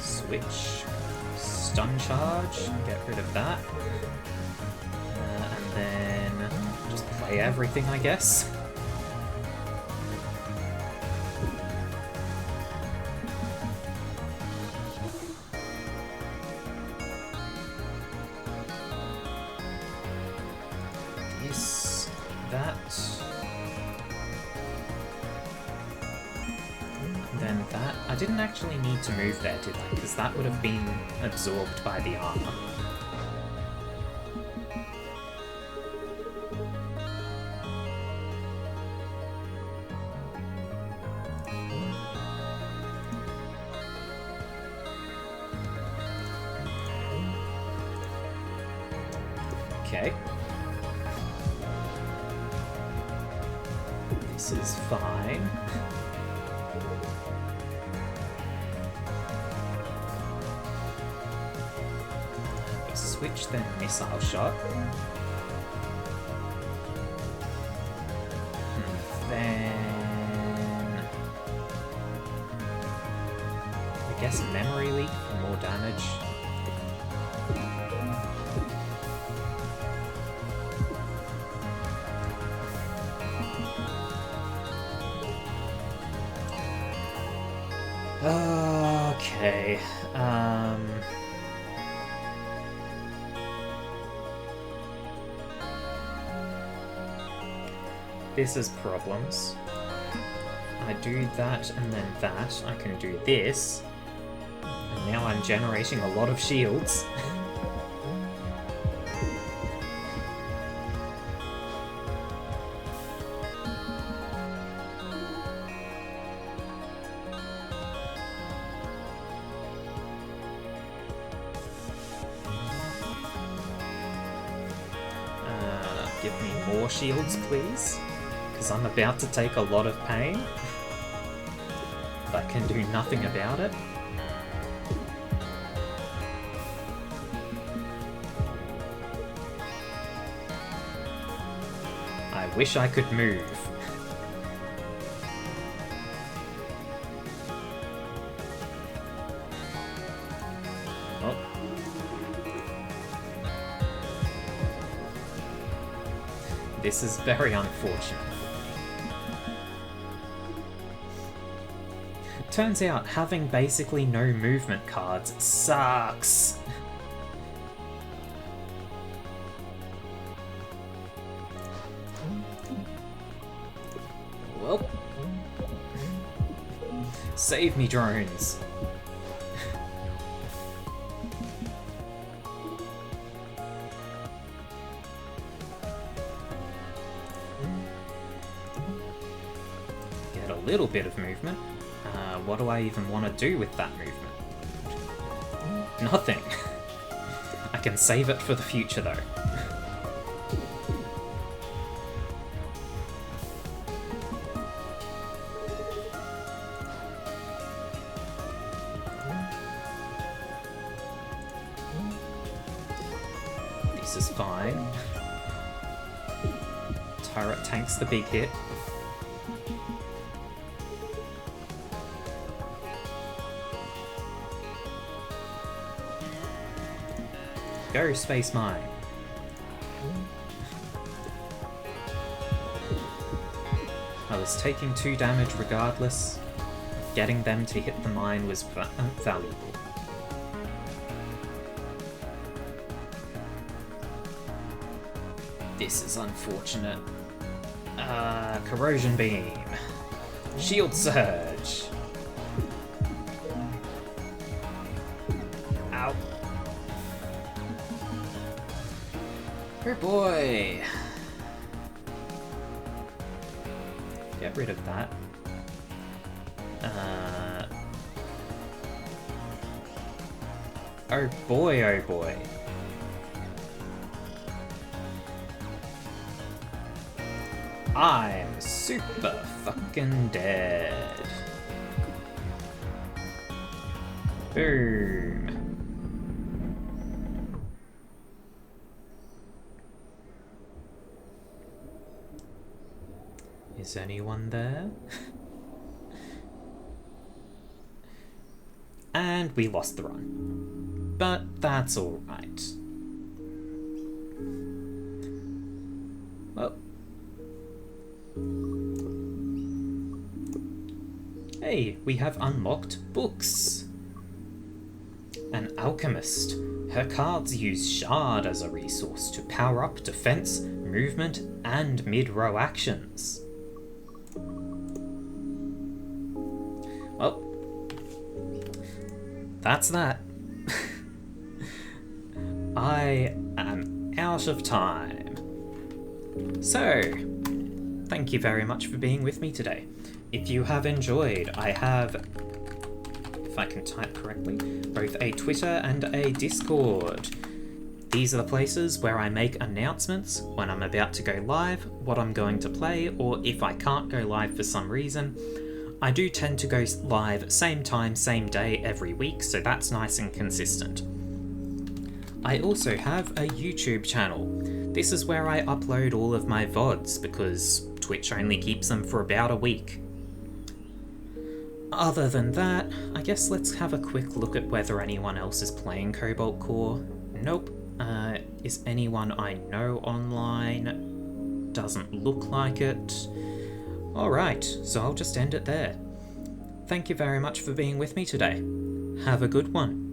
Switch. Stun charge. Get rid of that. And then just play everything, I guess. I didn't actually need to move there, did I? Because that would have been absorbed by the armor. Okay. This is fine. Switch, then missile shot. And then I guess memory leak for more damage. Okay. This is problems. I do that and then that. I can do this. And now I'm generating a lot of shields. give me more shields, please? Because I'm about to take a lot of pain. But can do nothing about it. I wish I could move. Oh. This is very unfortunate. Turns out having basically no movement cards sucks. Well, save me, drones. Get a little bit of movement. What do I even want to do with that movement? Nothing. I can save it for the future though. This is fine. Turret tanks the big hit. Go, Space Mine. I was taking 2 damage regardless. Getting them to hit the mine was valuable. This is unfortunate. Corrosion Beam. Shield Surge. Ow. Oh boy! Get rid of that. Oh boy, oh boy. I'm super fucking dead. Boom. Is anyone there? And we lost the run. But that's alright. Well. Hey, we have unlocked books. An alchemist. Her cards use Shard as a resource to power up defense, movement, and mid-row actions. Well, that's that. I am out of time. So, thank you very much for being with me today. If you have enjoyed, I have, if I can type correctly, both a Twitter and a Discord. These are the places where I make announcements when I'm about to go live, what I'm going to play, or if I can't go live for some reason. I do tend to go live same time, same day every week, so that's nice and consistent. I also have a YouTube channel. This is where I upload all of my VODs because Twitch only keeps them for about a week. Other than that, I guess let's have a quick look at whether anyone else is playing Cobalt Core. Nope. Is anyone I know online? Doesn't look like it. Alright, so I'll just end it there. Thank you very much for being with me today. Have a good one.